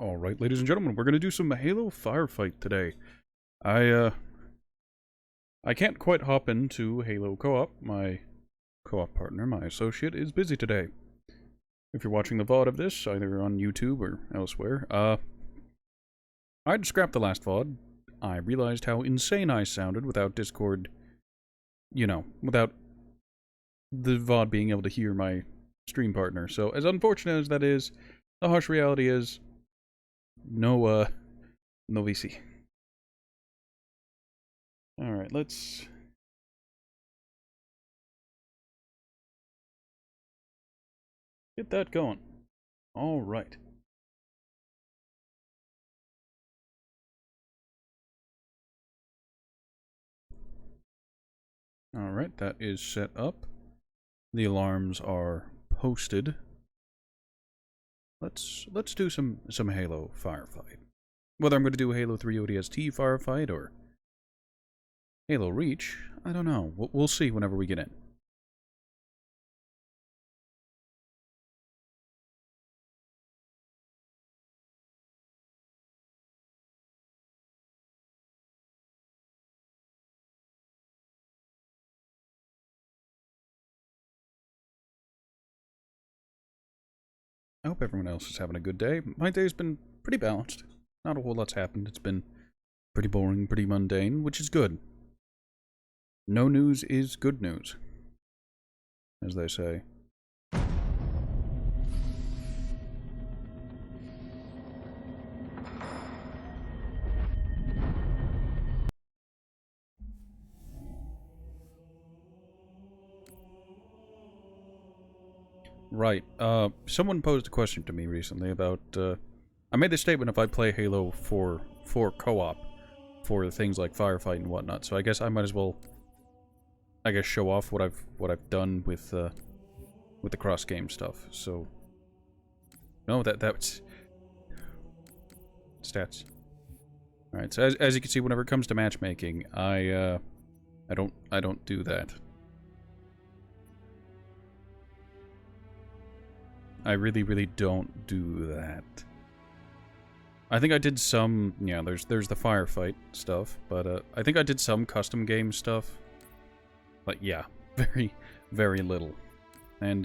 Alright, ladies and gentlemen, we're gonna do some Halo Firefight today. I can't quite hop into Halo Co-op. My co-op partner, my associate, is busy today. If you're watching the VOD of this, either on YouTube or elsewhere, I'd scrapped the last VOD. I realized how insane I sounded without Discord, without the VOD being able to hear my stream partner. So, as unfortunate as that is, the harsh reality is, no VC. Alright, let's... get that going. Alright. Alright, that is set up. The alarms are posted. Let's do some Halo Firefight. Whether I'm going to do Halo 3 ODST Firefight or Halo Reach, I don't know. We'll see whenever we get in. I hope everyone else is having a good day. My day's been pretty balanced. Not a whole lot's happened. It's been pretty boring, pretty mundane, which is good. No news is good news, as they say. Right, someone posed a question to me recently about, I made the statement if I play Halo for co-op, for things like Firefight and whatnot, so I guess I might as well, show off what I've done with the cross-game stuff, so... No, that's... Stats. Alright, so as you can see, whenever it comes to matchmaking, I don't do that. I really don't do that. I think I did some, yeah, there's the Firefight stuff, but I think I did some custom game stuff. But yeah, very little. And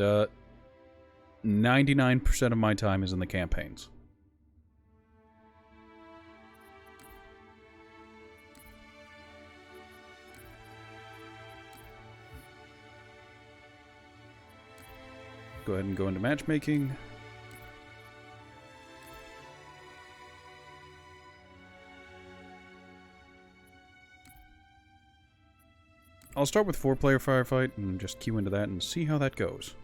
99% of my time is in the campaigns. Go ahead and go into matchmaking. I'll start with 4-player Firefight and just queue into that and see how that goes.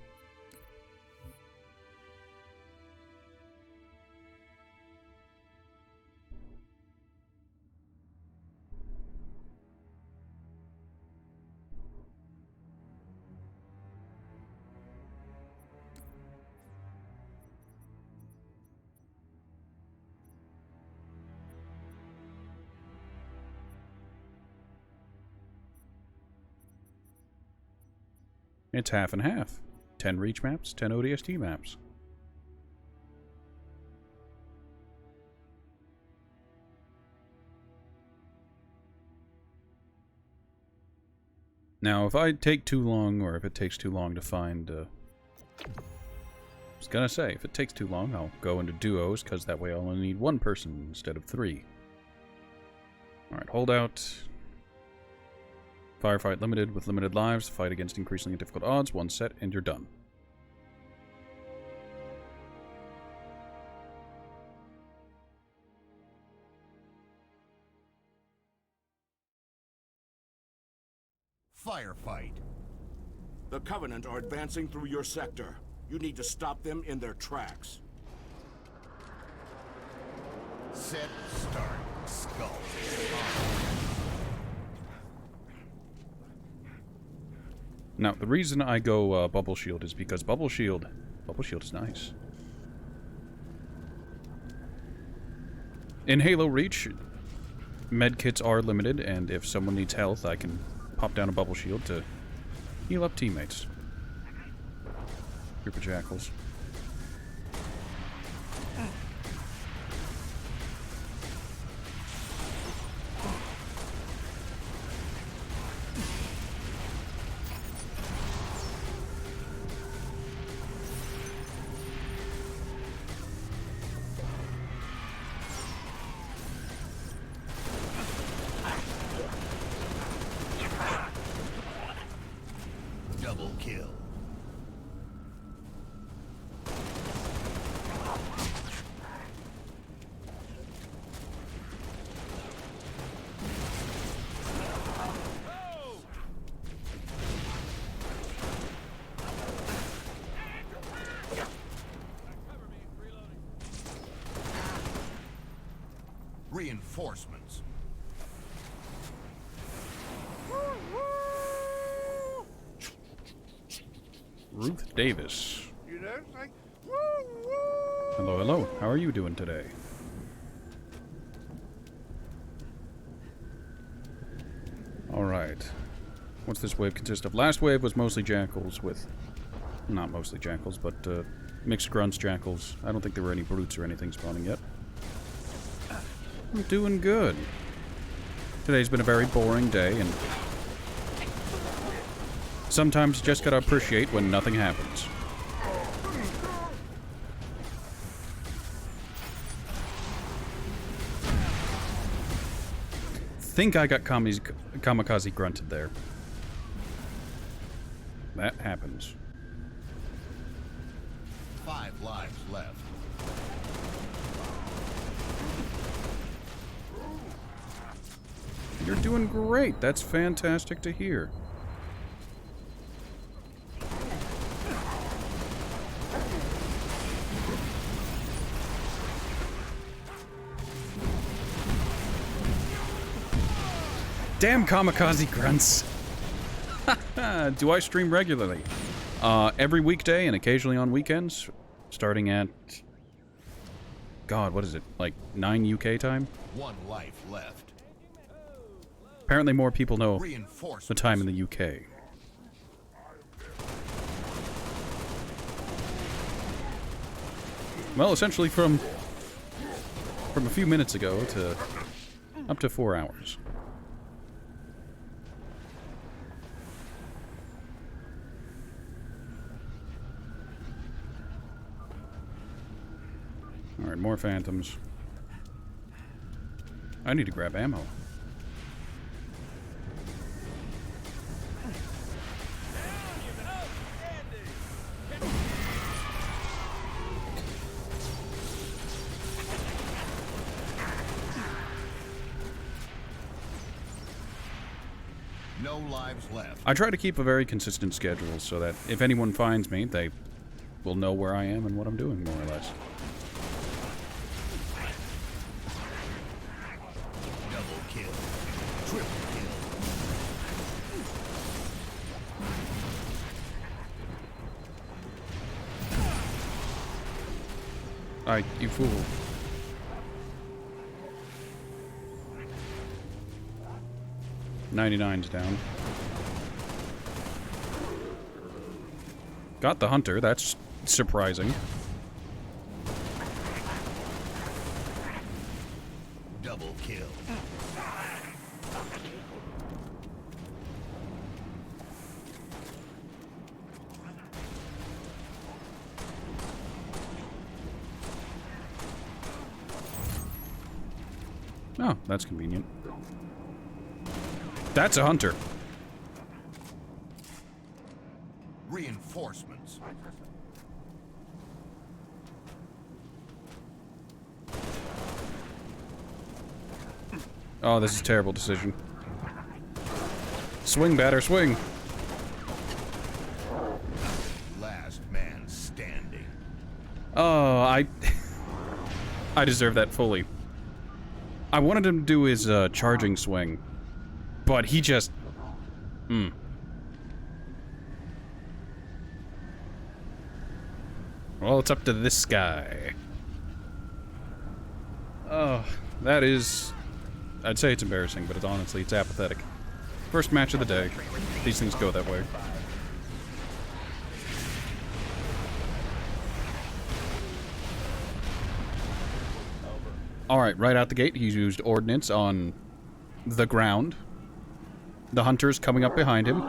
It's half and half. 10 Reach maps, 10 ODST maps. Now, if I take too long, or if it takes too long to find... I was gonna say, if it takes too long, I'll go into duos, because that way I'll only need one person instead of 3. Alright, hold out. Firefight limited with limited lives. Fight against increasingly difficult odds. One set and you're done. Firefight. The Covenant are advancing through your sector. You need to stop them in their tracks. Set, start, skull. Now, the reason I go Bubble Shield is because Bubble Shield is nice. In Halo Reach, medkits are limited, and if someone needs health, I can pop down a Bubble Shield to heal up teammates. Group of jackals. Reinforcements. Ruth Davis. You know, it's like, Hello, hello. How are you doing today? Alright. What's this wave consist of? Last wave was mostly jackals with... Not mostly jackals, but mixed grunts, jackals. I don't think there were any brutes or anything spawning yet. I'm doing good. Today's been a very boring day, and... sometimes you just gotta appreciate when nothing happens. Think I got kamikaze grunted there. That happens. 5 lives left. You're doing great. That's fantastic to hear. Damn kamikaze grunts. Do I stream regularly? Every weekday and occasionally on weekends, starting at... God, what is it? Like 9 UK time? 1 life left. Apparently more people know Reinforcements. the time in the UK. Well, essentially from a few minutes ago to up to 4 hours. Alright, more phantoms. I need to grab ammo. No lives left. I try to keep a very consistent schedule so that if anyone finds me, they will know where I am and what I'm doing, more or less. Double kill. Triple kill. You fool. '99's down. Got the hunter, that's surprising. Double kill. Oh, that's convenient. That's a hunter. Reinforcements. Oh, this is a terrible decision. Swing, batter, swing. Last man standing. Oh, I deserve that fully. I wanted him to do his charging swing, but he just... Well, it's up to this guy. Oh, that is... I'd say it's embarrassing, but it's apathetic. First match of the day. These things go that way. Alright, right out the gate, he's used ordnance on the ground. The hunter's coming up behind him.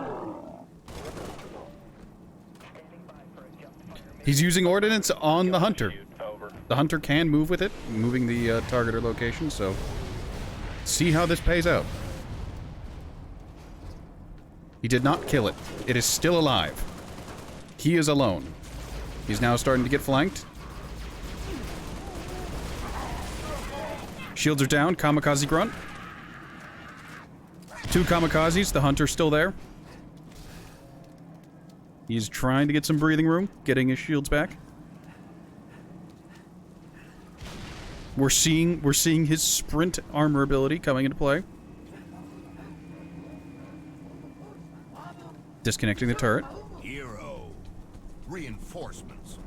He's using ordnance on the hunter. The hunter can move with it, moving the targeter location, so... See how this pays out. He did not kill it. It is still alive. He is alone. He's now starting to get flanked. Shields are down. Kamikaze grunt. 2 kamikazes. The hunter's still there. He's trying to get some breathing room, getting his shields back. We're seeing his sprint armor ability coming into play. Disconnecting the turret. Hero. Reinforcements.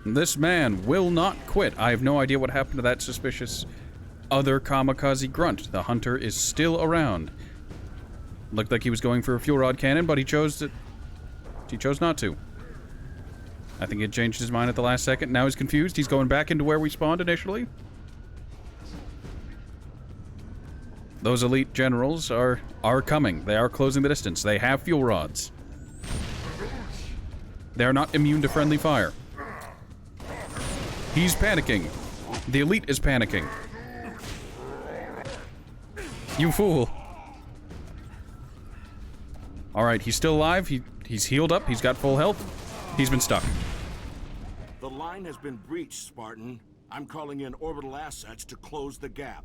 This man will not quit. I have no idea what happened to that suspicious other kamikaze grunt. The hunter is still around. Looked like he was going for a fuel rod cannon, but he chose not to. I think he had changed his mind at the last second. Now he's confused. He's going back into where we spawned initially. Those elite generals are coming. They are closing the distance. They have fuel rods. They are not immune to friendly fire. He's panicking. The elite is panicking. You fool. Alright, he's still alive. He's healed up. He's got full health. He's been stuck. The line has been breached, Spartan. I'm calling in orbital assets to close the gap.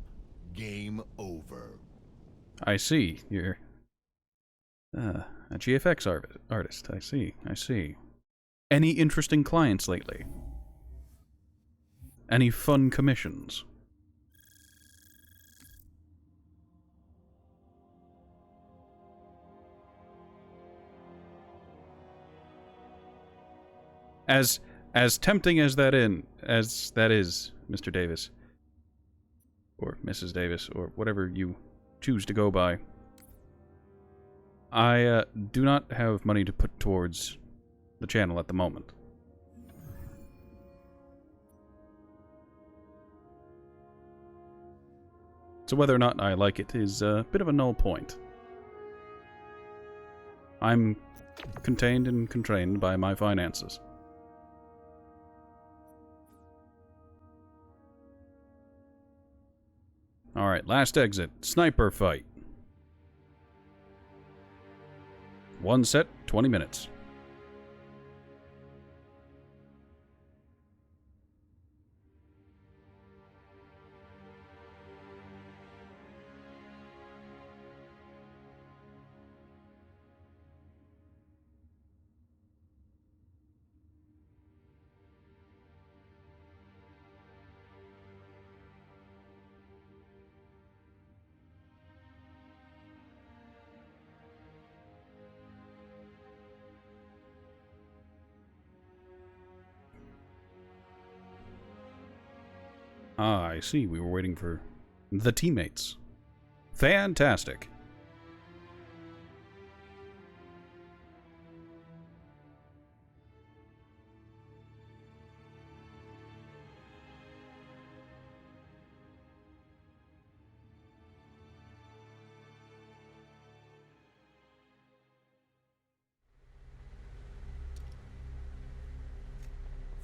Game over. I see. You're a GFX artist. I see. Any interesting clients lately? Any fun commissions? As tempting as that is, Mr. Davis, or Mrs. Davis, or whatever you choose to go by, I do not have money to put towards the channel at the moment. So whether or not I like it is a bit of a null point. I'm contained and constrained by my finances. Alright, last exit. Sniper fight. One set, 20 minutes. Ah, I see. We were waiting for the teammates. Fantastic.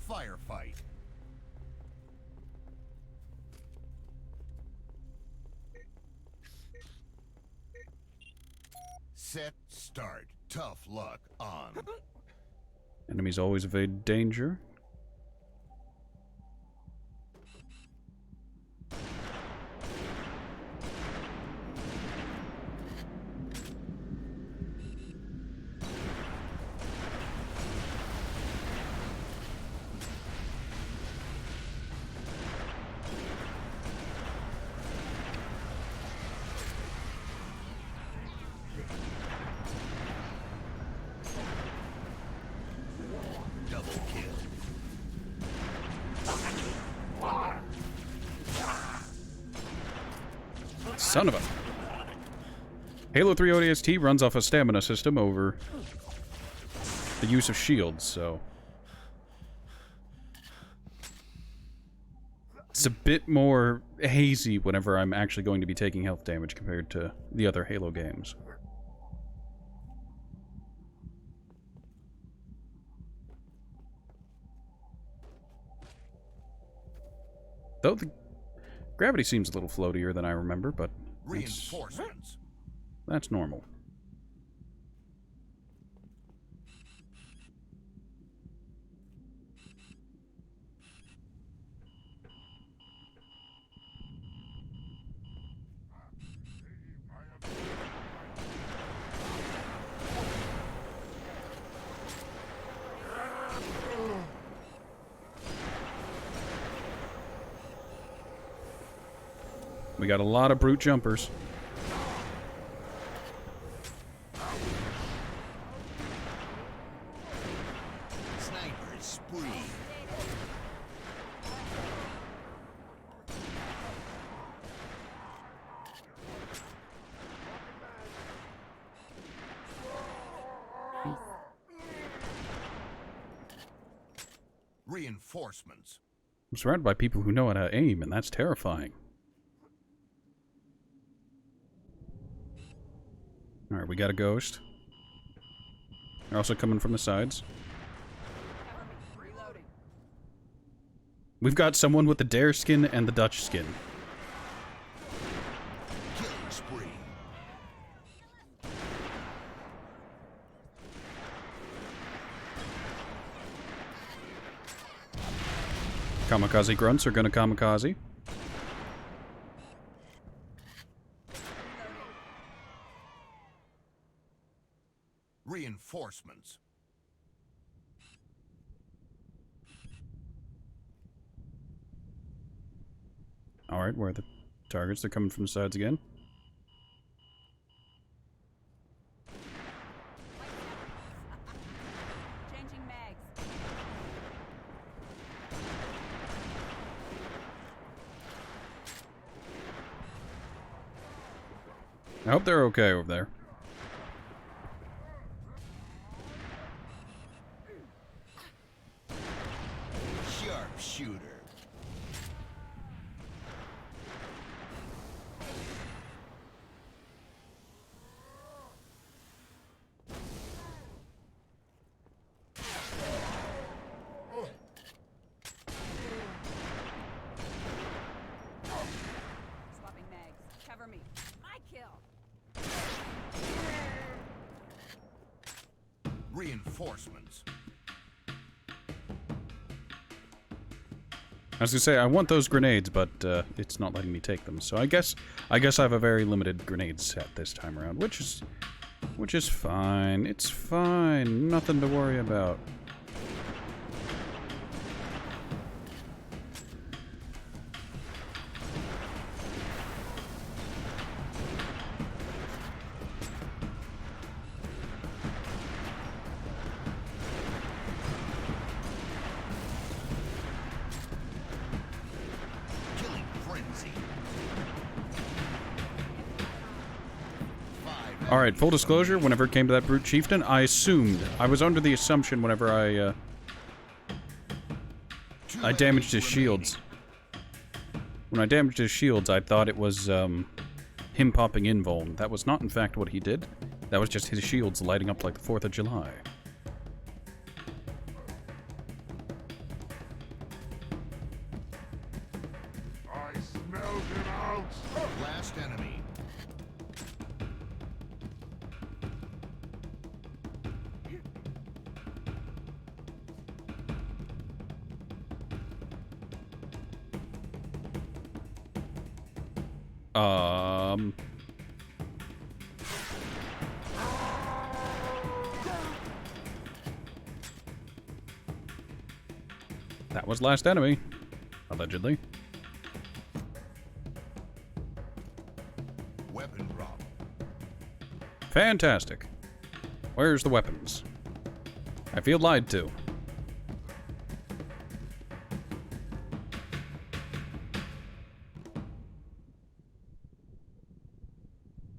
Firefight. Set, start. Tough luck on. Enemies always evade danger. Double kill. Son of a... Halo 3 ODST runs off a stamina system over the use of shields, so... It's a bit more hazy whenever I'm actually going to be taking health damage compared to the other Halo games. Though the gravity seems a little floatier than I remember, but Reinforcements. that's normal. We got a lot of brute jumpers. Sniper spree. Reinforcements. I'm surrounded by people who know how to aim, and that's terrifying. Alright, we got a ghost. They're also coming from the sides. We've got someone with the Dare skin and the Dutch skin. Killing spree. Kamikaze grunts are gonna kamikaze. Reinforcements. Alright, where are the targets? They're coming from the sides again. Changing mags. I hope they're okay over there. Sharpshooter. Swapping mags. Cover me. My kill. Reinforcements. I was gonna say, I want those grenades, but it's not letting me take them. So I guess I have a very limited grenade set this time around, which is fine. It's fine. Nothing to worry about. Killing frenzy. Alright, full disclosure, whenever it came to that brute chieftain, I was under the assumption whenever I damaged his shields. When I damaged his shields, I thought it was, him popping invuln. That was not, in fact, what he did. That was just his shields lighting up like the 4th of July. I smelled him out. Last enemy. That was last enemy. Allegedly. Weapon drop. Fantastic. Where's the weapons? I feel lied to.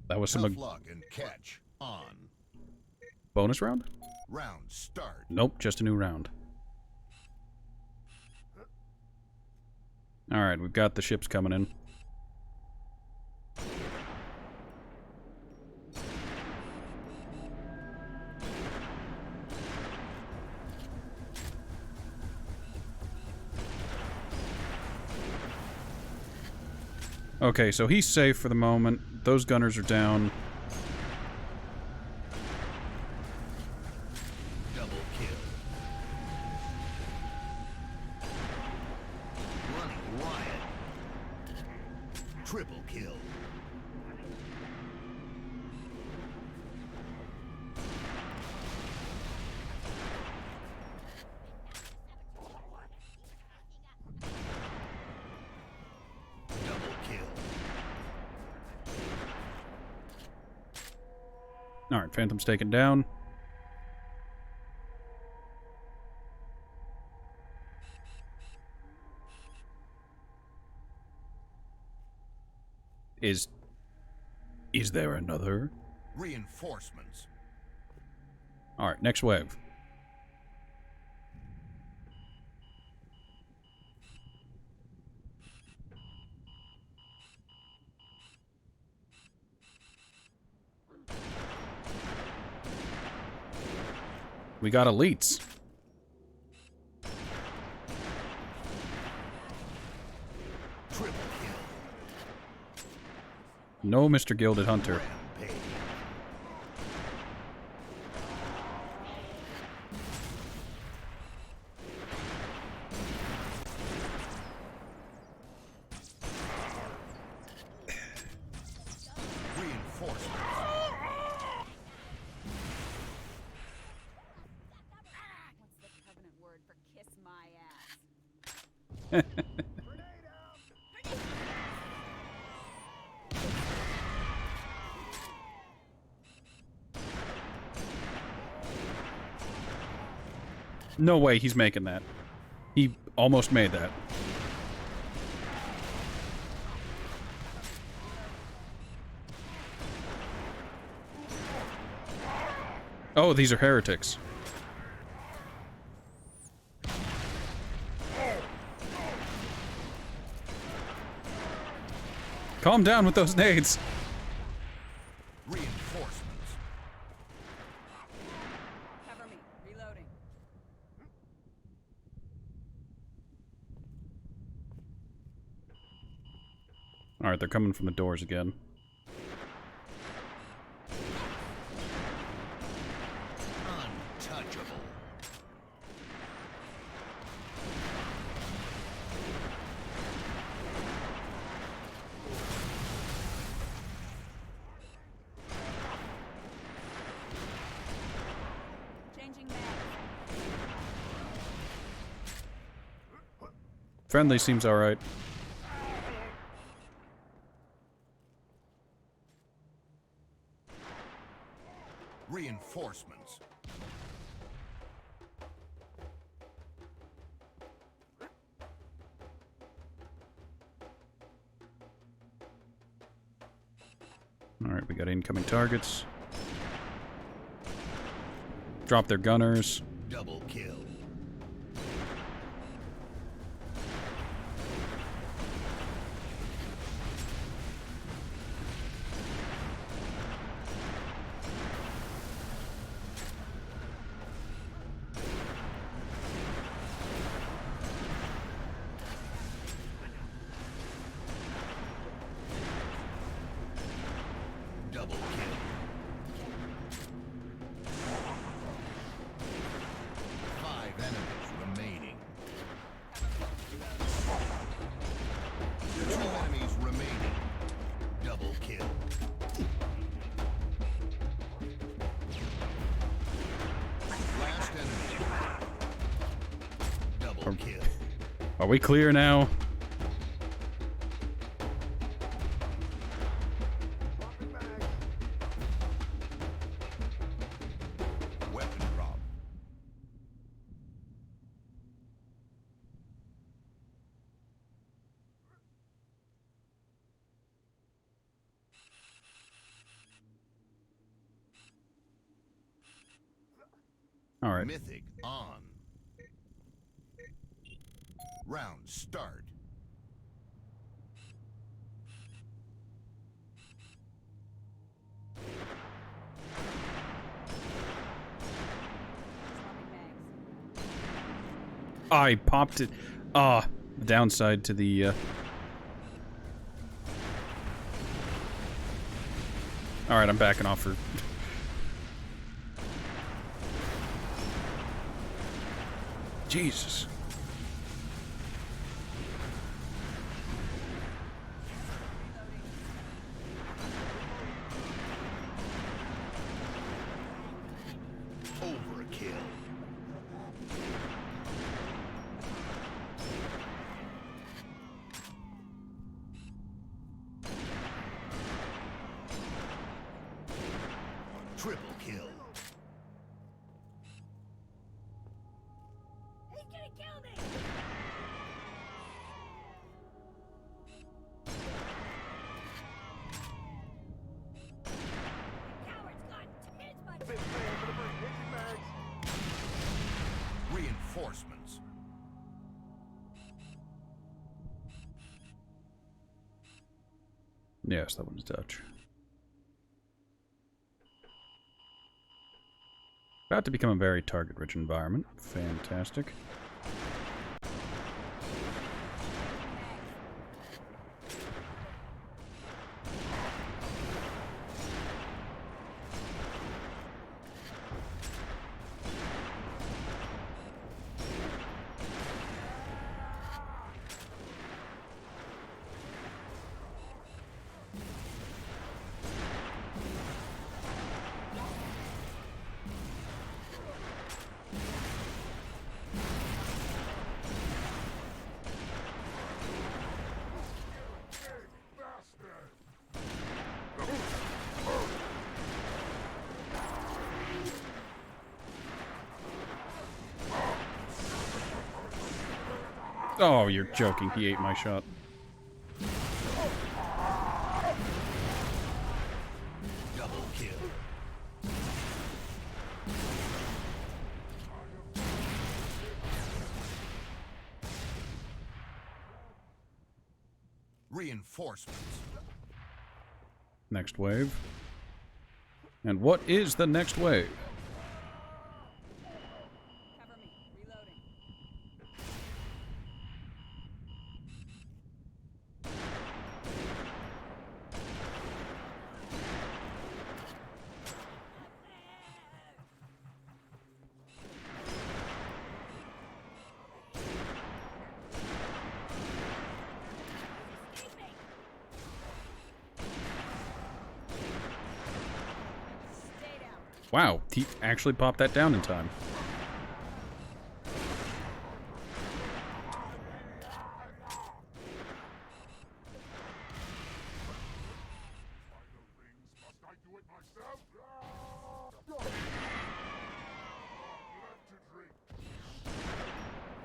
That was Tough some luck and catch on. bonus round? Round start. Nope, just a new round. Alright, we've got the ships coming in. Okay, so he's safe for the moment. Those gunners are down. Double kill. Running riot. Triple kill. Double kill. Alright, Phantom's taken down. Is there another? Reinforcements. Alright, next wave. We got elites. Triple kill. No, Mr. Gilded Hunter. Rampage. Reinforcements. What's the covenant word for kiss my ass? No way he's making that. He almost made that. Oh, these are heretics. Calm down with those nades. Reinforcements. Cover me. Reloading. Alright, they're coming from the doors again. Untouchable. Changing mags. Friendly seems alright. Reinforcements. Alright, we got incoming targets. Drop their gunners. Double kill. Double kill. Five enemies remaining. Two enemies remaining. Double kill. Last enemy. Double kill. Are we clear now? Weapon drop. Alright. Mythic on. Round start. Swapping mags. I popped it. Ah, the downside to the, Alright, I'm backing off for... Jesus. Overkill. Triple kill. He's gonna kill me! Coward's got his butt. Reinforcements. Yes, that one's Dutch. About to become a very target-rich environment. Fantastic. Oh, you're joking. He ate my shot. Double kill. Reinforcements. Next wave. And what is the next wave? Cover me. Reloading. Stay down. Wow, he actually popped that down in time.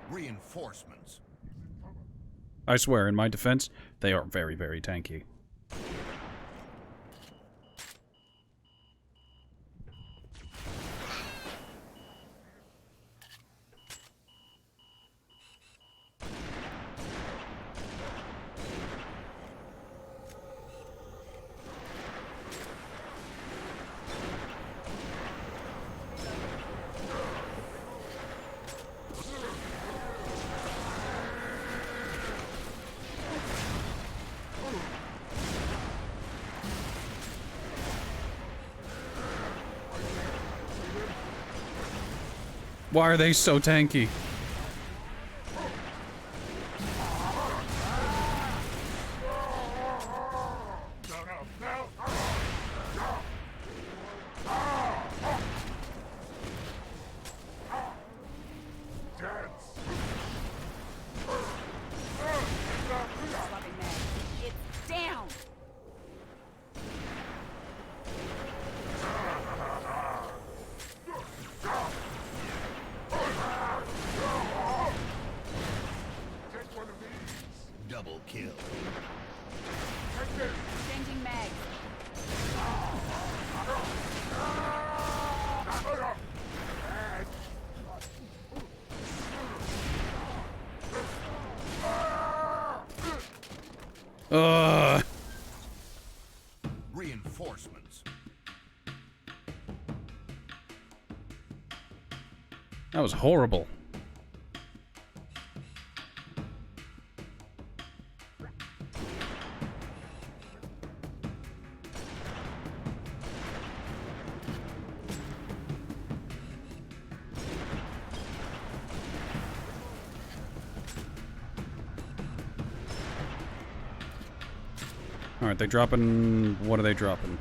Reinforcements. I swear, in my defense, they are very, very tanky. Why are they so tanky? Swapping mag. It's down. Double kill. Changing mag. Ugh. Reinforcements. That was horrible. Alright, they dropping... What are they dropping?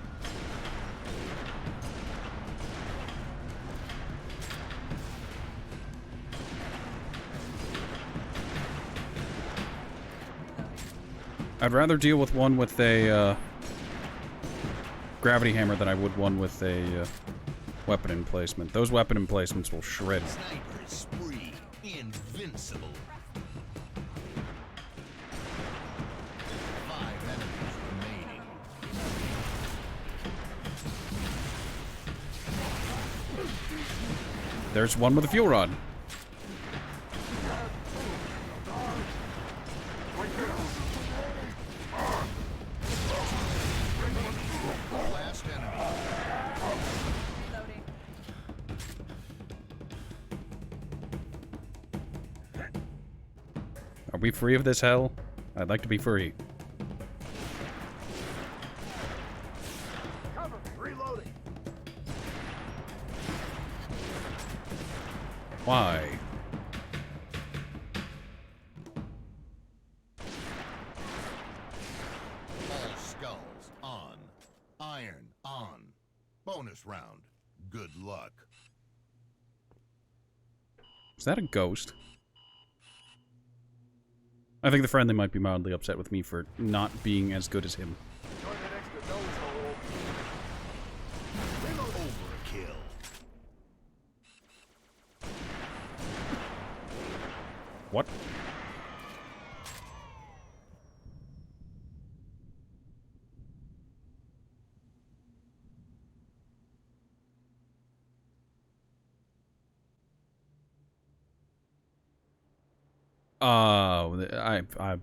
I'd rather deal with one with a, gravity hammer than I would one with a weapon emplacement. Those weapon emplacements will shred. Sniper spree. Invincible. 5 enemies remaining. There's one with a fuel rod. Last enemy. Reloading. Are we free of this hell? I'd like to be free. Cover me. Reloading. Why? All skulls on. Iron on. Bonus round. Good luck. Is that a ghost? I think the friendly might be mildly upset with me for not being as good as him. Overkill. What?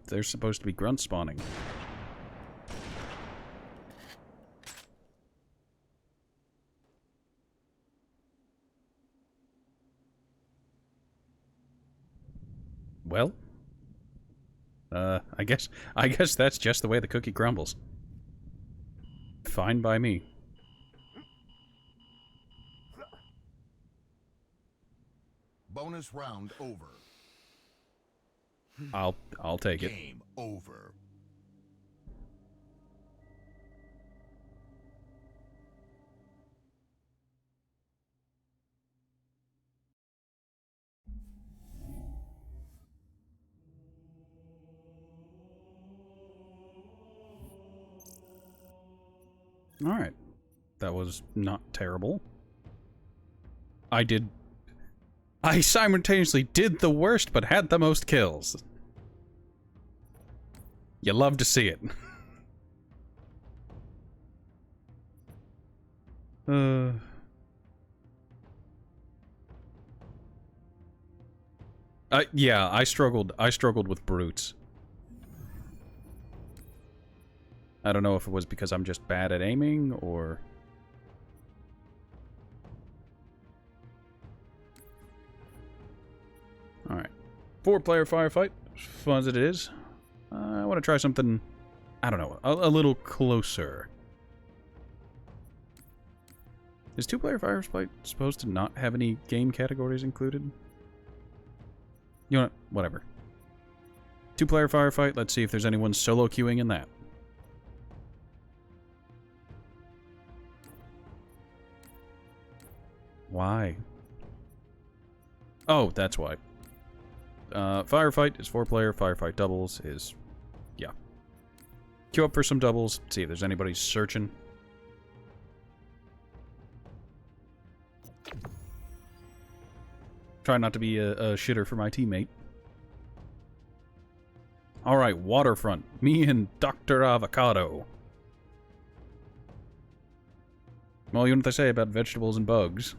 There's supposed to be grunt spawning. Well, I guess that's just the way the cookie crumbles. Fine by me. Bonus round over. I'll take it. Game over. Alright. That was not terrible. I simultaneously did the worst, but had the most kills. You love to see it. Yeah, I struggled with brutes. I don't know if it was because I'm just bad at aiming, or... Alright. 4-player firefight, as fun as it is. I want to try something, I don't know, a little closer. Is 2-player firefight supposed to not have any game categories included? You know what? Whatever. 2-player firefight, let's see if there's anyone solo queuing in that. Why? Oh, that's why. Firefight is 4-player, firefight doubles is... yeah. Queue up for some doubles, see if there's anybody searching. Try not to be a shitter for my teammate. Alright, waterfront. Me and Dr. Avocado. Well, you know what they say about vegetables and bugs.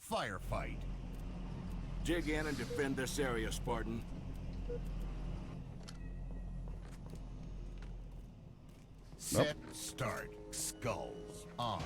Firefight. Dig in and defend this area, Spartan. Set, start. Skulls on.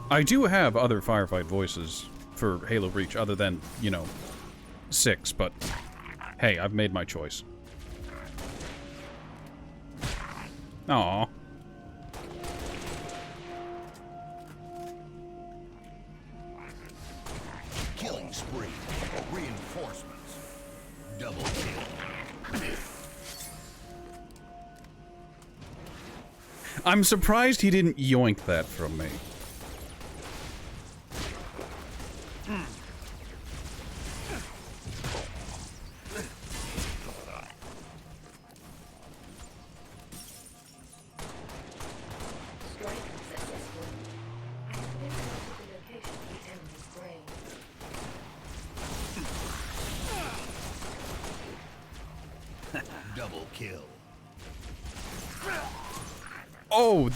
I do have other Firefight voices for Halo Reach other than, you know, 6, but hey, I've made my choice. Aww. Killing spree. Reinforcements. Double kill. I'm surprised he didn't yoink that from me. Double kill. Oh,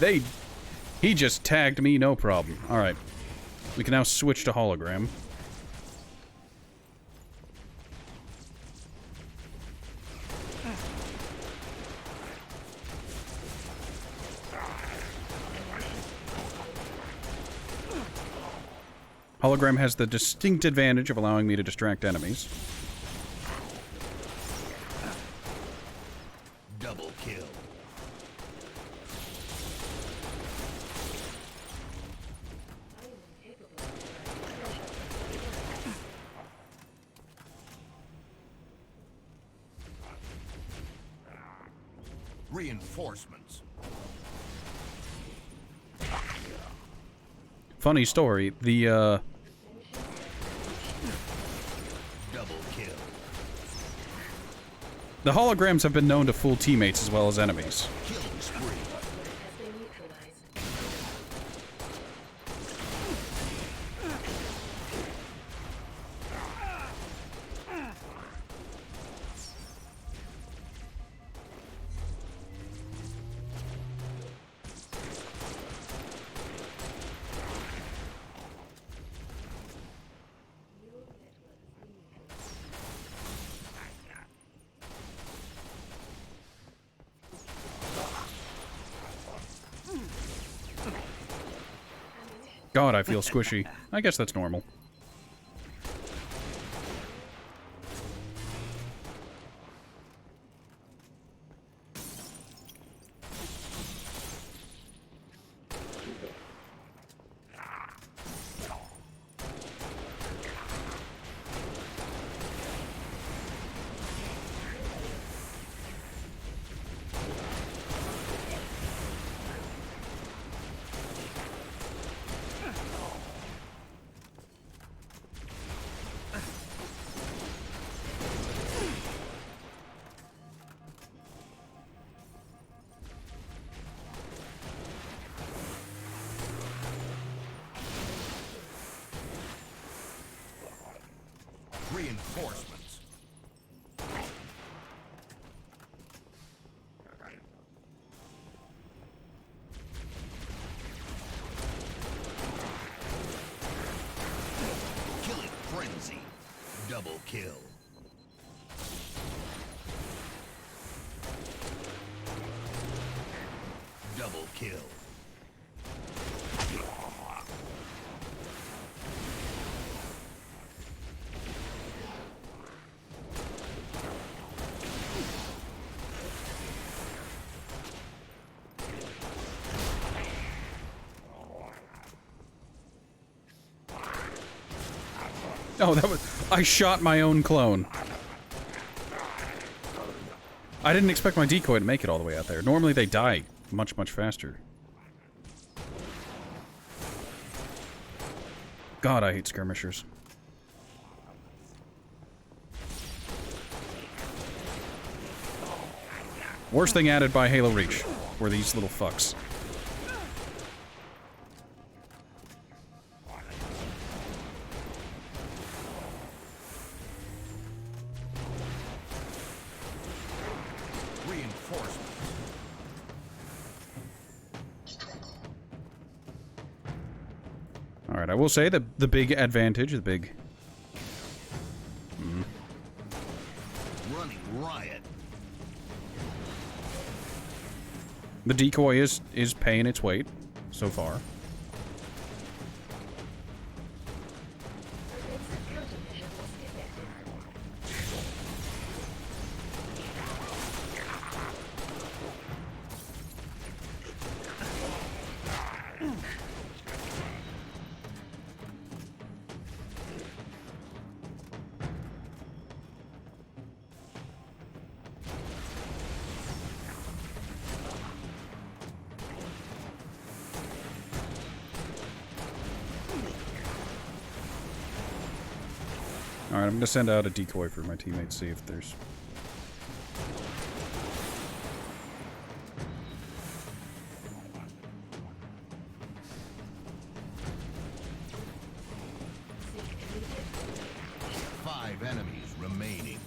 he just tagged me, no problem. Alright. We can now switch to hologram. Hologram has the distinct advantage of allowing me to distract enemies. Double kill. Reinforcements. Funny story, the, Double kill. the holograms have been known to fool teammates as well as enemies. Killing spree. God, I feel squishy. I guess that's normal. Reinforcements. Killing frenzy. Double kill. Double kill. Oh, that was... I shot my own clone. I didn't expect my decoy to make it all the way out there. Normally they die much, much faster. God, I hate skirmishers. Worst thing added by Halo Reach were these little fucks. Alright, I will say that the big advantage, the big... Try it. The decoy is paying its weight so far. Alright, I'm gonna send out a decoy for my teammates, see if there's... Five enemies remaining.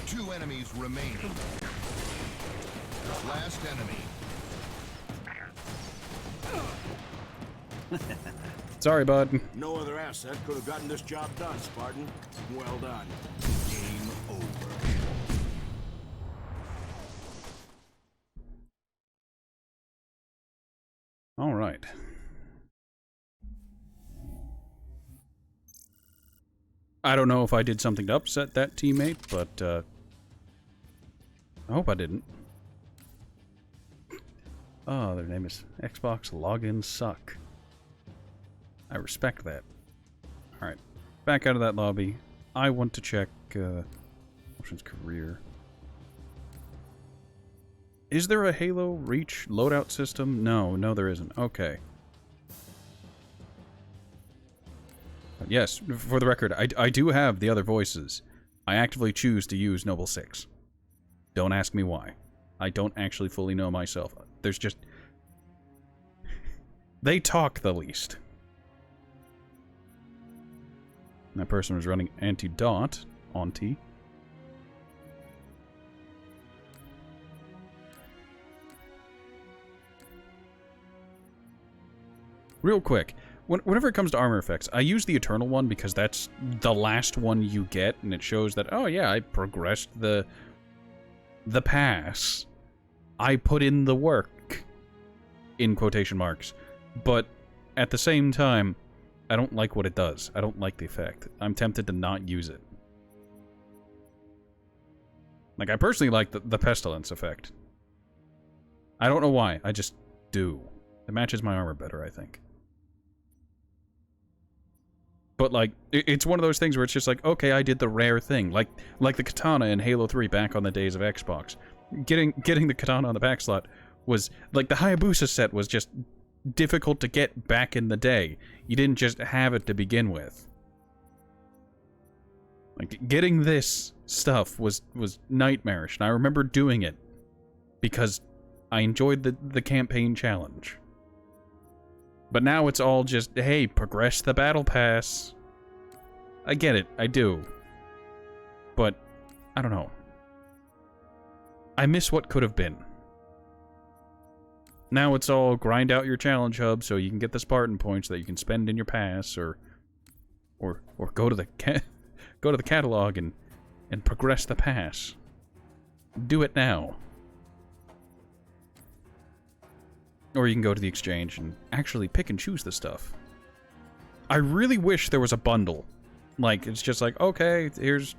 Two enemies remaining. Last enemy. Sorry, bud. No other asset could have gotten this job done, Spartan. Well done. Game over. Alright. I don't know if I did something to upset that teammate, but, I hope I didn't. Oh, their name is Xbox Login Suck. I respect that. Alright. Back out of that lobby. I want to check, Options Career. Is there a Halo Reach loadout system? No, there isn't. Okay. But yes, for the record, I do have the other voices. I actively choose to use Noble 6. Don't ask me why. I don't actually fully know myself. There's just... They talk the least. That person was running anti-dot on T. Real quick, whenever it comes to armor effects, I use the Eternal one because that's the last one you get, and it shows that, oh yeah, I progressed the pass. I put in the work, in quotation marks. But at the same time, I don't like what it does. I don't like the effect. I'm tempted to not use it. Like, I personally like the Pestilence effect. I don't know why. I just do. It matches my armor better, I think. But, like, it's one of those things where it's just like, okay, I did the rare thing. Like the katana in Halo 3 back on the days of Xbox. Getting the katana on the back slot was... Like, the Hayabusa set was just difficult to get back in the day. You didn't just have it to begin with. Like, getting this stuff was nightmarish, and I remember doing it because I enjoyed the campaign challenge. But now it's all just, hey, progress the battle pass. I get it, I do. But, I don't know. I miss what could have been. Now it's all grind out your challenge hub so you can get the Spartan points that you can spend in your pass, or go to the go to the catalog and progress the pass. Do it now. Or you can go to the exchange and actually pick and choose the stuff. I really wish there was a bundle. Like, it's just like, okay, here's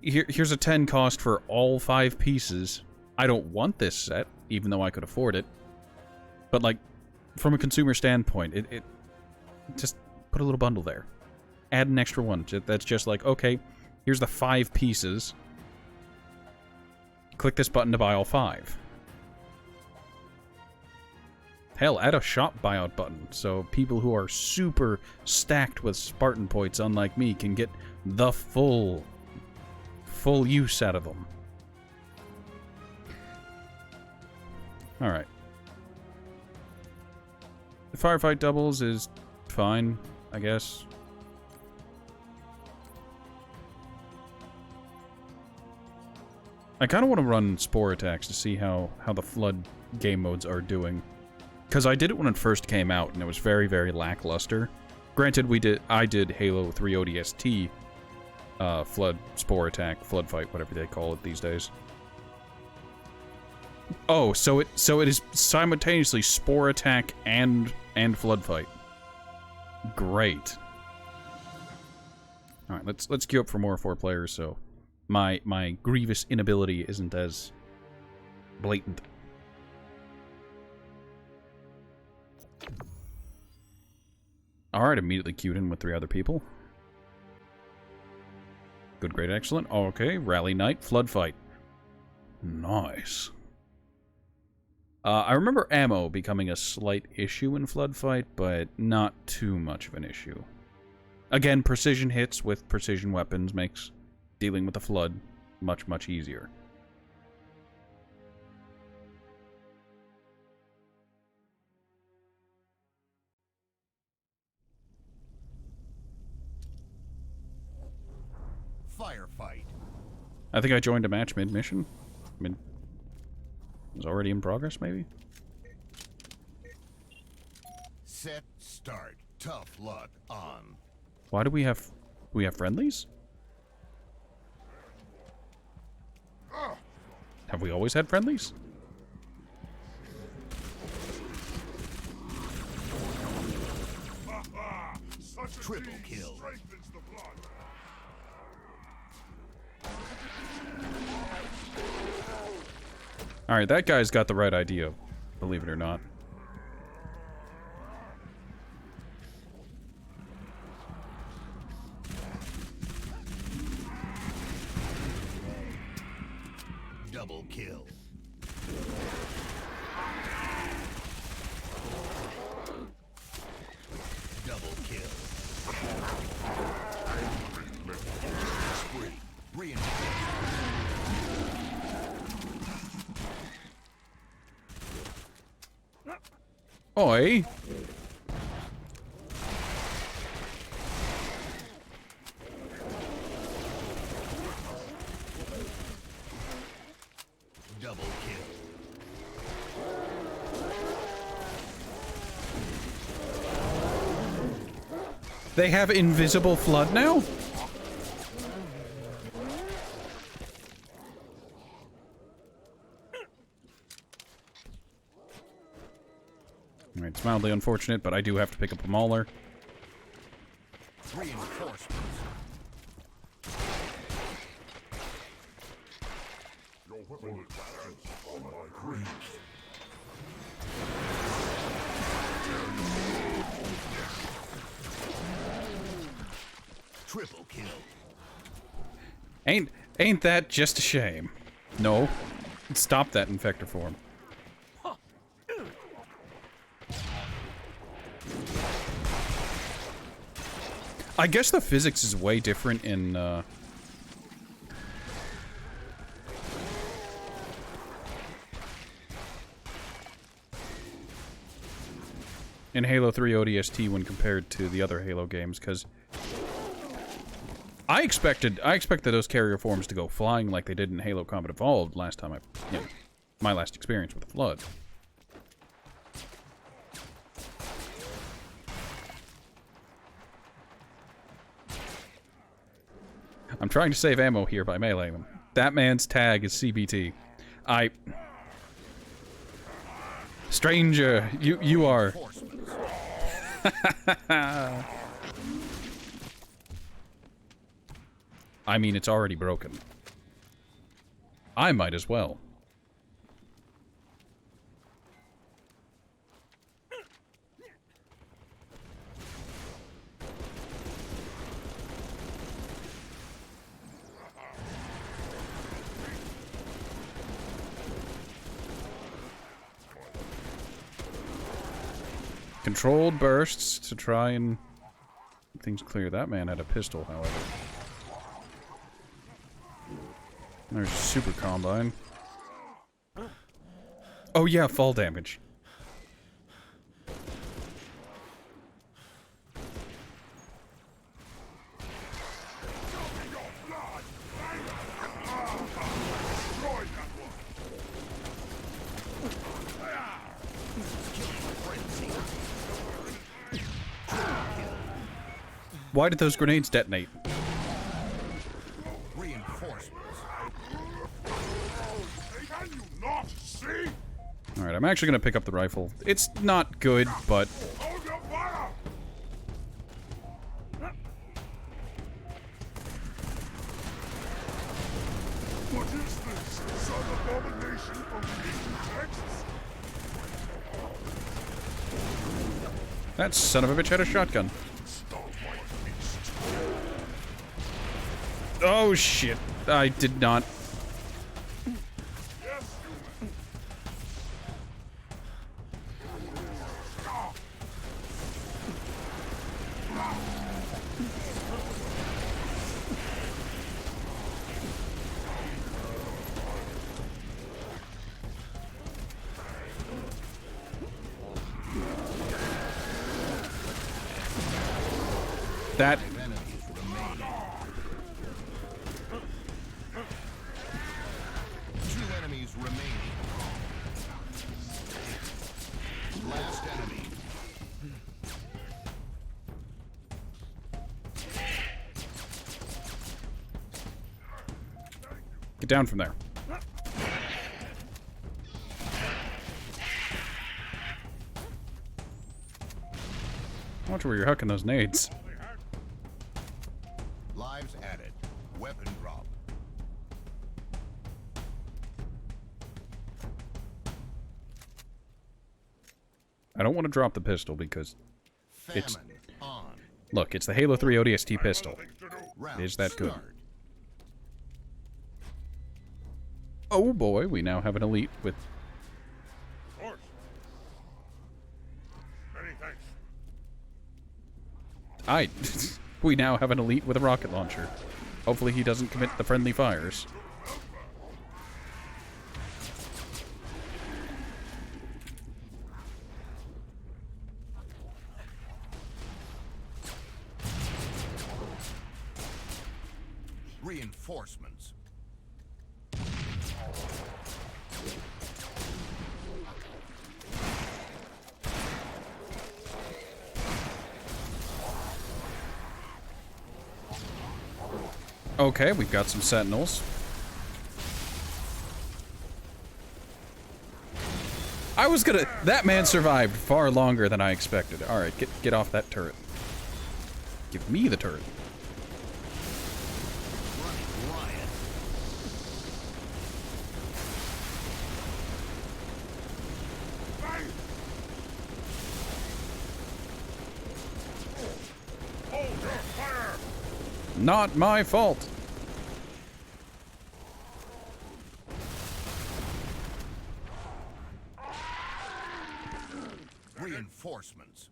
a 10 cost for all 5 pieces. I don't want this set, even though I could afford it. But, like, from a consumer standpoint, it just put a little bundle there. Add an extra one. That's just like, okay, here's the 5 pieces. Click this button to buy all 5. Hell, add a shop buyout button, so people who are super stacked with Spartan points, unlike me, can get the full use out of them. Alright. The Firefight doubles is fine, I guess. I kind of want to run Spore attacks to see how the Flood game modes are doing. Because I did it when it first came out, and it was very, very lackluster. Granted, I did Halo 3 ODST, Flood, Spore Attack, Flood Fight, whatever they call it these days. Oh, so it is simultaneously Spore Attack and Flood Fight. Great. All right, let's queue up for more 4 players, so my grievous inability isn't as blatant. Alright, immediately queued in with 3 other people. Good, great, excellent. Okay, Rally Night, Flood Fight. Nice. I remember ammo becoming a slight issue in Flood Fight, but not too much of an issue. Again, precision hits with precision weapons makes dealing with the Flood much, much easier. Firefight. I think I joined a match mid-mission. It was already in progress, maybe? Set, start. Tough luck on. Why do we have friendlies? Have we always had friendlies? Triple kill. Alright, that guy's got the right idea, believe it or not. Double kill. Double kill. Spree. Reinforcement. Oi! Double kill. They have invisible flood now? Alright, it's mildly unfortunate, but I do have to pick up a mauler. Reinforcements. Your weapon advances on my creep. Triple kill. Ain't that just a shame? No. Stop that infector form. I guess the physics is way different in Halo 3 ODST when compared to the other Halo games, because I expected those carrier forms to go flying like they did in Halo Combat Evolved last time my last experience with the Flood. I'm trying to save ammo here by meleeing them. That man's tag is CBT. Stranger, you are... I mean, it's already broken. I might as well. Controlled bursts to try and keep things clear. That man had a pistol, however. There's Super Combine. Oh yeah, fall damage. Why did those grenades detonate? Reinforcements. Can you not see? Alright, I'm actually gonna pick up the rifle. It's not good, but... Hold your fire! What is this? Some abomination from the eastern Texas? That son of a bitch had a shotgun. Oh shit. I did not... That... Two enemies remaining. Last enemy. Get down from there. Watch where you're hucking those nades. Lives added. Weapon drop. I don't want to drop the pistol because... Famine It's- on. Look, it's the Halo 3 ODST pistol. Round Is that good? start. Oh boy, we now have an elite with... Of course. Many thanks. we now have an elite with a rocket launcher. Hopefully he doesn't commit the friendly fires. Reinforcements. Okay, we've got some sentinels. I was gonna... That man survived far longer than I expected. Alright, get off that turret. Give me the turret. Running riot. Hold your fire! Not my fault. Reinforcements.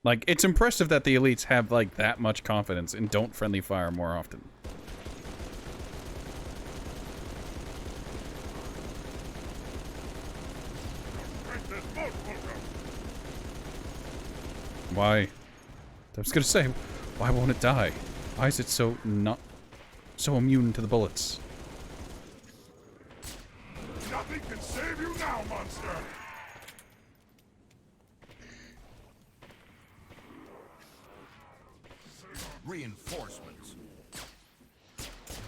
Like, it's impressive that the elites have, like, that much confidence and don't friendly fire more often. Break this boat, Hooker! Why? I was gonna say, why won't it die? Why is it so not... so immune to the bullets? Nothing can save you now, monster! Reinforcements.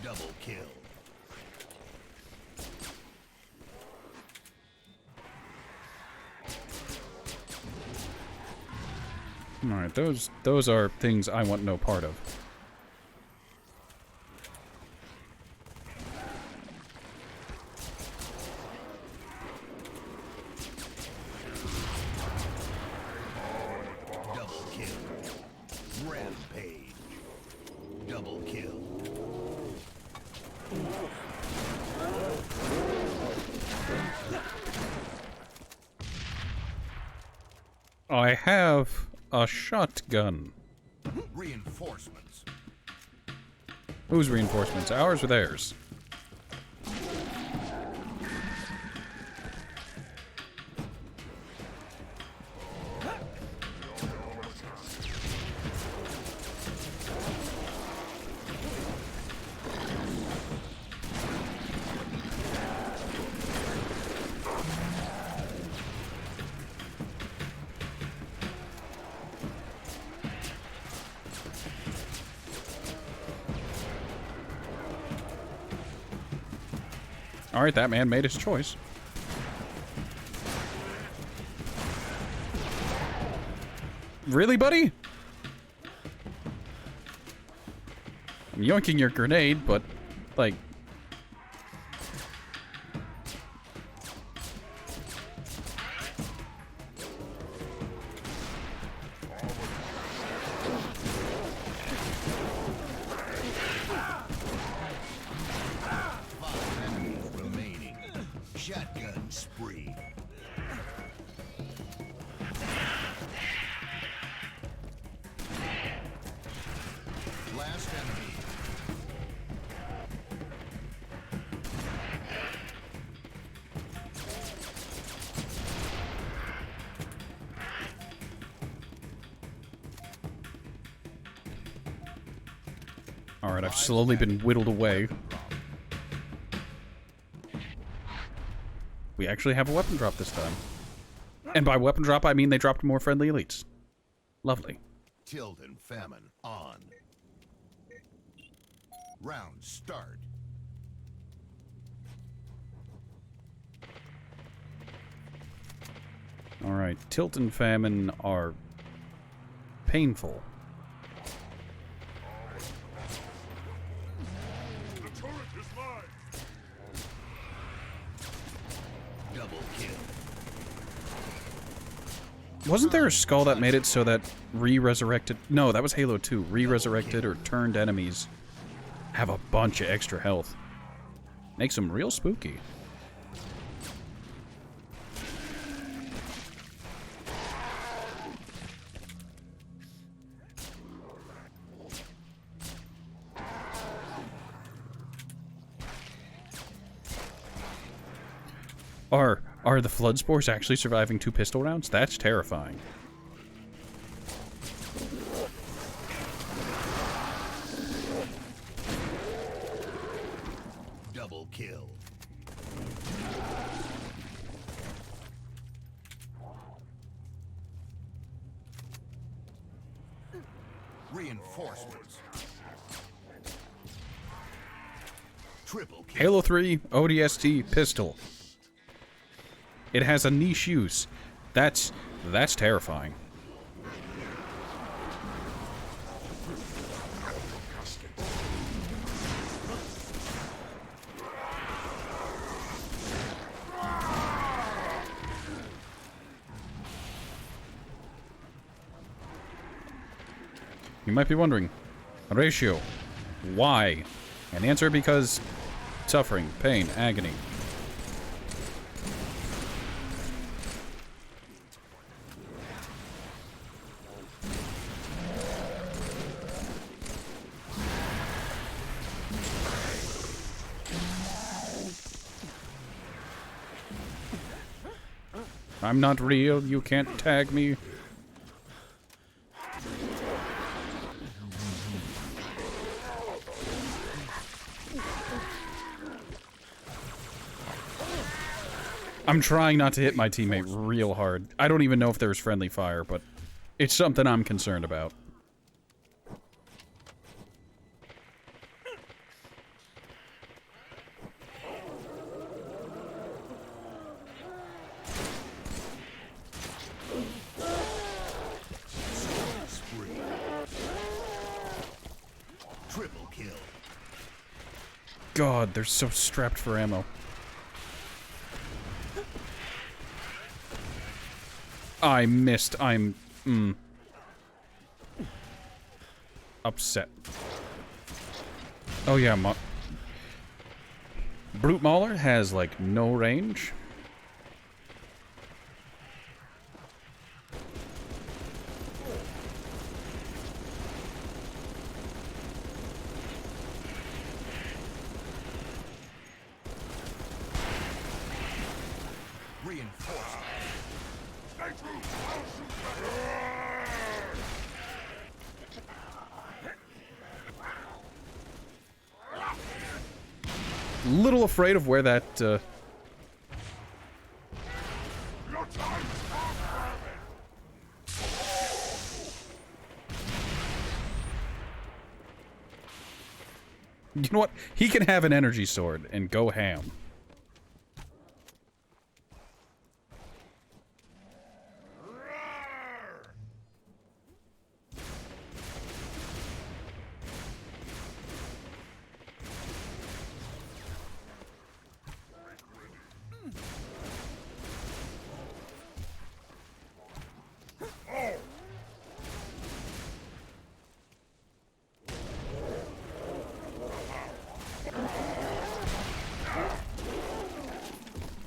Double kill. Alright, those are things I want no part of. Double kill. Rampage. Double kill. I have a shotgun. Reinforcements. Whose reinforcements? Ours or theirs? Alright, that man made his choice. Really, buddy? I'm yoinking your grenade, but, like... Shotgun spree. Last enemy. Alright, I've slowly been whittled away. We actually have a weapon drop this time. And by weapon drop, I mean they dropped more friendly elites. Lovely. Tilden famine on. Round start. Alright, tilt and famine are painful. The turret is mine. Double kill. Wasn't there a skull that made it so that re-resurrected... No, that was Halo 2. Re-resurrected or turned enemies have a bunch of extra health. Makes them real spooky. Are the flood spores actually surviving 2 pistol rounds? That's terrifying. Double kill. Reinforcements. Triple kill. Halo 3 ODST pistol. It has a niche use. That's terrifying. You might be wondering, Ratio, why? And the answer, because suffering, pain, agony. I'm not real, you can't tag me. I'm trying not to hit my teammate real hard. I don't even know if there's friendly fire, but it's something I'm concerned about. Spree. Triple kill. God, they're so strapped for ammo. I missed. I'm upset. Oh yeah, Brute Mauler has like no range. Reinforcements. Little afraid of where that You know what? He can have an energy sword and go ham.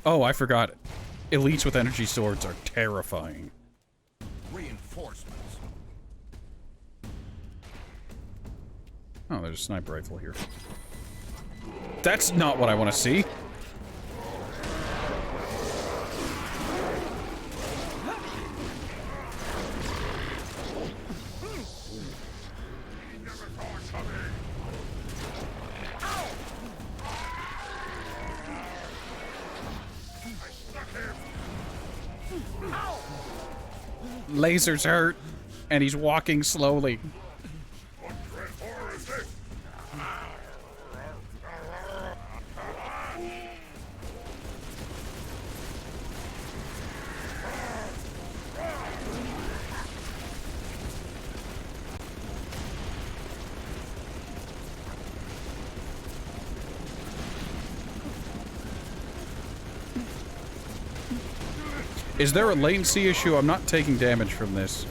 Oh, I forgot. Elites with energy swords are terrifying. Reinforcements. Oh, there's a sniper rifle here. That's not what I want to see. Lasers hurt, and he's walking slowly. Is there a latency issue? I'm not taking damage from this.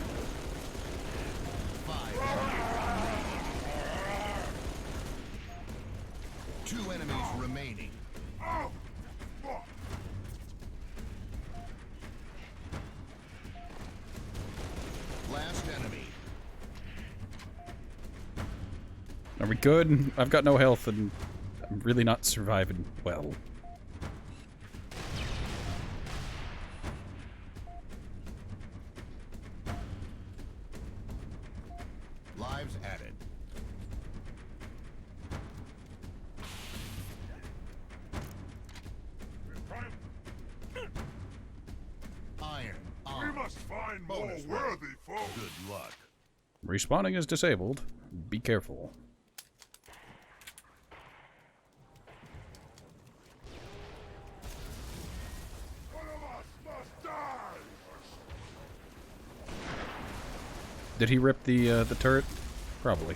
Two enemies remaining. Last enemy. Are we good? I've got no health and I'm really not surviving well. Lives added. Iron on. We must find more Bonus worthy foes. Good luck. Respawning is disabled. Be careful. One of us must die. Did he rip the turret? Probably.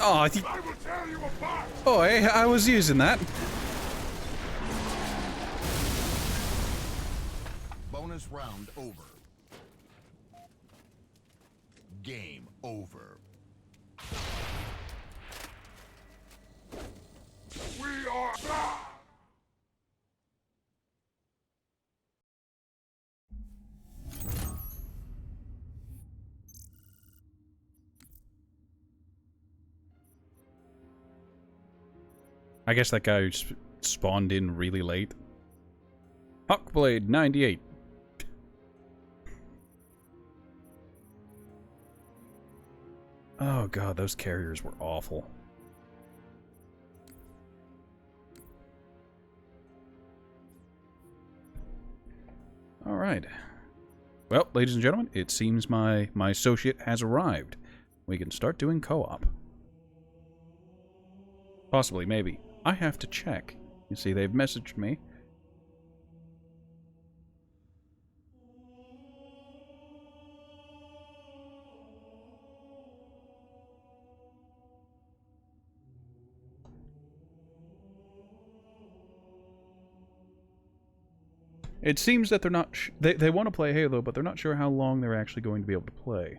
Oh, I will tear you apart. oh, I was using that. Bonus round over. Game over. We are. I guess that guy spawned in really late. Hawkblade 98. Oh god, those carriers were awful. Alright. Well, ladies and gentlemen, it seems my associate has arrived. We can start doing co-op. Possibly, maybe. I have to check. You see, they've messaged me. It seems that they're not... they want to play Halo, but they're not sure how long they're actually going to be able to play.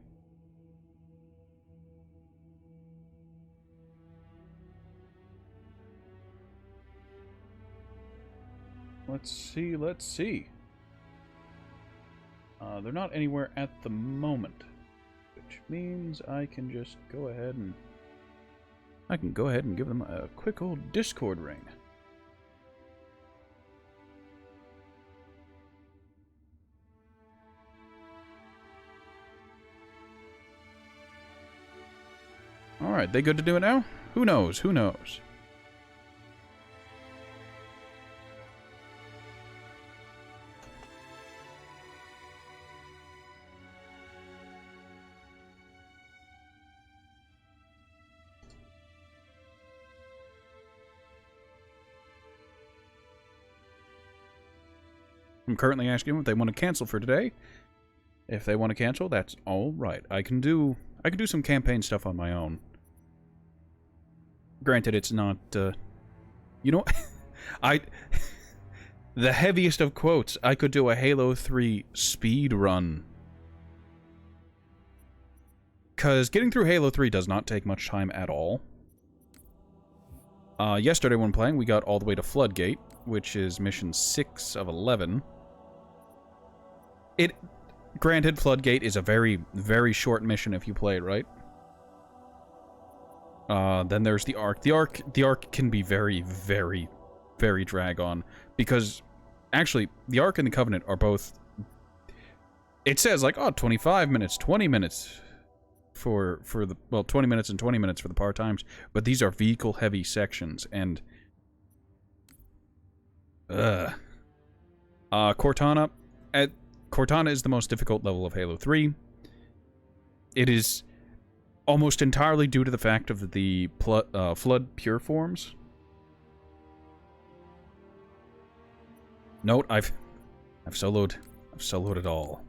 Let's see, let's see. They're not anywhere at the moment, which means I can just go ahead and... I can go ahead and give them a quick old Discord ring. Alright, they good to do it now? Who knows? Who knows? I'm currently asking them if they want to cancel for today. If they want to cancel, that's all right. I can do some campaign stuff on my own. Granted, it's not, you know, the heaviest of quotes, I could do a Halo 3 speed run. Because getting through Halo 3 does not take much time at all. Yesterday when playing, we got all the way to Floodgate, which is mission 6 of 11. Granted, Floodgate is a very, very short mission if you play it right. Then there's the Ark. The Ark can be very, very, very drag-on. Because, actually, the Ark and the Covenant are both... It says, like, oh, 25 minutes, 20 minutes for the... Well, 20 minutes and 20 minutes for the par times. But these are vehicle-heavy sections, and... Cortana... Cortana is the most difficult level of Halo 3. It is almost entirely due to the fact of the Flood Pure forms. Note, I've soloed it all.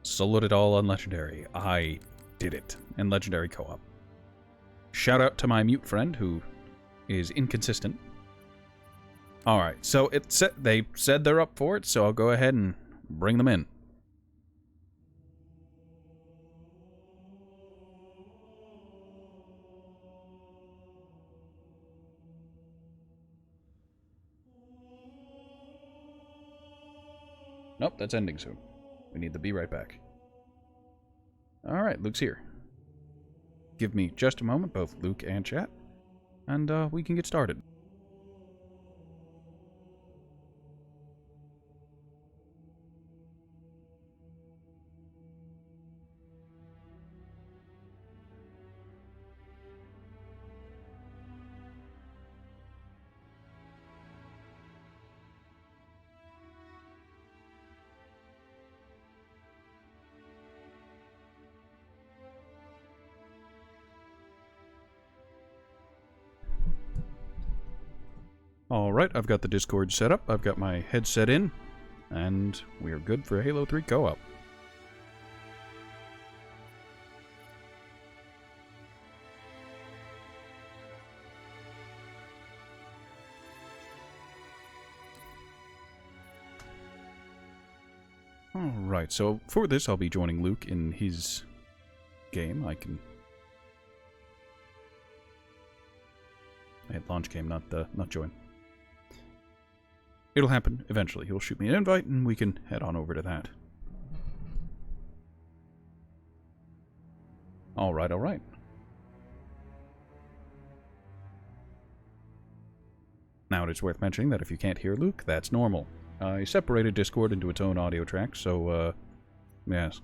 Soloed it all on Legendary. I did it in Legendary Co-op. Shout out to my mute friend who is inconsistent. Alright, so they said they're up for it, so I'll go ahead and bring them in. Nope, that's ending soon. We need the be right back. Alright, Luke's here. Give me just a moment, both Luke and chat, and we can get started. Alright, I've got the Discord set up, I've got my headset in, and we're good for Halo 3 Co-op. Alright, so for this I'll be joining Luke in his game. I hit launch game, not join. It'll happen eventually. He'll shoot me an invite, and we can head on over to that. Alright, alright. Now it is worth mentioning that if you can't hear Luke, that's normal. I separated Discord into its own audio track, so, yes.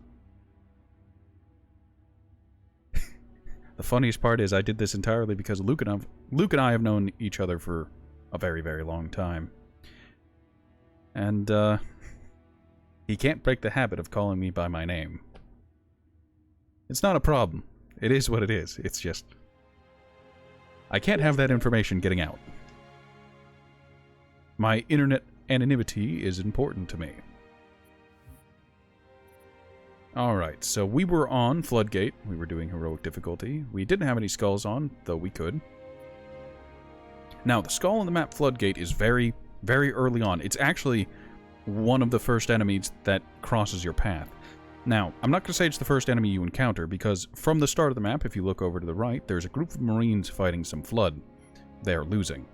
The funniest part is I did this entirely because Luke and I have known each other for a very, very long time. And, he can't break the habit of calling me by my name. It's not a problem. It is what it is. It's just... I can't have that information getting out. My internet anonymity is important to me. Alright, so we were on Floodgate. We were doing heroic difficulty. We didn't have any skulls on, though we could. Now, the skull on the map Floodgate is very, very early on. It's actually one of the first enemies that crosses your path. Now, I'm not going to say it's the first enemy you encounter, because from the start of the map, if you look over to the right, there's a group of Marines fighting some Flood. They're losing.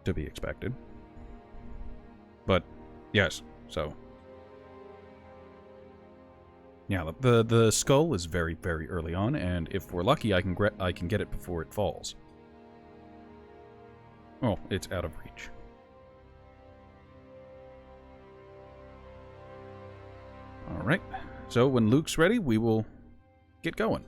To be expected. But, yes, so... Yeah, the skull is very, very early on, and if we're lucky, I can get it before it falls. Oh, it's out of reach. Alright, so when Luke's ready, we will get going.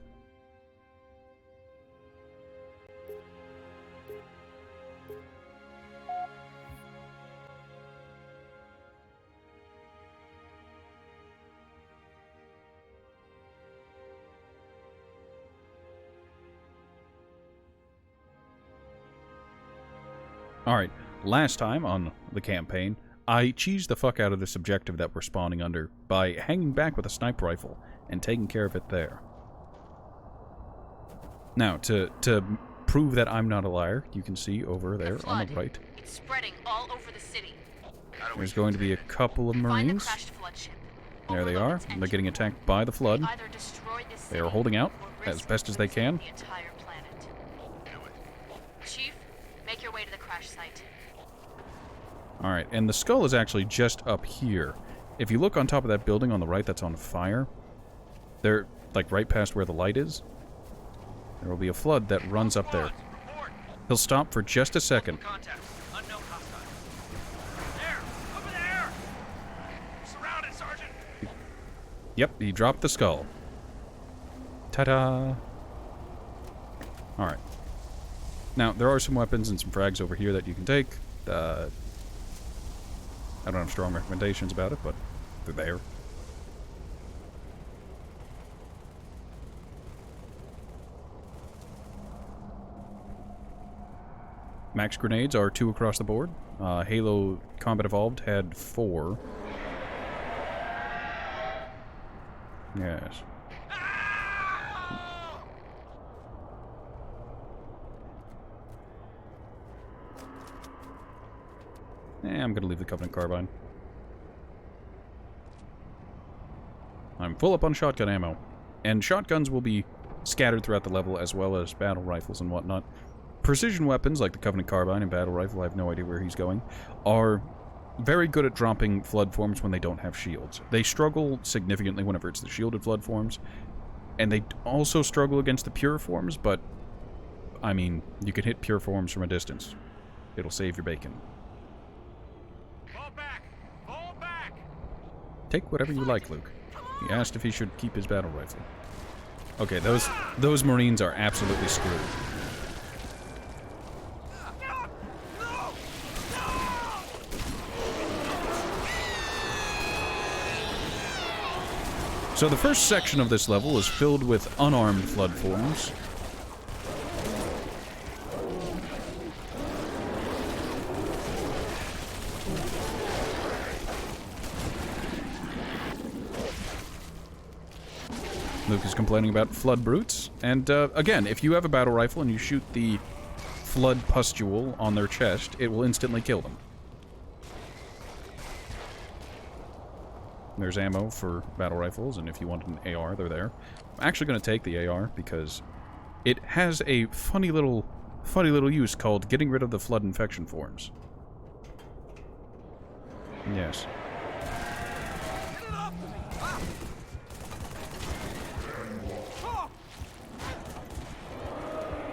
Alright, last time on the campaign, I cheesed the fuck out of this objective that we're spawning under by hanging back with a sniper rifle and taking care of it there. Now, to prove that I'm not a liar, you can see over there on the right. It's spreading all over the city. There's going to be a couple of Find the Marines. crashed flood ship. There they Overload are. its They're engine. getting attacked by the flood. Either destroy this They are city holding out or as risk best as they can. the entire planet. Chief, make your way to the crash site. Alright, and the skull is actually just up here. If you look on top of that building on the right that's on fire, they're like right past where the light is. There will be a flood that runs up there. He'll stop for just a second. Contact. Unknown hostile. There! Over there! Surrounded, Sergeant! Yep, he dropped the skull. Ta-da! Alright. Now, there are some weapons and some frags over here that you can take. I don't have strong recommendations about it, but they're there. Max grenades are 2 across the board. Halo Combat Evolved had 4. Yes. I'm gonna leave the Covenant Carbine. I'm full up on shotgun ammo. And shotguns will be scattered throughout the level, as well as battle rifles and whatnot. Precision weapons, like the Covenant Carbine and Battle Rifle, I have no idea where he's going, are very good at dropping flood forms when they don't have shields. They struggle significantly whenever it's the shielded flood forms, and they also struggle against the pure forms, but, I mean, you can hit pure forms from a distance. It'll save your bacon. Fall back! Fall back! Take whatever you like, Luke. He asked if he should keep his battle rifle. Okay, those Marines are absolutely screwed. So the first section of this level is filled with unarmed flood forms. Luke is complaining about flood brutes, and again, if you have a battle rifle and you shoot the flood pustule on their chest, it will instantly kill them. There's ammo for battle rifles, and if you want an AR, they're there. I'm actually going to take the AR because it has a funny little use called getting rid of the flood infection forms. Yes.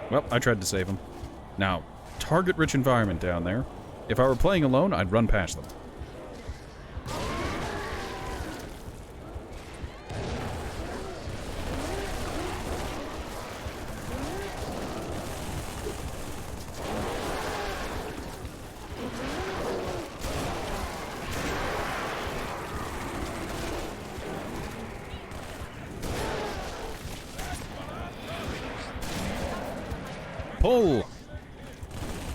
Well, I tried to save him. Now, target-rich environment down there. If I were playing alone, I'd run past them. Pull!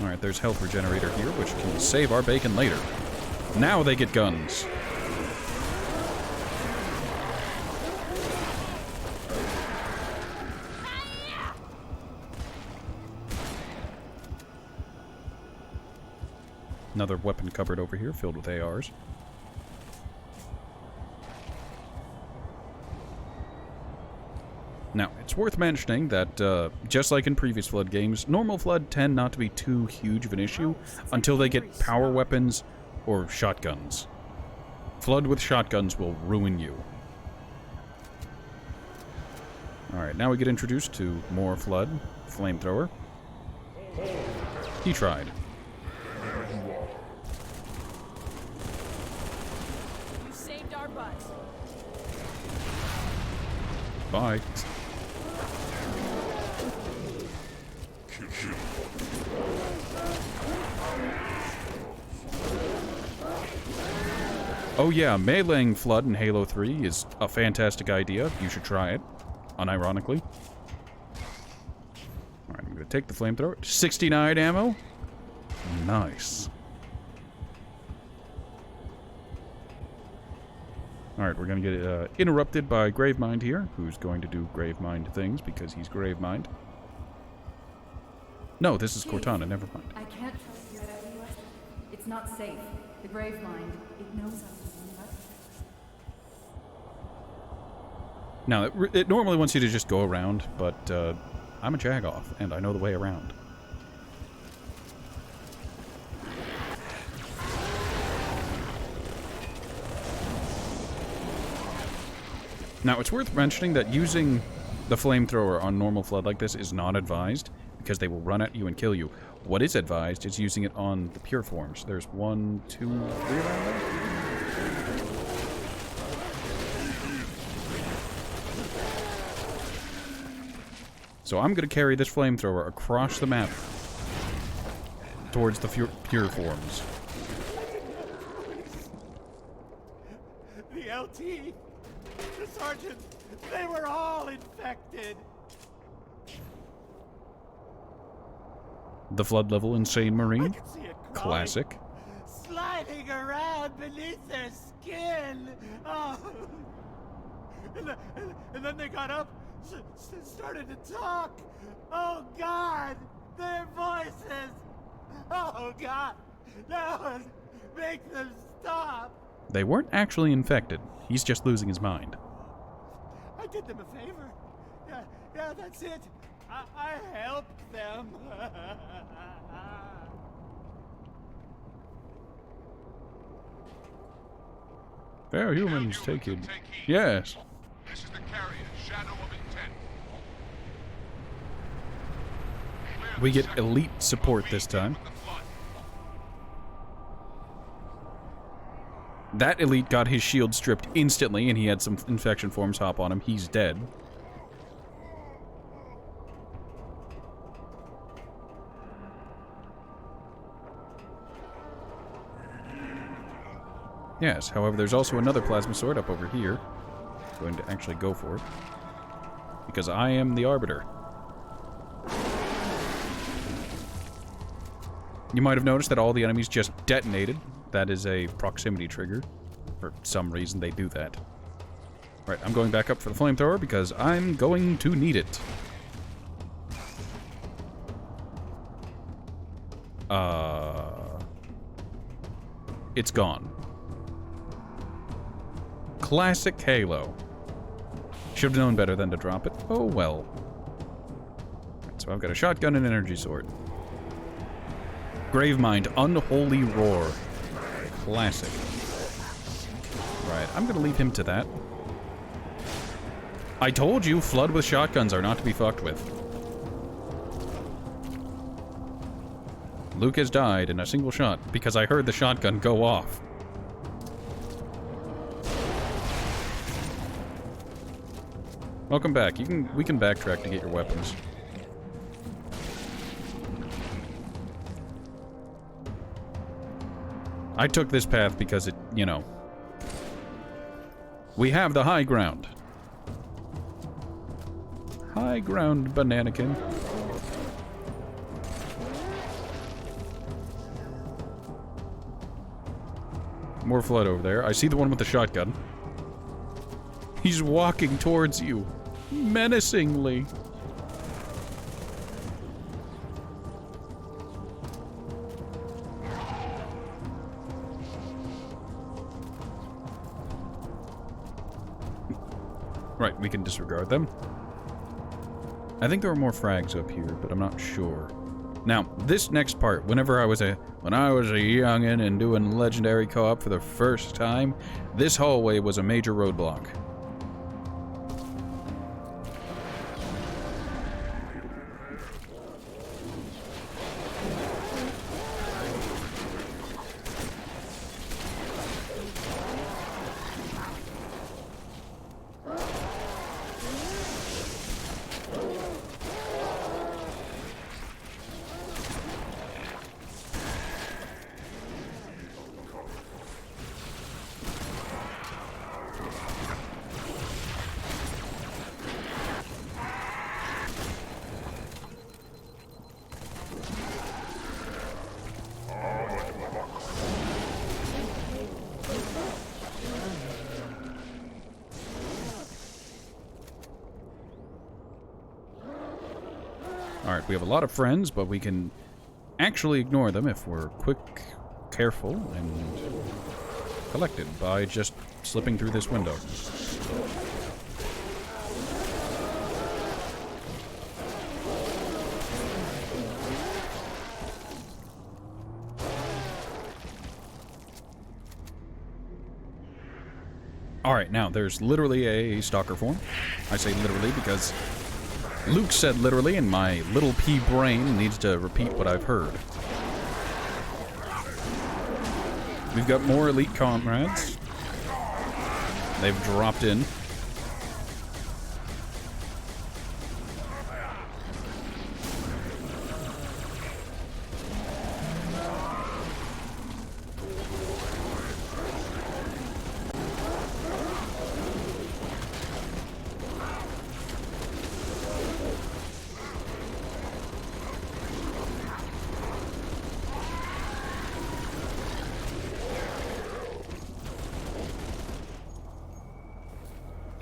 Alright, there's health regenerator here, which can save our bacon later. Now they get guns. Another weapon cupboard over here filled with ARs. Now, it's worth mentioning that, just like in previous Flood games, normal Flood tend not to be too huge of an issue until they get power weapons or shotguns. Flood with shotguns will ruin you. Alright, now we get introduced to more Flood. Flamethrower. He tried. You saved our butts. Bye. Oh yeah, meleeing Flood in Halo 3 is a fantastic idea. You should try it, unironically. Alright, I'm gonna take the flamethrower. 69 ammo? Nice. Alright, we're gonna get interrupted by Gravemind here, who's going to do Gravemind things because he's Gravemind. No, this is Cortana, never mind. I can't trust you. It's not safe. The grave mind, it knows us. Now, it normally wants you to just go around, but I'm a Jagoff, and I know the way around. Now, it's worth mentioning that using the flamethrower on normal Flood like this is not advised, because they will run at you and kill you. What is advised is using it on the pure forms. There's 1, 2, 3 around there? So I'm going to carry this flamethrower across the map towards the pure forms. The LT, the sergeant, they were all infected. The Flood level Insane I Marine. could see it crawling, Classic. sliding around beneath their skin. Oh. And then they got up, started to talk. Oh God, their voices. Oh God, no, make them stop. They weren't actually infected. He's just losing his mind. I did them a favor. Yeah, that's it. I helped them. Fair humans, take it. Yes. This is the carrier, Shadow of Intent. We get elite support this time. That elite got his shield stripped instantly, and he had some infection forms hop on him. He's dead. Yes, however, there's also another plasma sword up over here. I'm going to actually go for it. Because I am the Arbiter. You might have noticed that all the enemies just detonated. That is a proximity trigger. For some reason, they do that. Right, I'm going back up for the flamethrower because I'm going to need it. It's gone. Classic Halo. Should have known better than to drop it. Oh well. Right, so I've got a shotgun and an energy sword. Gravemind, Unholy Roar. Classic. Right, I'm gonna leave him to that. I told you, Flood with shotguns are not to be fucked with. Luke has died in a single shot because I heard the shotgun go off. Welcome back. We can backtrack to get your weapons. I took this path because it, you know. We have the high ground. High ground, Bananakin. More Flood over there. I see the one with the shotgun. He's walking towards you. Menacingly. Right, we can disregard them. I think there were more frags up here, but I'm not sure. Now, this next part, when I was a youngin' and doing Legendary Co-op for the first time, this hallway was a major roadblock. Alright, we have a lot of friends, but we can actually ignore them if we're quick, careful, and collected by just slipping through this window. Alright, now, there's literally a stalker form. I say literally because Luke said literally, and my little pea brain needs to repeat what I've heard. We've got more elite comrades. They've dropped in.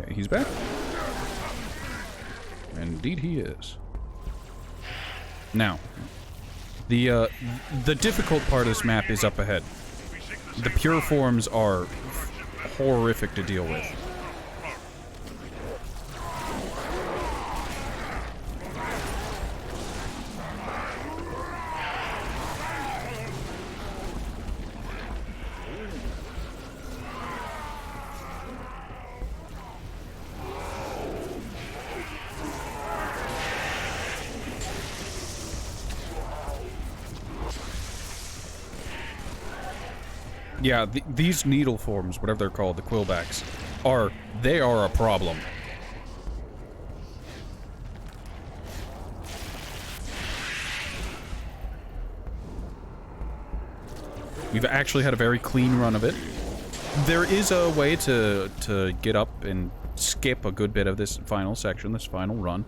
Okay, he's back. Indeed he is. Now, the difficult part of this map is up ahead. The pure forms are horrific to deal with. Yeah, these needle forms, whatever they're called, the quillbacks, they are a problem. We've actually had a very clean run of it. There is a way to get up and skip a good bit of this final section, this final run.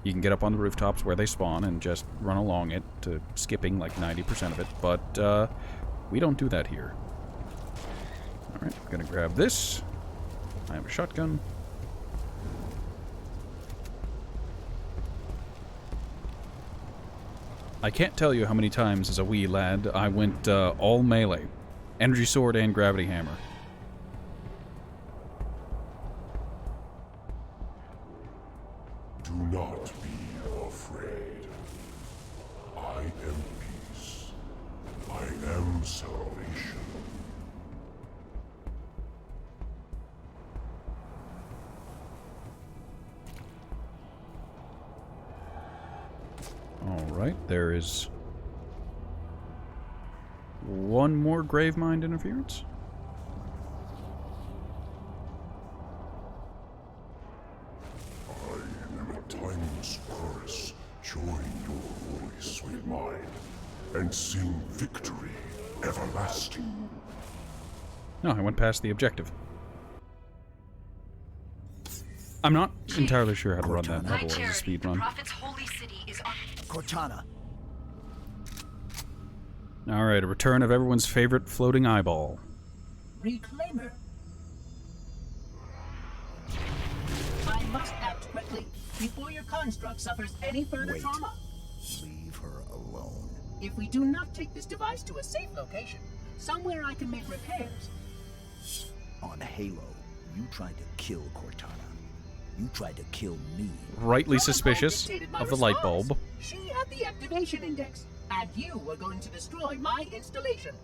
You can get up on the rooftops where they spawn and just run along it, to skipping like 90% of it, but we don't do that here. Alright, gonna grab this. I have a shotgun. I can't tell you how many times as a wee lad I went all melee. Energy sword and gravity hammer. Do not be afraid. I am peace. I am salvation. Alright, there is one more Gravemind interference. I am a timeless chorus. Join your voice with mine and sing victory everlasting. No, I went past the objective. I'm not entirely sure how to run that level as a speed run. Prophet's holy city is on Cortana. Alright, a return of everyone's favorite floating eyeball. Reclaimer. I must act quickly before your construct suffers any further trauma. Leave her alone. If we do not take this device to a safe location, somewhere I can make repairs. On Halo, you tried to kill Cortana. You tried to kill me. Rightly suspicious of the light bulb. She had the activation index, and you were going to destroy my installation.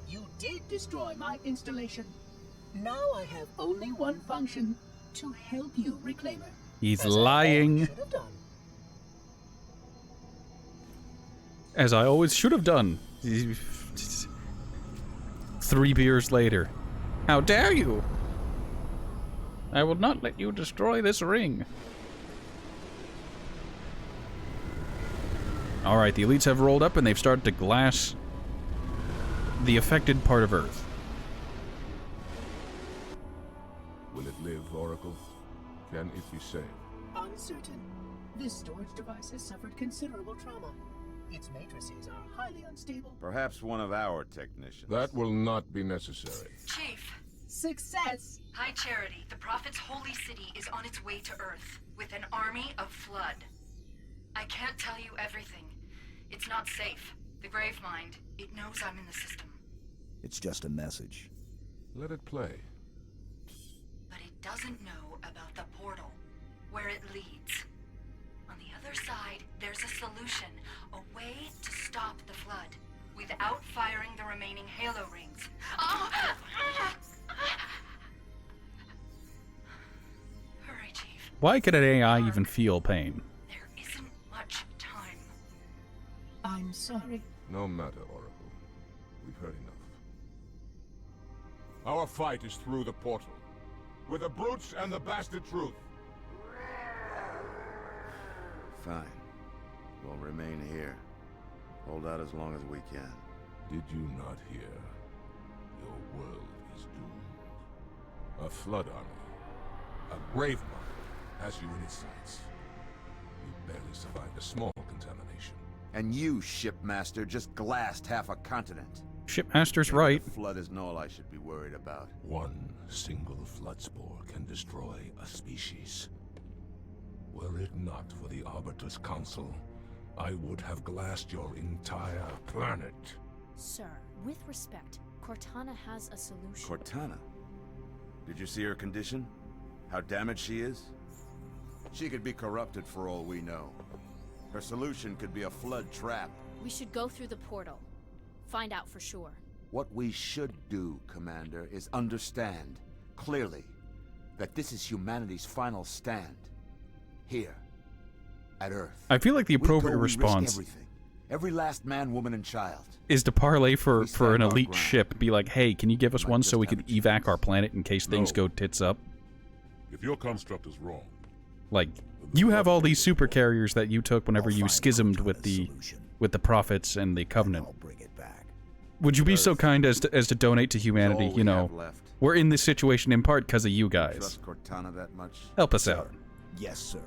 You did destroy my installation. Now I have only one function: to help you, Reclaimer. He's lying. As I always should have done. 3 beers later. How dare you! I will not let you destroy this ring. Alright, the elites have rolled up and they've started to glass the affected part of Earth. Will it live, Oracle? Can it be saved? Uncertain. This storage device has suffered considerable trauma. Its matrices are highly unstable. Perhaps one of our technicians. That will not be necessary. Chief. Success! High Charity, the Prophet's holy city is on its way to Earth, with an army of Flood. I can't tell you everything. It's not safe. The Gravemind, it knows I'm in the system. It's just a message. Let it play. But it doesn't know about the portal, where it leads. On the other side, there's a solution, a way to stop the flood, without firing the remaining Halo rings. Oh! Hurry, Chief. Why could an AI even feel pain? There isn't much time. I'm sorry. No matter, Oracle. We've heard enough. Our fight is through the portal. With the brutes and the bastard truth. Fine. We'll remain here. Hold out as long as we can. Did you not hear? Your world is doomed. A flood army, a grave mine, has you in its sights. You barely survived a small contamination. And you, shipmaster, just glassed half a continent. Shipmaster's right. The flood isn't all I should be worried about. One single flood spore can destroy a species. Were it not for the Arbiter's Council, I would have glassed your entire planet. Sir, with respect, Cortana has a solution. Cortana? Did you see her condition? How damaged she is? She could be corrupted for all we know. Her solution could be a flood trap. We should go through the portal. Find out for sure. What we should do, Commander, is understand, clearly, that this is humanity's final stand. Here, at Earth. I feel like the appropriate we risk response everything. Every last man, woman, and child. is to parlay for an stand our elite ground. ship. Be like, hey, can you give us Might one just so we have can a evac chance. our planet in case things No. go tits up? If your construct is wrong, Like, you have all these super carriers that you took whenever I'll you find schismed Cortana's with the solution, prophets and the and covenant. I'll bring it back. Would you be so Earth kind as to donate to is humanity? all we You know, have left. we're in this situation in part because of you guys. Trust Cortana that much? Help us out. Yes, sir.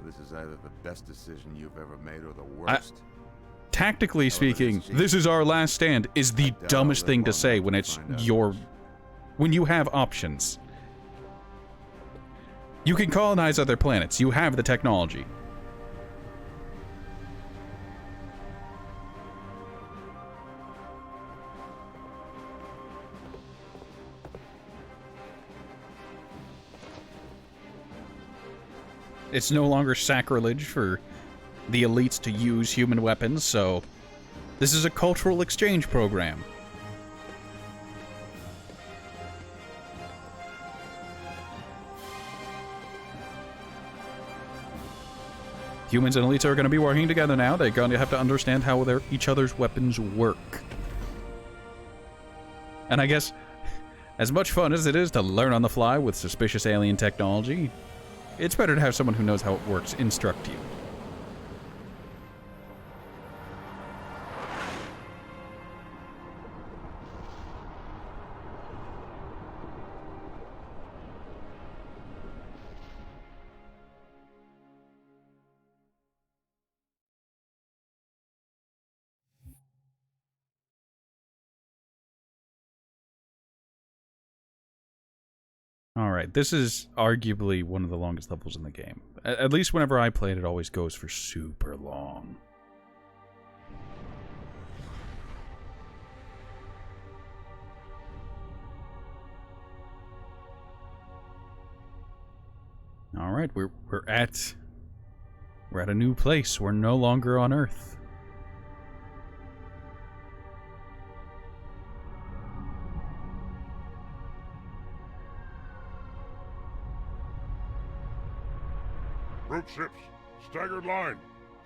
This is either the best decision you've ever made or the worst. Tactically However, speaking, Chief, this is our last stand is the doubt dumbest I'll thing live to long say enough when to it's find out your... much. When you have options. You can colonize other planets. You have the technology. It's no longer sacrilege for the elites to use human weapons, so this is a cultural exchange program. Humans and elites are going to be working together now. They're going to have to understand how each other's weapons work. And I guess, as much fun as it is to learn on the fly with suspicious alien technology, it's better to have someone who knows how it works instruct you. Alright, this is arguably one of the longest levels in the game. At least whenever I play it, it always goes for super long. Alright, we're at a new place. We're no longer on Earth. brute ships, staggered line,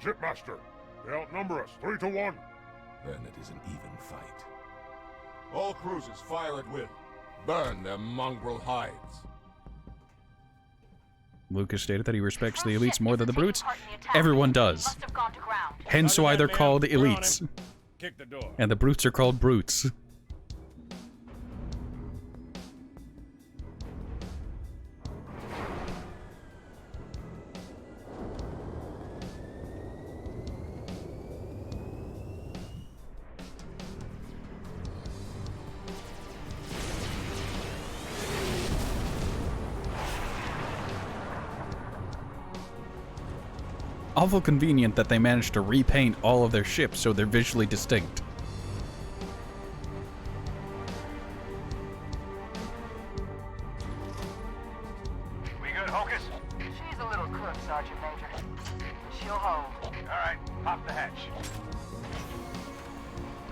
shipmaster. They outnumber us 3 to 1. Then it is an even fight. All cruisers fire at will. Burn their mongrel hides. Lucas stated that he respects the elites more than the brutes. Everyone does. Hence why they're called elites. Kick the door. And the brutes are called brutes. awful convenient that they managed to repaint all of their ships so they're visually distinct. We good, Hocus? She's a little crook, Sergeant Major. She'll hold. All right, pop the hatch.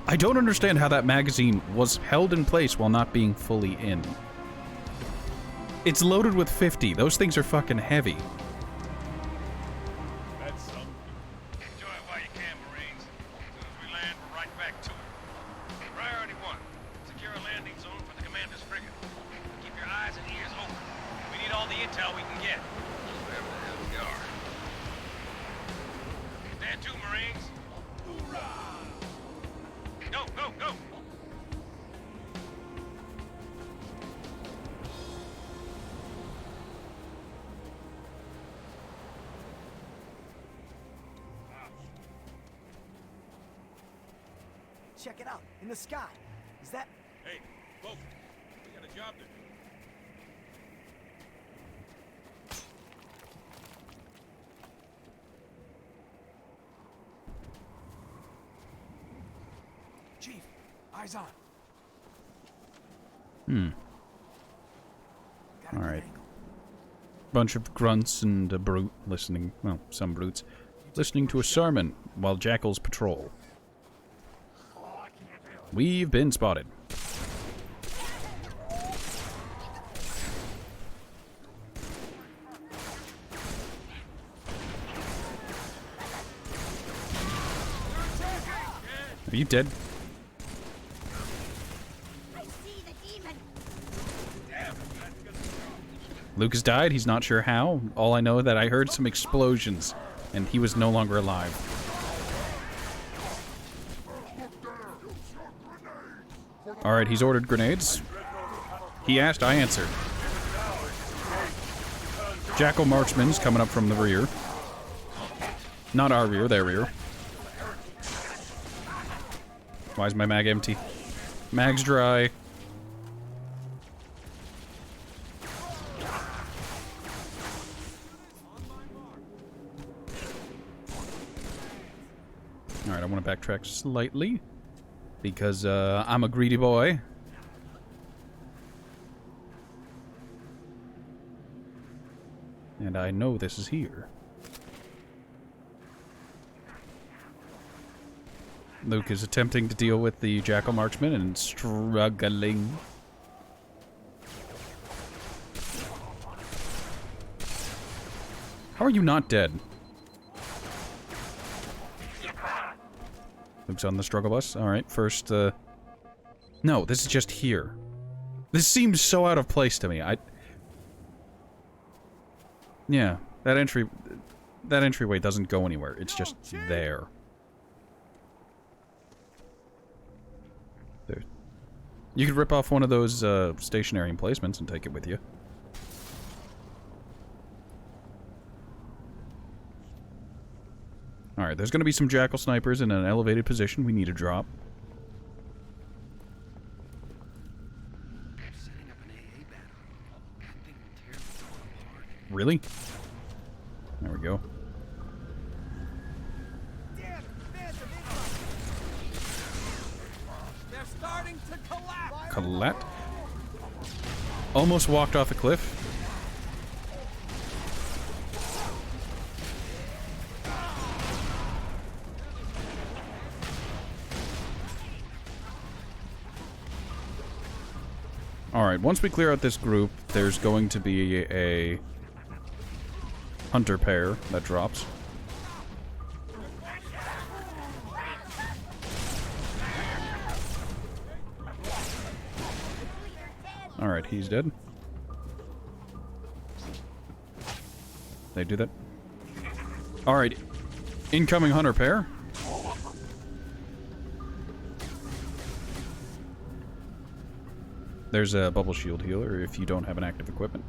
I don't understand how that magazine was held in place while not being fully in. It's loaded with 50. Those things are fucking heavy. That's something. Enjoy it while you can, Marines. As soon as we land, we're right back to it. Priority 1. Secure a landing zone for the commander's frigate. Keep your eyes and ears open. We need all the intel we can get. Wherever the hell we are. Stand to, Marines. Hoorah! Go, go, go! Check it out, in the sky. Is that... Hey, folks, we got a job to do. Chief, eyes on. Alright. Bunch of grunts and a brute listening, well, some brutes, listening to a sermon while jackals patrol. We've been spotted. Are you dead? I see the demon. Lucas died, he's not sure how. All I know is that I heard some explosions, and he was no longer alive. Alright, he's ordered grenades. He asked, I answered. Jackal marksman's coming up from the rear. Not our rear, their rear. Why is my mag empty? Mag's dry. Alright, I want to backtrack slightly. Because, I'm a greedy boy. And I know this is here. Luke is attempting to deal with the Jackal Marksman and struggling. How are you not dead? Luke's on the struggle bus. Alright, first, no, this is just here. This seems so out of place to me. Yeah, that entryway doesn't go anywhere. It's just there. There. You could rip off one of those, stationary emplacements and take it with you. Alright, there's gonna be some Jackal snipers in an elevated position. We need to drop. Really? There we go. They're starting to collapse. Colette? Almost walked off a cliff. Alright, once we clear out this group, there's going to be a hunter pair that drops. Alright, he's dead. They do that. Alright, incoming hunter pair. There's a bubble shield healer if you don't have an active equipment.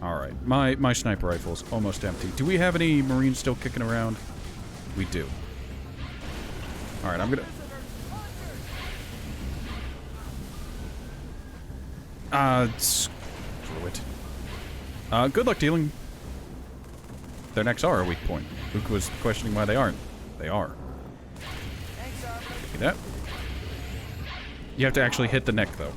Alright, my sniper rifle's almost empty. Do we have any Marines still kicking around? We do. Alright, I'm gonna... screw it. Good luck dealing. their necks are a weak point. Luke was questioning why they aren't. They are. See that? You have to actually hit the neck, though.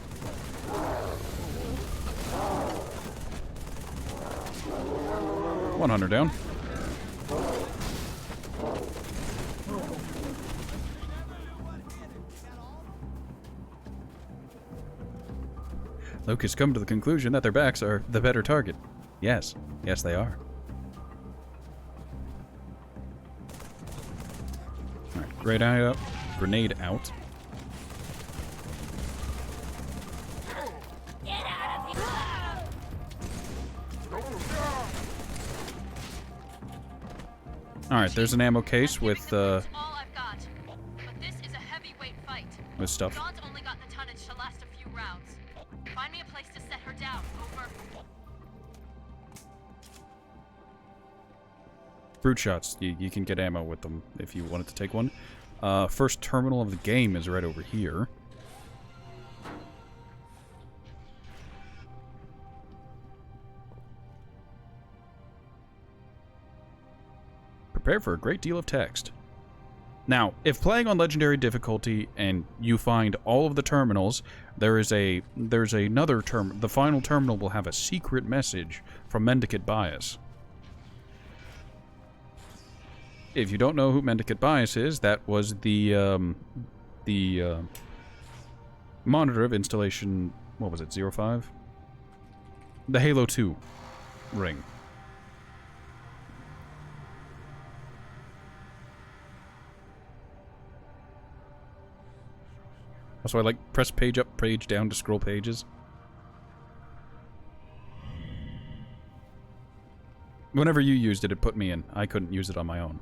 One hunter down. Luke has come to the conclusion that their backs are the better target. Yes. Yes, they are. Alright, grenade out. Alright, there's an ammo case with all I've got. But this is a heavyweight fight. with stuff. Dawn's only got the tonnage to last a few rounds. Find me a place to set her down. Over. Brute shots. You can get ammo with them if you wanted to take one. First terminal of the game is right over here. Prepare for a great deal of text. Now, if playing on legendary difficulty and you find all of the terminals, there's another term. The final terminal will have a secret message from Mendicant Bias. If you don't know who Mendicant Bias is, that was the monitor of installation. What was it? 05? The Halo 2 ring. So I like press page up, page down to scroll pages. Whenever you used it, it put me in. I couldn't use it on my own.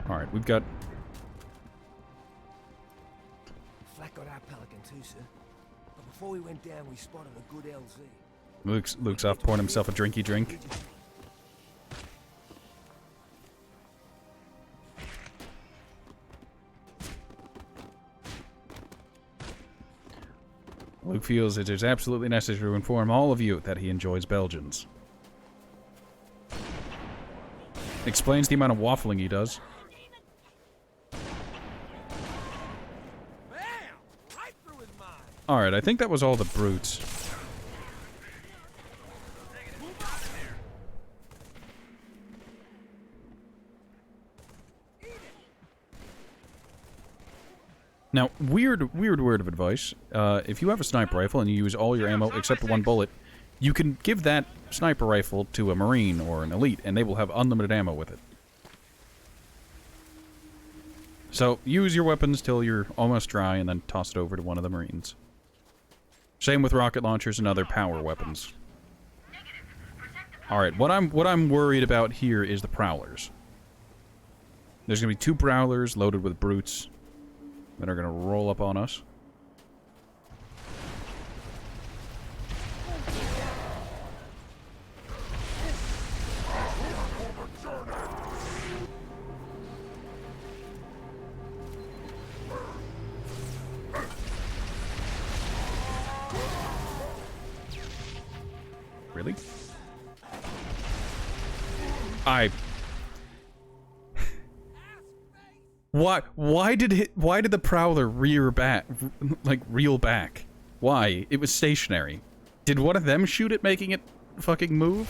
Alright, we've got... Flak got our Pelican too, sir. But before we went down, we spotted a good LZ. Luke's off pouring himself a drinky drink. Luke feels it is absolutely necessary to inform all of you that he enjoys Belgians. Explains the amount of waffling he does. Alright, I think that was all the brutes. Now, weird word of advice. If you have a sniper rifle and you use all your ammo except one bullet, you can give that sniper rifle to a Marine or an Elite, and they will have unlimited ammo with it. So, use your weapons till you're almost dry, and then toss it over to one of the Marines. Same with rocket launchers and other power weapons. Alright, what I'm worried about here is the Prowlers. There's gonna be 2 Prowlers loaded with brutes that are gonna roll up on us. Really? Why did the Prowler reel back? Why? It was stationary. Did one of them shoot it, making it fucking move?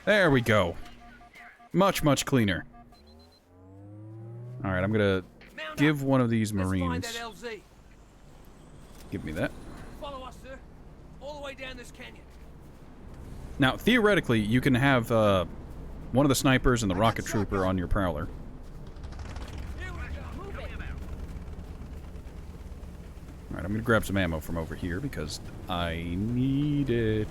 There we go. Much cleaner. Alright, I'm gonna give one of these Marines. Give me that. Follow us, sir. All the way down this canyon. Now, theoretically, you can have one of the snipers and the rocket trooper on your Prowler. Alright, I'm gonna grab some ammo from over here because I need it.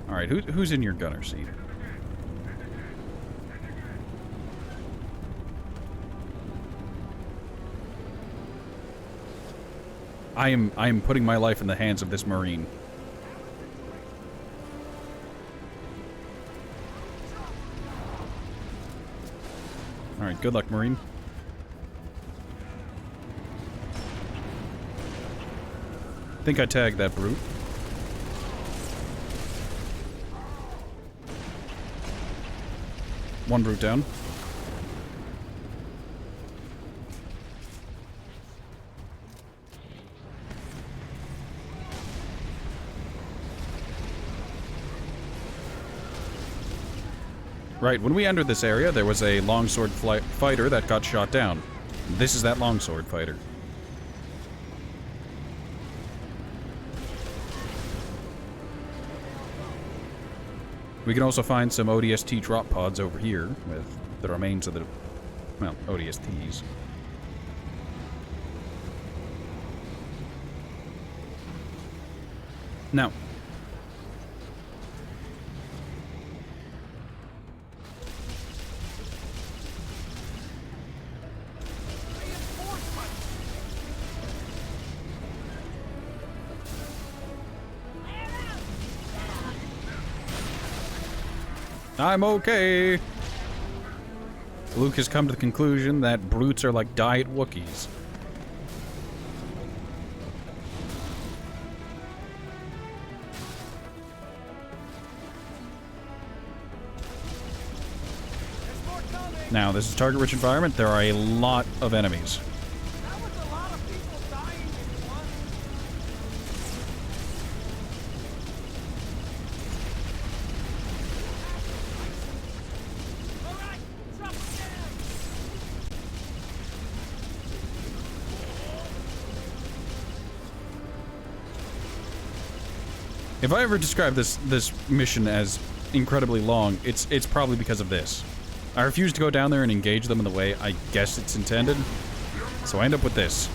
Alright, who's in your gunner seat? I am putting my life in the hands of this Marine. Alright, good luck, Marine. think I tagged that brute. One brute down. Right, when we entered this area, there was a longsword fighter that got shot down. This is that longsword fighter. We can also find some ODST drop pods over here with the remains of the, well, ODSTs. Now, I'm okay. Luke has come to the conclusion that brutes are like diet Wookiees. Now, this is a target-rich environment. There are a lot of enemies. If I ever describe this mission as incredibly long, it's probably because of this. I refuse to go down there and engage them in the way I guess it's intended, so I end up with this.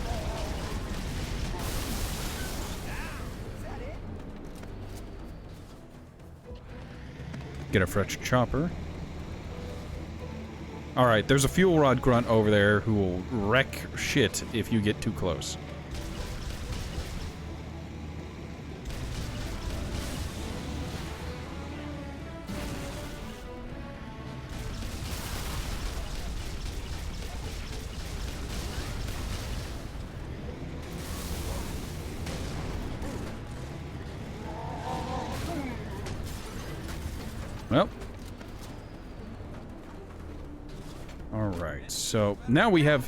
Get a fresh chopper. Alright, there's a fuel rod grunt over there who will wreck shit if you get too close. Well. Alright, so now we have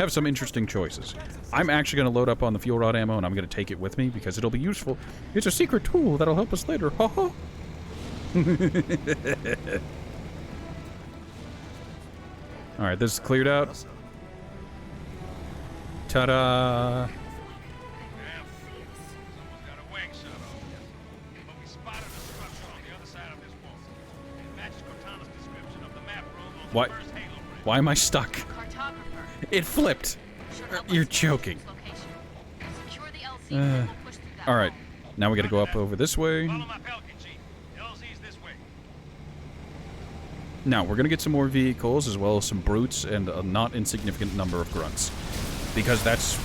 some interesting choices. I'm actually going to load up on the fuel rod ammo and I'm going to take it with me because it'll be useful. It's a secret tool that'll help us later. Ha ha. Alright, this is cleared out. Ta-da! Why am I stuck? It flipped. You're joking. Alright, now we gotta go up over this way. Now, we're gonna get some more vehicles as well as some brutes and a not insignificant number of grunts. Because that's...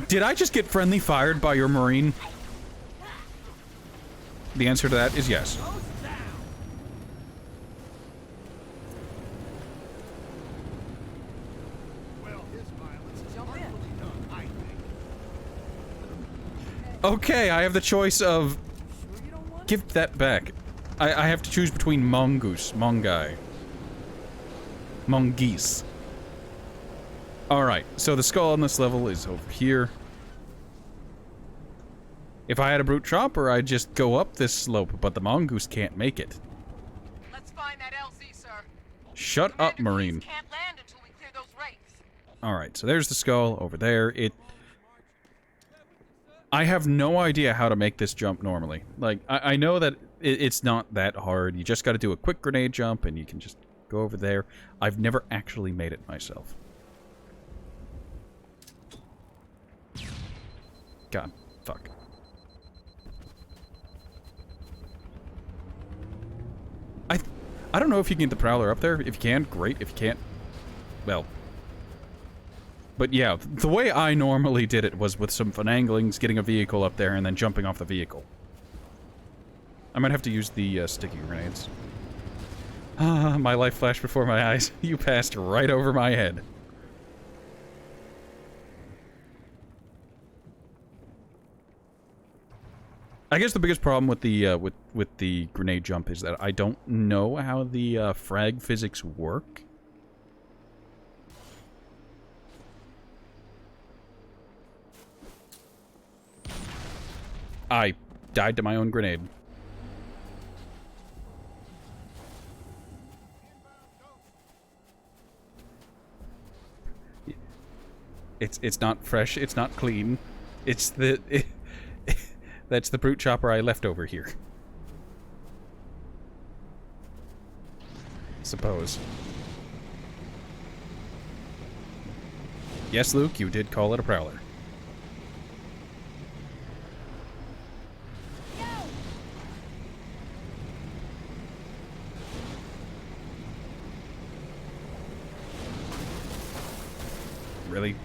Did I just get friendly fired by your Marine? The answer to that is yes. Okay, I have the choice of... Give that back. I have to choose between mongoose, mongai. Mongoose. Alright, so the skull on this level is over here. If I had a brute chopper, I'd just go up this slope, but the mongoose can't make it. Let's find that LZ, sir. Shut up, Marine. Can't land until we clear those wraiths. Alright, so there's the skull over there. I have no idea how to make this jump normally. Like, I know that it's not that hard. You just gotta do a quick grenade jump and you can just go over there. I've never actually made it myself. God, fuck. I don't know if you can get the Prowler up there. If you can, great. If you can't, well... But yeah, the way I normally did it was with some finanglings, getting a vehicle up there, and then jumping off the vehicle. I might have to use the sticky grenades. Ah, my life flashed before my eyes. You passed right over my head. I guess the biggest problem with the with the grenade jump is that I don't know how the frag physics work. I died to my own grenade. It's not fresh. It's not clean. It's the that's the brute chopper I left over here. Suppose. Yes, Luke, you did call it a prowler. Really?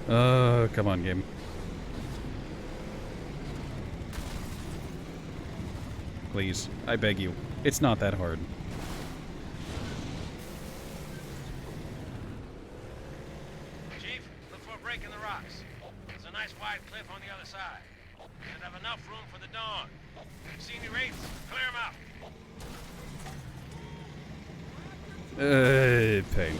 Come on, game. Please, I beg you. It's not that hard. Chief, look for a break in the rocks. There's a nice wide cliff on the other side. Should have enough room for the dawn. See any wraiths? Clear them out. Pain.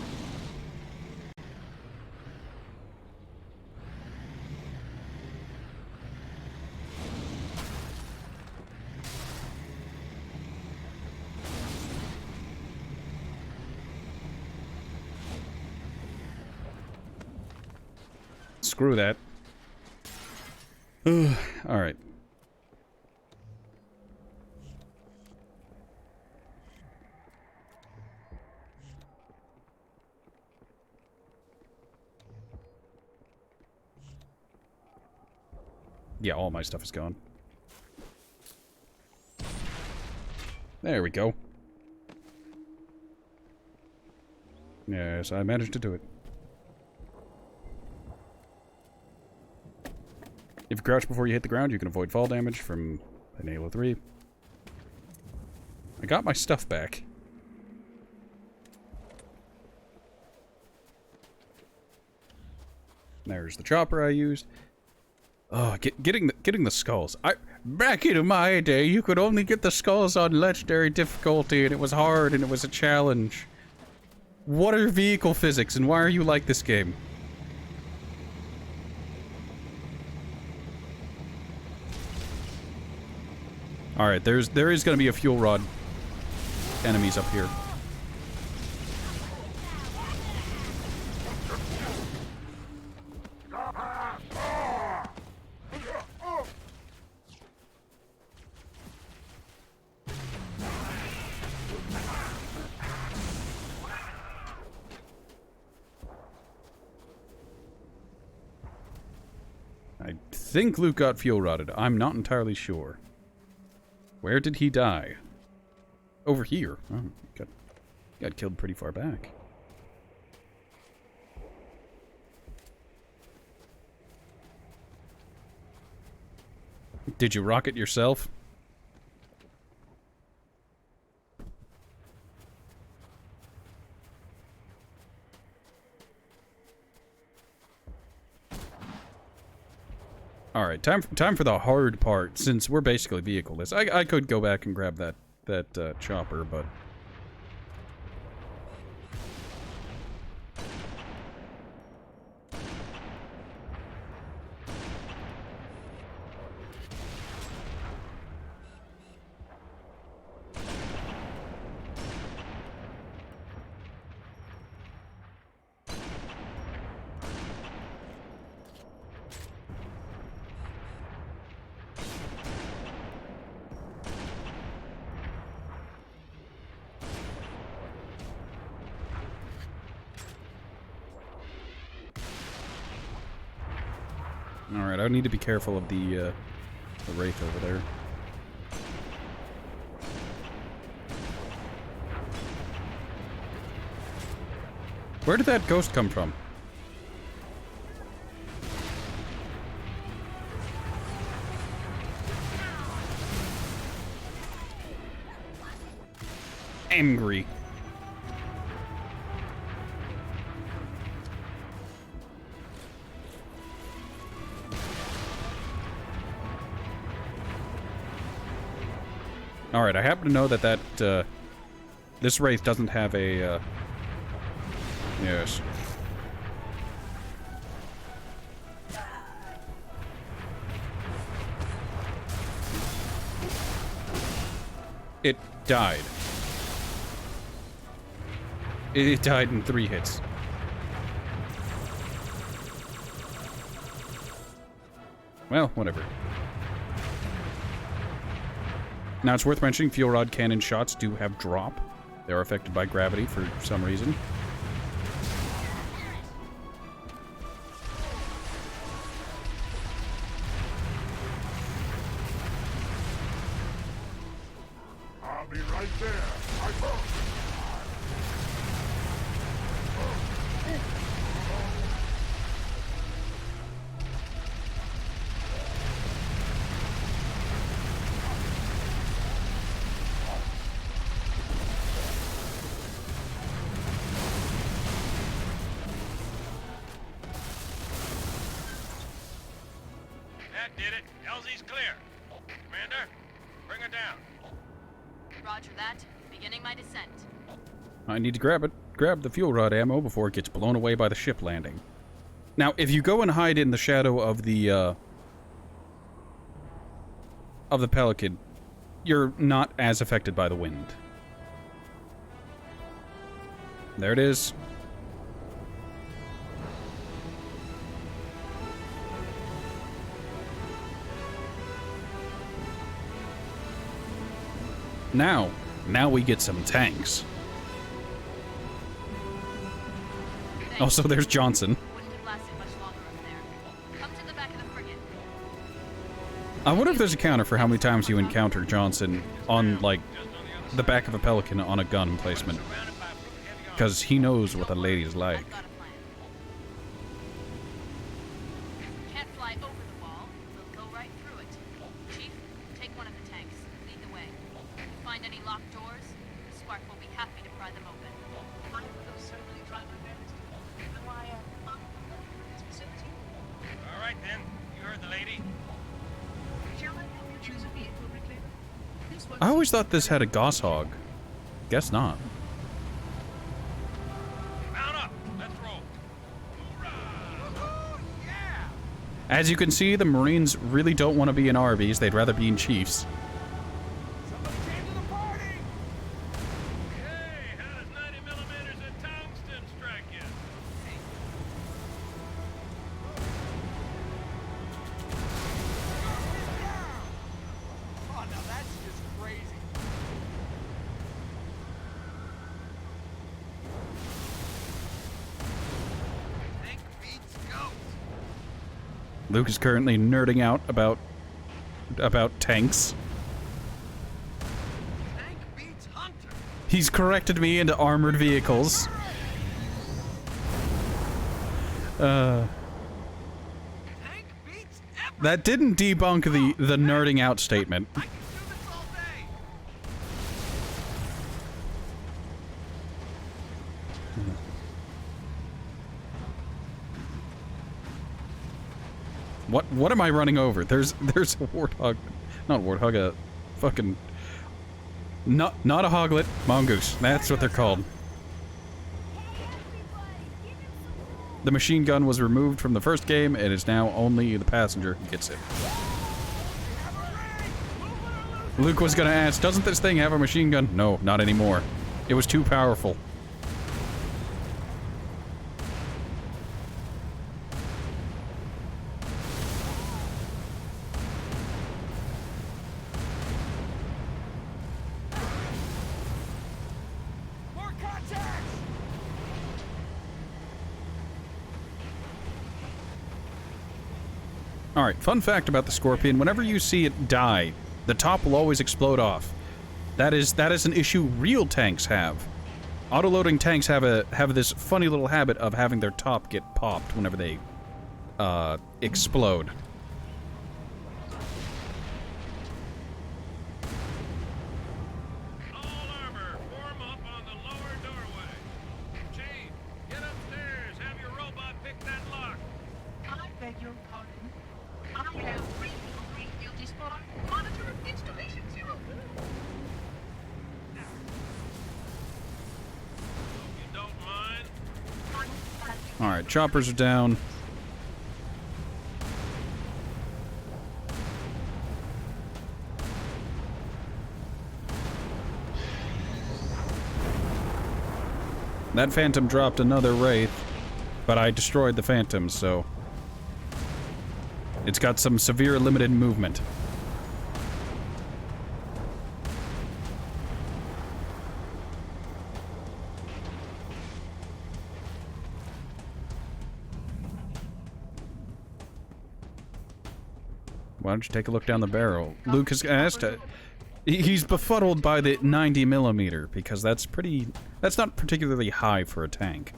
Screw that. Alright. Yeah, all my stuff is gone. There we go. Yes, I managed to do it. If you crouch before you hit the ground, you can avoid fall damage from an Halo 3. I got my stuff back. There's the chopper I used. Oh, getting the skulls. Back in my day, you could only get the skulls on legendary difficulty, and it was hard, and it was a challenge. What are vehicle physics, and why are you like this game? Alright, there is going to be a fuel rod enemies up here. I think Luke got fuel rodded. I'm not entirely sure. Where did he die? Over here. Oh, got killed pretty far back. Did you rocket yourself? Alright, time for the hard part, since we're basically vehicleless. I could go back and grab that chopper, but... Alright, I need to be careful of the wraith over there. Where did that ghost come from? Angry. Alright, I happen to know that this Wraith doesn't have a, yes. It died. It died in 3 hits. Well, whatever. Now, it's worth mentioning, fuel rod cannon shots do have drop. They are affected by gravity for some reason. I'll be right there. That did it. LZ's clear. Commander, bring her down. Roger that. Beginning my descent. I need to grab the fuel rod ammo before it gets blown away by the ship landing. Now, if you go and hide in the shadow of the Pelican, you're not as affected by the wind. There it is. Now we get some tanks. Also, there's Johnson. I wonder if there's a counter for how many times you encounter Johnson on, like, the back of a Pelican on a gun placement. Because he knows what the lady's like. Can't fly over the wall. We'll go right through it. Chief, take one of the tanks. Lead the way. If you find any locked doors, Spark will be happy to pry them open. I will certainly try my best. Though I am this facility. All right, then. You heard the lady. Shall I help you choose a vehicle, Reclaimer? This one. I always thought this had a Gosshog. Guess not. Mount up. Let's roll. As you can see, the Marines really don't want to be in Arby's. They'd rather be in Chiefs. Hey, how does 90 millimeters of tungsten strike you? Oh, now that's just crazy. Tank beats goat. Luke is currently nerding out about tanks. Tank beats hunter. He's corrected me into armored vehicles. That didn't debunk the nerding out statement. What am I running over? There's a warthog, not a warthog, a fucking not a hoglet, mongoose. That's what they're called. The machine gun was removed from the first game. It is now only the passenger who gets it. Luke was gonna ask, doesn't this thing have a machine gun? No, not anymore. It was too powerful. More contacts. Alright, fun fact about the Scorpion, whenever you see it die, the top will always explode off. That is an issue real tanks have. Autoloading tanks have this funny little habit of having their top get popped whenever they explode. All armor, form up on the lower doorway. Chief, get upstairs. Have your robot pick that lock. I beg your pardon. I have refuel disbar. Monitor installation 0. Alright, choppers are down. That Phantom dropped another Wraith, but I destroyed the Phantom, so... It's got some severe limited movement. Why don't you take a look down the barrel? Luke has asked. He's befuddled by the 90mm because that's not particularly high for a tank.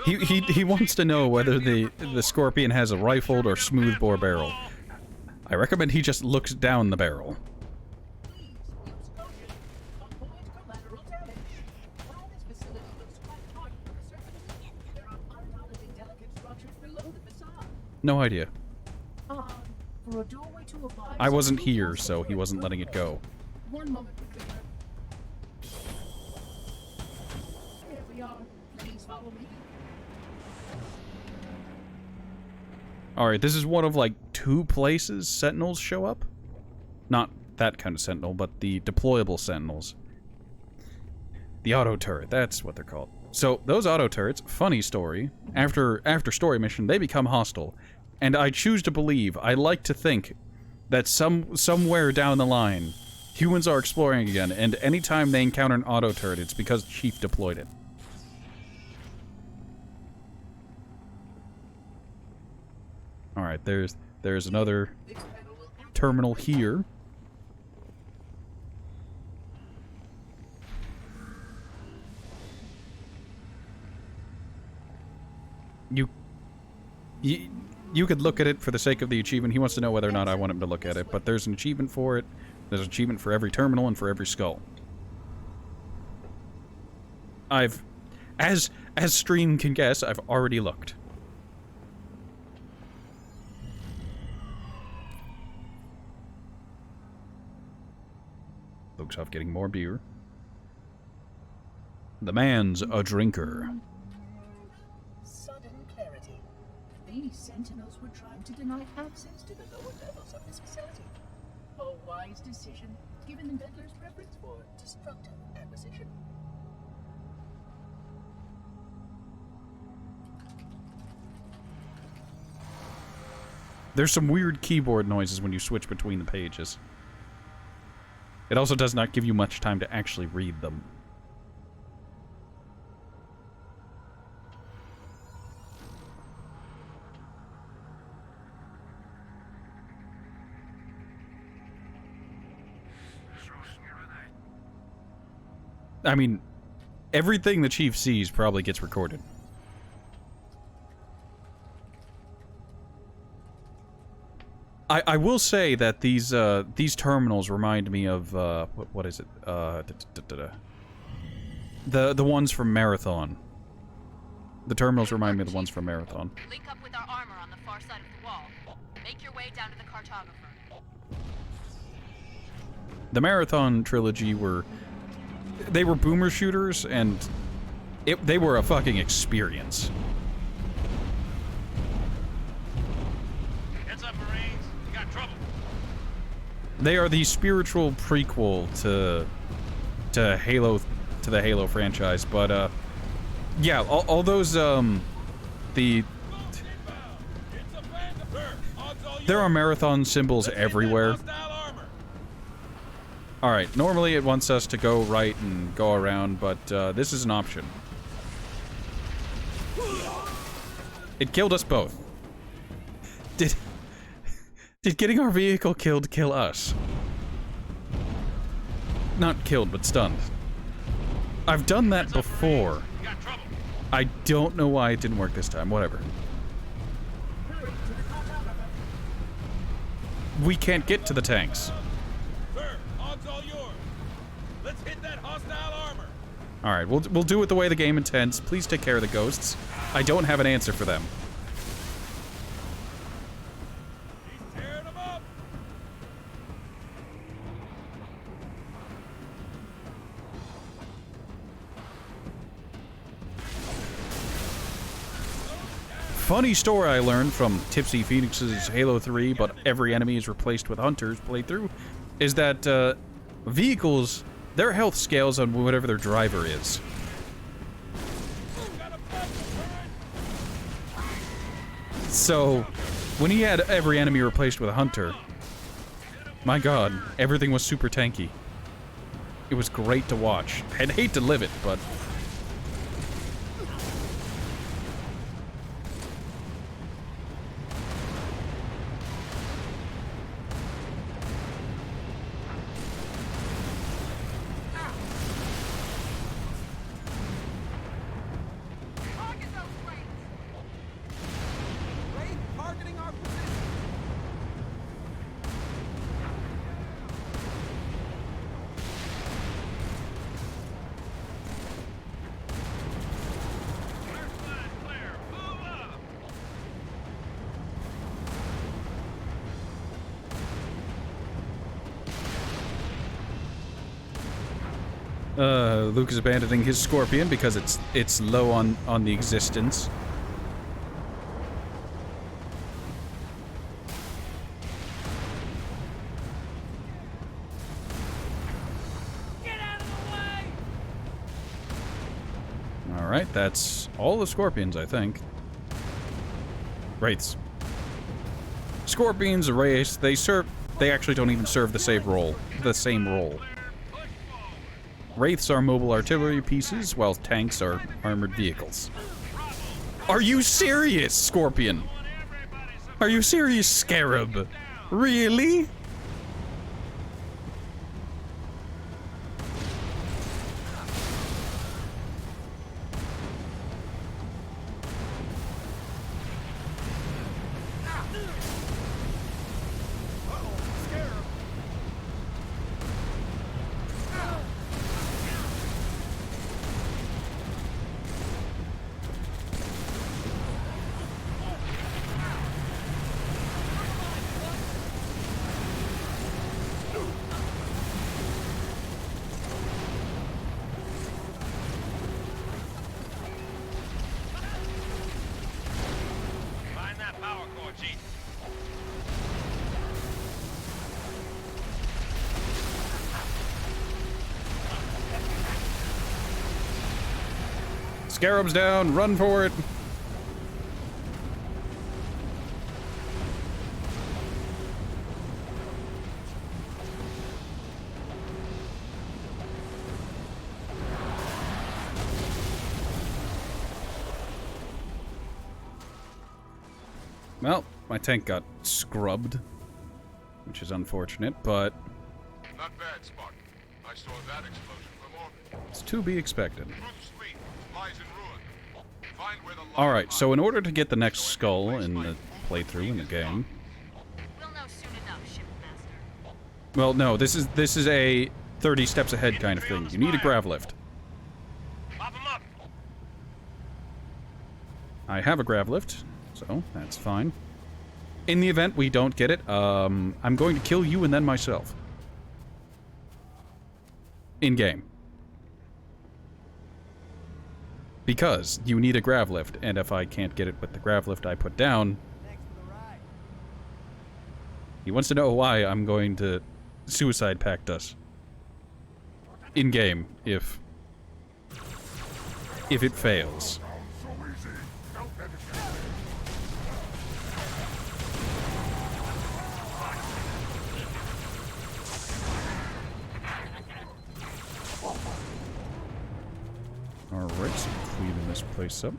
He wants to know whether the Scorpion has a rifled or smoothbore barrel. I recommend he just looks down the barrel. No idea. I wasn't here, so he wasn't letting it go. One moment, here we are. Please follow me. Alright, this is one of like 2 places Sentinels show up. Not that kind of Sentinel, but the deployable Sentinels. The auto turret, that's what they're called. So, those auto turrets, funny story, after story mission, they become hostile. And I choose to believe, I like to think, that somewhere down the line, humans are exploring again, and anytime they encounter an auto turret, it's because Chief deployed it. Alright, there's another terminal here. You could look at it for the sake of the achievement. He wants to know whether or not I want him to look at it, but there's an achievement for it. There's an achievement for every terminal and for every skull. As stream can guess, I've already looked. Looks off getting more beer. The man's a drinker. Sudden clarity. These Sentinels were trying to deny access to the lower levels of this facility. A wise decision, given the meddler's preference for destructive acquisition. There's some weird keyboard noises when you switch between the pages. It also does not give you much time to actually read them. I mean, everything the Chief sees probably gets recorded. I will say that these terminals remind me of what is it? The ones from Marathon. The terminals remind me of the ones from Marathon. Link up with our armor on the far side of the wall. Make your way down to the cartographer. The Marathon trilogy were boomer shooters, and they were a fucking experience. They are the spiritual prequel to Halo, to the Halo franchise, but yeah, all those there are Marathon symbols everywhere. All right, normally it wants us to go right and go around, but this is an option. It killed us both. Did getting our vehicle killed kill us? Not killed, but stunned. I've done that before. I don't know why it didn't work this time. Whatever. We can't get to the tanks. Sir, odds all yours. Let's hit that hostile armor. Alright, we'll do it the way the game intends. Please take care of the ghosts. I don't have an answer for them. Funny story I learned from Tipsy Phoenix's Halo 3, but every enemy is replaced with hunters playthrough, is that vehicles, their health scales on whatever their driver is. So, when he had every enemy replaced with a hunter, my god, everything was super tanky. It was great to watch. I'd hate to live it, but... Luke is abandoning his Scorpion because it's low on the existence. Get out of the way! Alright, that's all the Scorpions, I think. Wraiths. Scorpions, Wraiths, they actually don't even serve the same role. Wraiths are mobile artillery pieces, while tanks are armored vehicles. Are you serious, Scorpion? Are you serious, Scarab? Really? Scarab's down, run for it. Well, my tank got scrubbed, which is unfortunate, but Not bad, Spartan. I saw that explosion from orbit. it's to be expected. Bruce Fleet lies in ruin. Find where the Alright, so in order to get the next skull in the playthrough in the game... We'll know soon enough, Shipmaster. Well, no, this is a 30 steps ahead kind of thing. You need a grav lift. I have a grav lift, so that's fine. In the event we don't get it, I'm going to kill you and then myself. In-game. Because you need a grav lift, and if I can't get it with the grav lift I put down... He wants to know why I'm going to suicide pact us. In-game, if it fails. Alright, so cleaning this place up.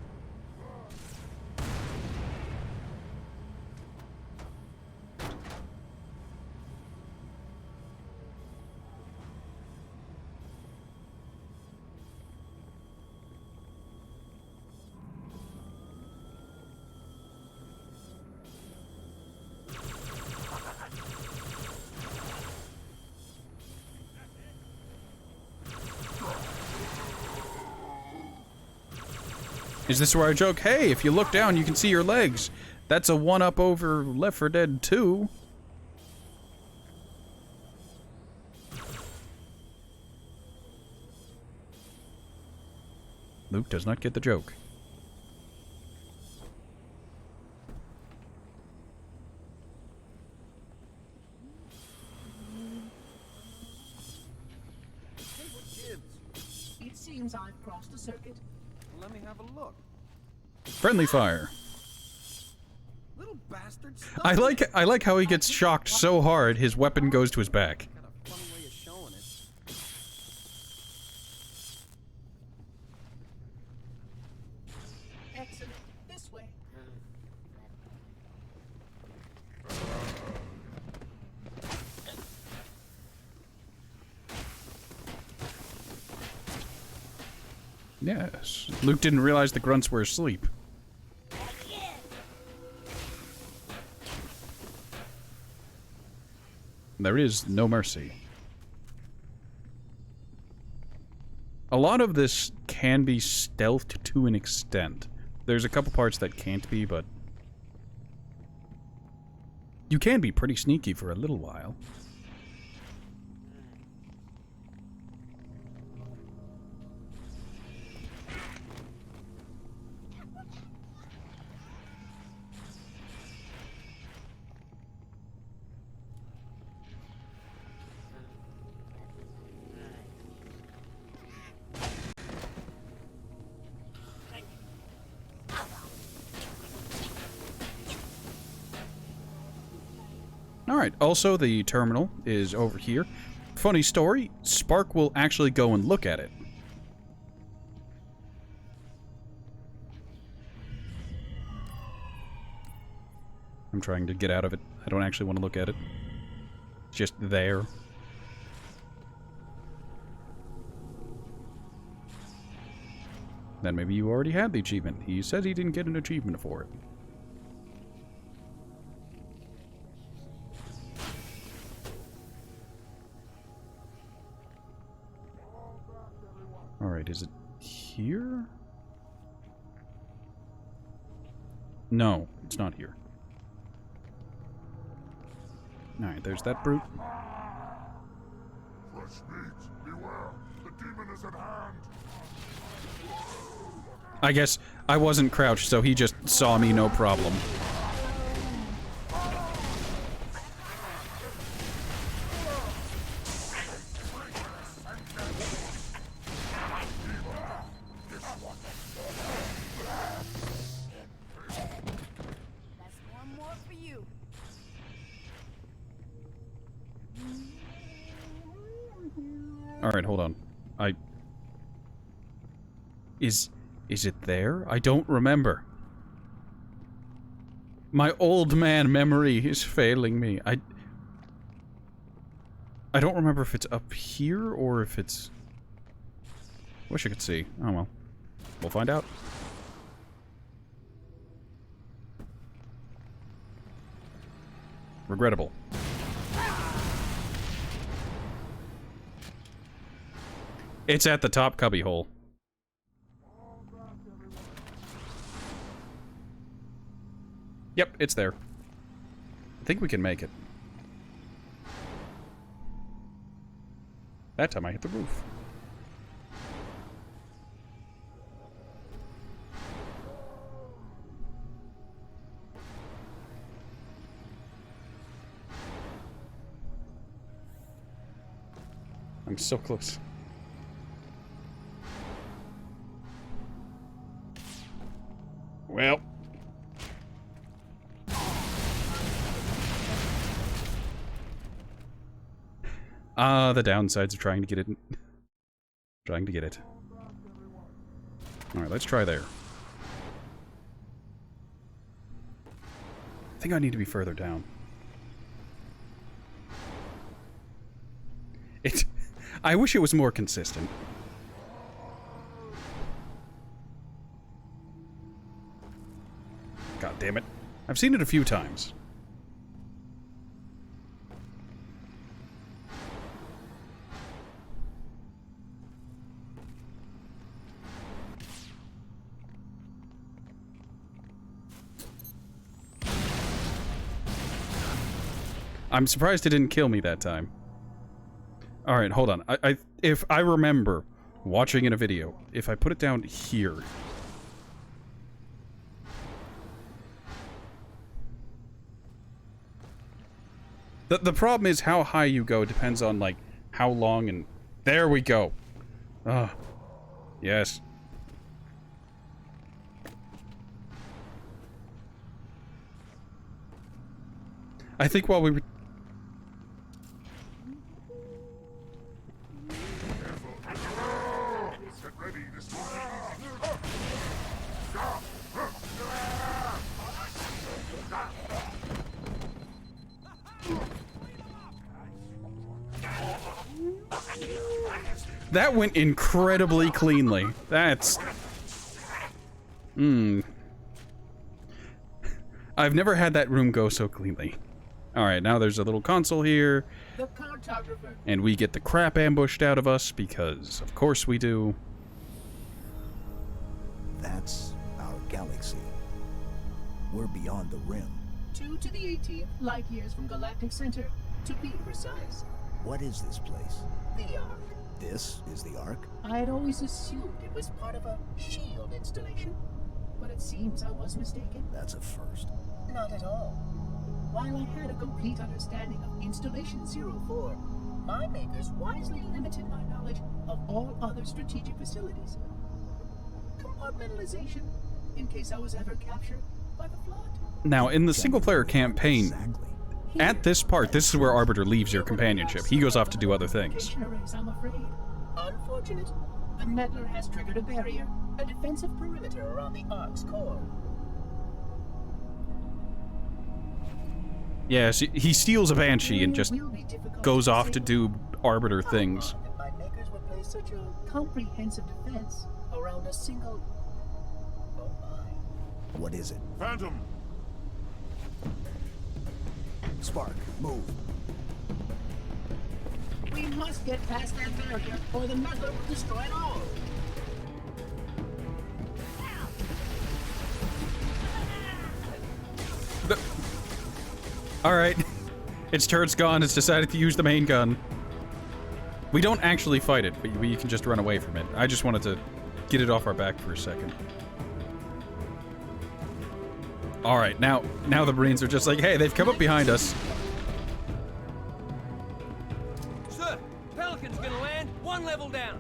Is this where I joke, hey, if you look down, you can see your legs. That's a one-up over Left 4 Dead 2. Luke does not get the joke. It seems I've crossed a circuit. Let me have a look. Friendly fire. Little bastards. I like how he gets shocked so hard his weapon goes to his back. Got a funny way of showing it. Excellent. This way. Yes. Luke didn't realize the grunts were asleep. There is no mercy. A lot of this can be stealthed to an extent. There's a couple parts that can't be, but you can be pretty sneaky for a little while. Alright, also the terminal is over here. Funny story, Spark will actually go and look at it. I'm trying to get out of it. I don't actually want to look at it. It's just there. Then maybe you already had the achievement. He says he didn't get an achievement for it. Alright, is it here? No, it's not here. Alright, there's that brute. Fresh meat, beware! The demon is at hand! I guess I wasn't crouched, so he just saw me, no problem. Alright, hold on. Is it there? I don't remember. My old man memory is failing me. I don't remember if it's up here or if it's... Wish I could see. Oh well. We'll find out. Regrettable. It's at the top cubbyhole. Yep, it's there. I think we can make it. That time I hit the roof. I'm so close. Well. The downsides of trying to get it. Trying to get it. Alright, let's try there. I think I need to be further down. I wish it was more consistent. God damn it. I've seen it a few times. I'm surprised it didn't kill me that time. Alright, hold on. If I remember watching in a video, if I put it down here... The problem is how high you go depends on, like, how long and... There we go! Ah. Yes. I think while we were... That went incredibly cleanly. That's... I've never had that room go so cleanly. Alright, now there's a little console here. And we get the crap ambushed out of us, because of course we do. That's our galaxy. We're beyond the rim. 2 to the 18th light years from Galactic Center, to be precise. What is this place? The Ark. This is the Ark? I had always assumed it was part of a shield installation, but it seems I was mistaken. That's a first. Not at all. While I had a complete understanding of Installation 04, my makers wisely limited my knowledge of all other strategic facilities. Compartmentalization, in case I was ever captured by the Flood. Now, in the single-player campaign, at this part, this is where Arbiter leaves your companionship. He goes off to do other things. I'm afraid. Unfortunate. The meddler has triggered a barrier, a defensive perimeter around the Ark's core. Yes, he steals a Banshee and just goes off to do Arbiter things. My makers would place such a comprehensive defense around a single... Oh my. What is it? Phantom! Spark, move. We must get past that barrier, or the meddler will destroy it all. Alright. Its turret's gone, it's decided to use the main gun. We don't actually fight it, but we can just run away from it. I just wanted to get it off our back for a second. Alright, now the Marines are just like, hey, they've come up behind us. Sir, Pelican's gonna land 1 level down.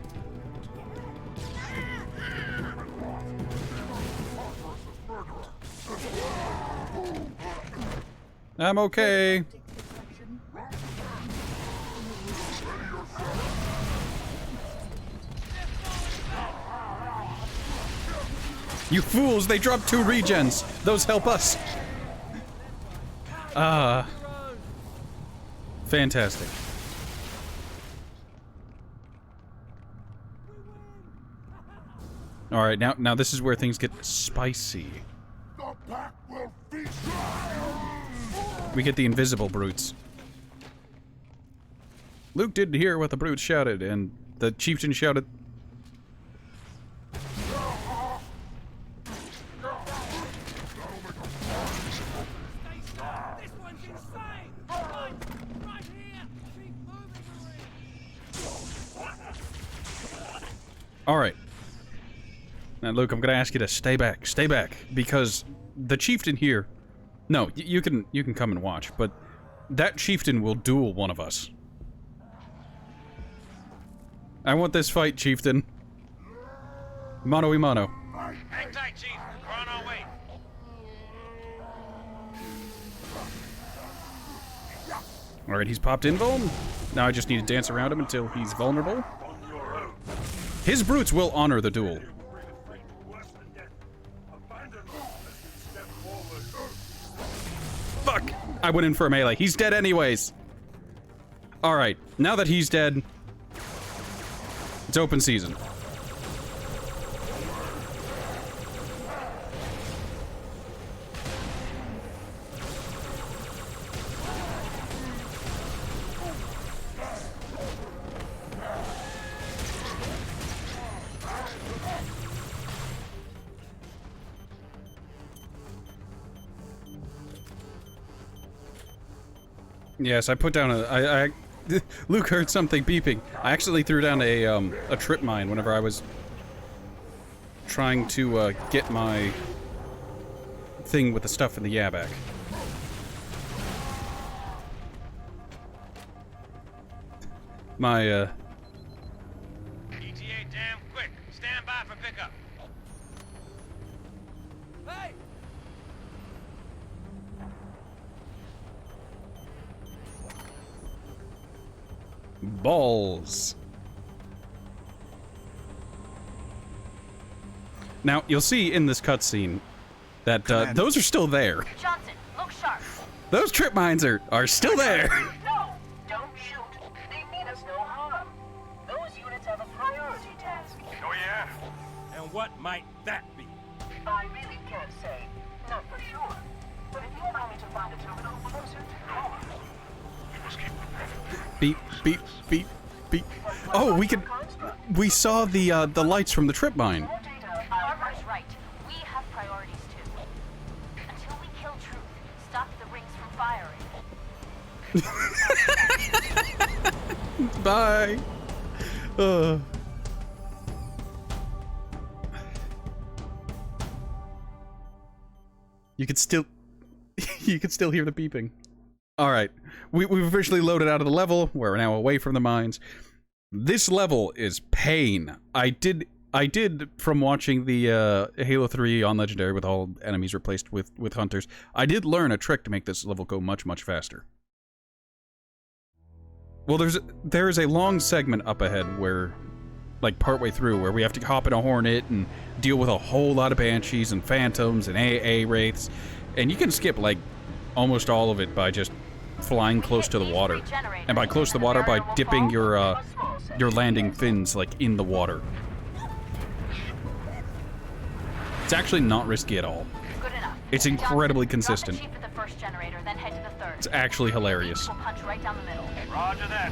I'm okay. You fools, they dropped 2 regens. Those help us. Fantastic. Alright, now this is where things get spicy. We get the invisible brutes. Luke didn't hear what the brutes shouted, and the chieftain shouted... Alright. Now, Luke, I'm gonna ask you to stay back, because the chieftain here... No, you can come and watch, but that chieftain will duel one of us. I want this fight, chieftain. Mano y mano. Hang tight, Chief. We're on our way. Alright, he's popped invuln. Now I just need to dance around him until he's vulnerable. His brutes will honor the duel. Fuck! I went in for a melee. He's dead anyways. Alright, now that he's dead, it's open season. Yes, I put down Luke heard something beeping. I actually threw down a trip mine whenever I was trying to get my thing with the stuff in the Yabac. My ETA damn quick. Stand by for pickup. Hey! balls. Now, you'll see in this cutscene that those are still there. Johnson, look sharp. Those trip mines are still there. No! Don't shoot. They mean us no harm. Those units have a priority task. Oh yeah? And what might that be? I really can't say. Not for sure. But if you allow me to find a terminal closer to home. Beep, beep, beep, beep. Oh, we saw the lights from the trip mine. Armor's right. We have priorities too. Until we kill Truth, stop the rings from firing. Bye. You could still hear the beeping. All right, we've officially loaded out of the level. We're now away from the mines. This level is pain. I did from watching the Halo 3 on Legendary with all enemies replaced with hunters. I did learn a trick to make this level go much faster. Well, there is a long segment up ahead where, like partway through, where we have to hop in a Hornet and deal with a whole lot of Banshees and Phantoms and AA Wraiths, and you can skip like almost all of it by just flying close to the water, and by close to the water by dipping your landing fins like in the water. It's actually not risky at all. Good enough. It's incredibly consistent. Drop the chief at the first generator, then head to the third. It's actually hilarious. We'll punch right down the middle. Roger that.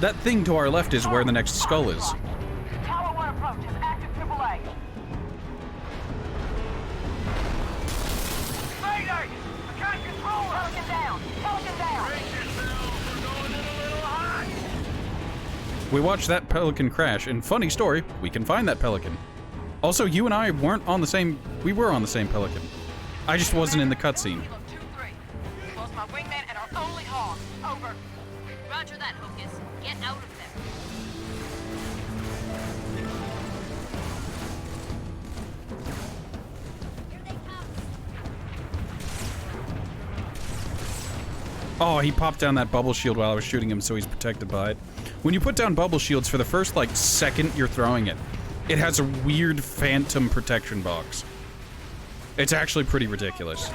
That thing to our left is where the next skull is. Tower 1 approach has active AAA. Mayday! I can't control her! Pelican down! Pelican down! Brace yourselves, we're going in a little hot! We watched that pelican crash, and funny story, we can find that pelican. Also, you and I weren't on the same... We were on the same pelican. I just wasn't in the cutscene. Kilo 2-3. Lost my wingman and our only hog. Over. Roger that, Hocus. Get out of there. Here they come. Oh, he popped down that bubble shield while I was shooting him, so he's protected by it. When you put down bubble shields, for the first, like, second you're throwing it, it has a weird phantom protection box. It's actually pretty ridiculous.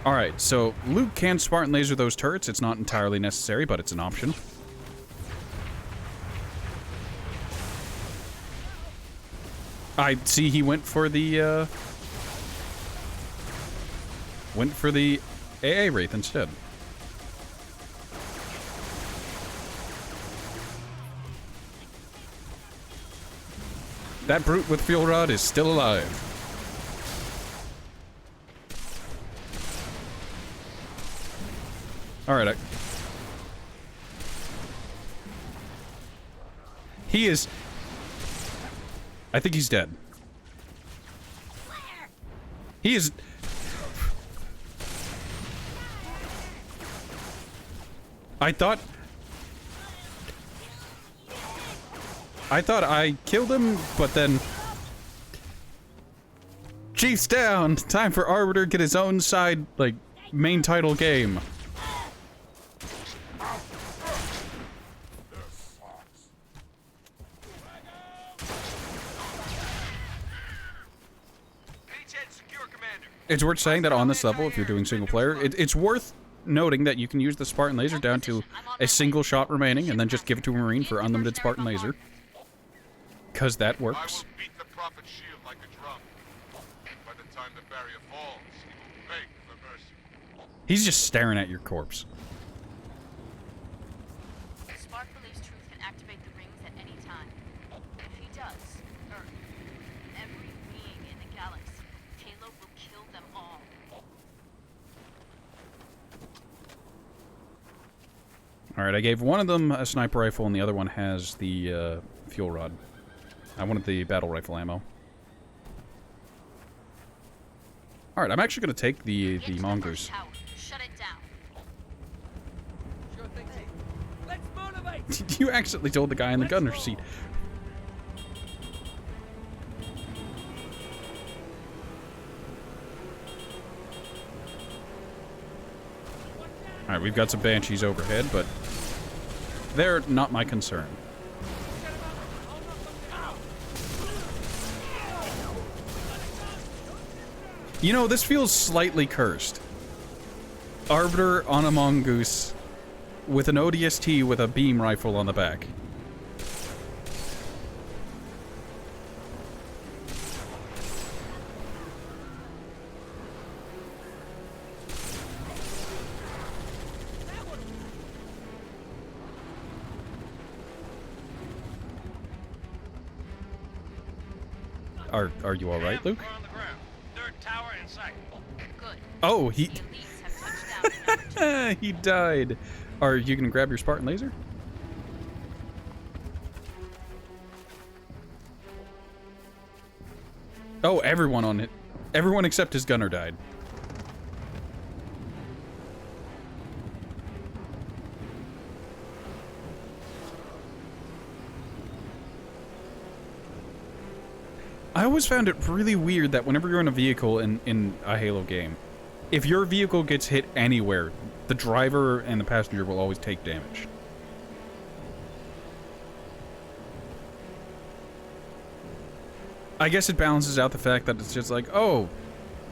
Alright, so Luke can Spartan laser those turrets. It's not entirely necessary, but it's an option. I see he went for the AA Wraith instead. That brute with fuel rod is still alive. Alright, he is... I think he's dead. He is... I thought I killed him, but then... Chief's down! Time for Arbiter to get his own side, like, main title game. It's worth saying that on this level, if you're doing single player, it's worth noting that you can use the Spartan laser down to a single shot remaining and then just give it to a Marine for unlimited Spartan laser. Because that works. Beat the prophet's shield like a drum. By the time the barrier falls, he will beg for mercy. He's just staring at your corpse. Spark believes Truth can activate the rings at any time. If he does, Earth, every being in the galaxy, Halo will kill them all. Alright, I gave one of them a sniper rifle and the other one has the fuel rod. I wanted the battle rifle ammo. Alright, I'm actually going to take the mongoose. Shut it down. Sure thing. Hey, let's motivate. You accidentally told the guy in the gunner seat. Alright, we've got some banshees overhead, but they're not my concern. You know, this feels slightly cursed. Arbiter on a mongoose with an ODST with a beam rifle on the back. Are you all right, Luke? Third tower in sight. Good. Oh, The elites have touched down in he died. Are you gonna grab your Spartan laser? Oh, everyone on it. Everyone except his gunner died. I always found it really weird that whenever you're in a vehicle in a Halo game, if your vehicle gets hit anywhere, the driver and the passenger will always take damage. I guess it balances out the fact that it's just like, oh,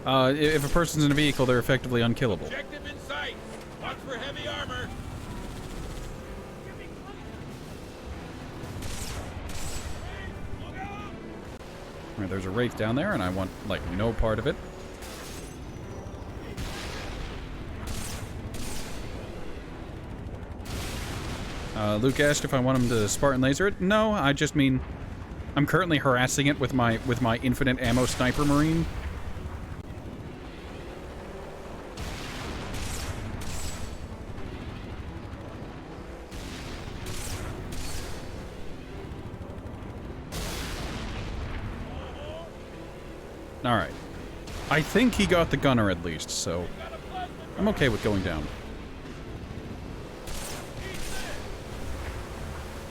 if a person's in a vehicle, they're effectively unkillable. Objective in sight. Watch for heavy armor. Alright, there's a Wraith down there, and I want, like, no part of it. Luke asked if I want him to Spartan laser it. No, I just mean I'm currently harassing it with my infinite ammo sniper marine. Alright. I think he got the gunner at least, so I'm okay with going down.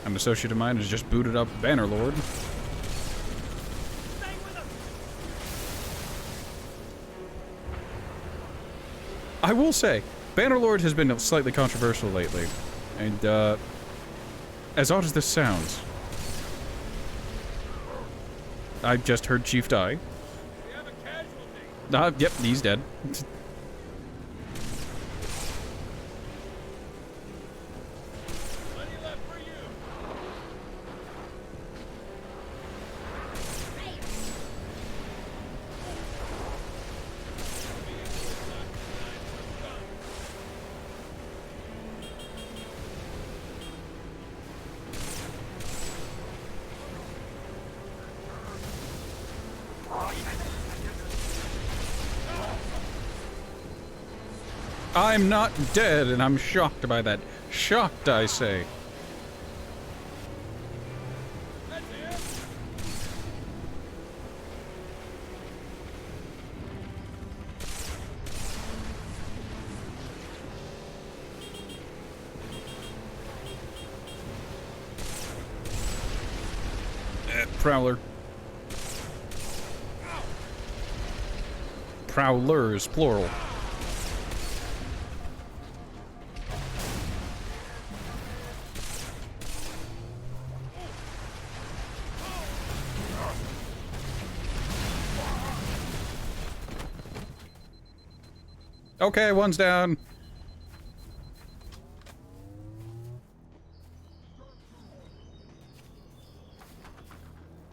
An associate of mine has just booted up Bannerlord. I will say, Bannerlord has been slightly controversial lately, and as odd as this sounds, I just heard Chief die. Yep, he's dead. I'm not dead, and I'm shocked by that. Shocked, I say. Prowler. Prowlers, plural. Okay, one's down.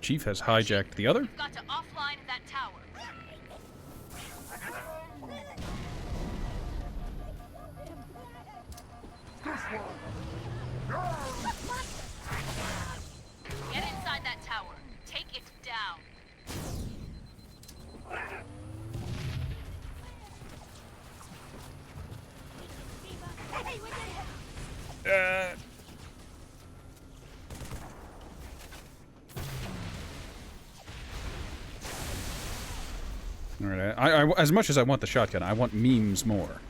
Chief has hijacked the other. You've got to offline that tower. Get inside that tower. Take it down. Alright, I as much as I want the shotgun, I want memes more.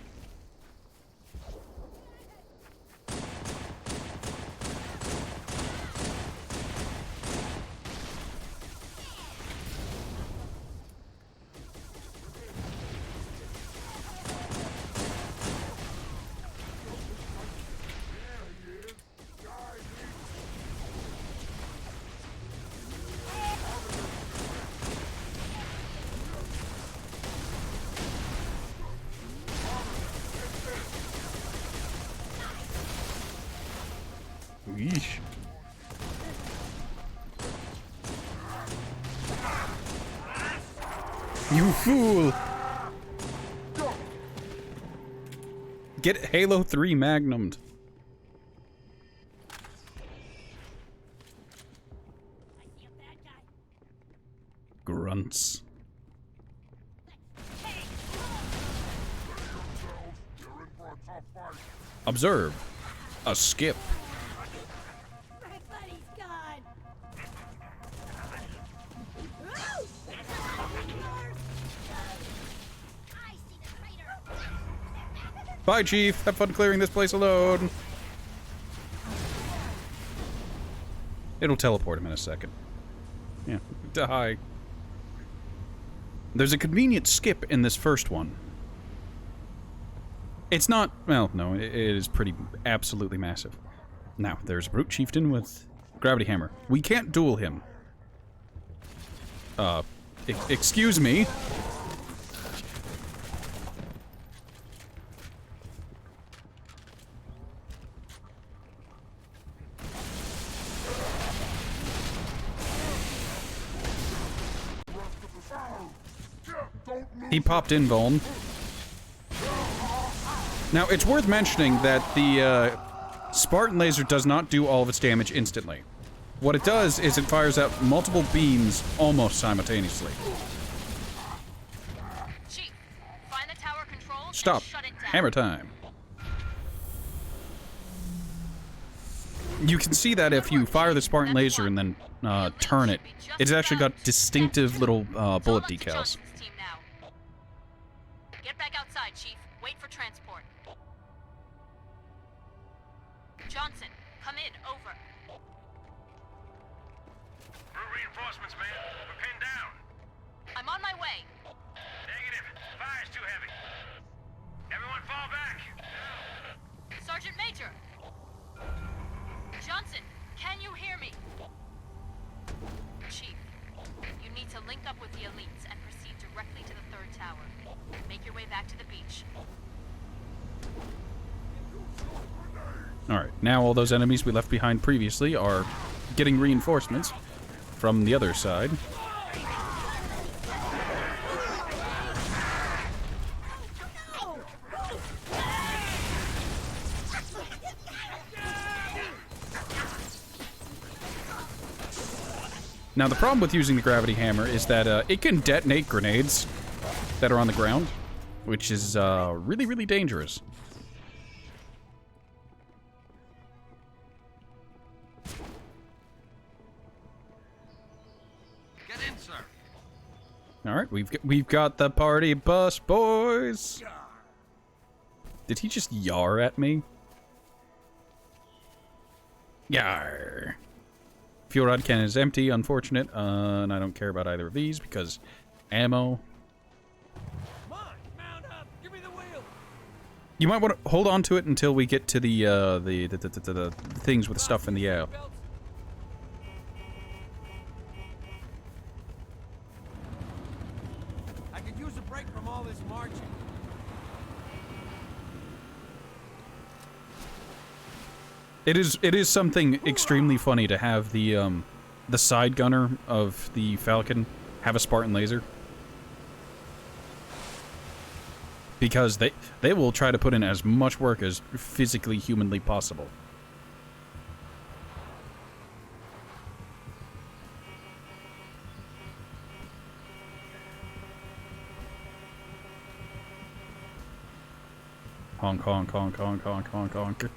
Yeesh. You fool! Get Halo 3 magnumed. Grunts. Observe. A skip. Bye, Chief. Have fun clearing this place alone. It'll teleport him in a second. Yeah. Hi. There's a convenient skip in this first one. It's not... Well, no, it is pretty... absolutely massive. Now, there's a Brute Chieftain with Gravity Hammer. We can't duel him. Excuse me. He popped in, Vuln. Now, it's worth mentioning that the Spartan laser does not do all of its damage instantly. What it does is it fires out multiple beams almost simultaneously. Chief, find the tower controls Stop. and shut it down. Hammer time. You can see that if you fire the Spartan laser and then turn it, it's actually got distinctive little bullet decals. Get back outside, Chief. Wait for transport. Johnson, come in. Over. No reinforcements, man. We're pinned down. I'm on my way. Negative. Fire's too heavy. Everyone fall back. Sergeant Major! Johnson, can you hear me? Chief, you need to link up with the elites and proceed directly to the third tower. Make your way back to the beach. Alright, now all those enemies we left behind previously are getting reinforcements from the other side. Now, the problem with using the gravity hammer is that it can detonate grenades that are on the ground, which is really, really dangerous. Get in, sir. All right, we've got the party bus, boys. Did he just yar at me? Yar. Fuel rod cannon is empty, unfortunate, and I don't care about either of these because ammo. Come on, mount up. Give me the wheel. You might want to hold on to it until we get to the things with stuff in the air. I could use a break from all this marching. It is something extremely funny to have the side gunner of the Falcon have a Spartan laser. Because they will try to put in as much work as physically, humanly possible. Honk, honk, honk, honk, honk, honk, honk.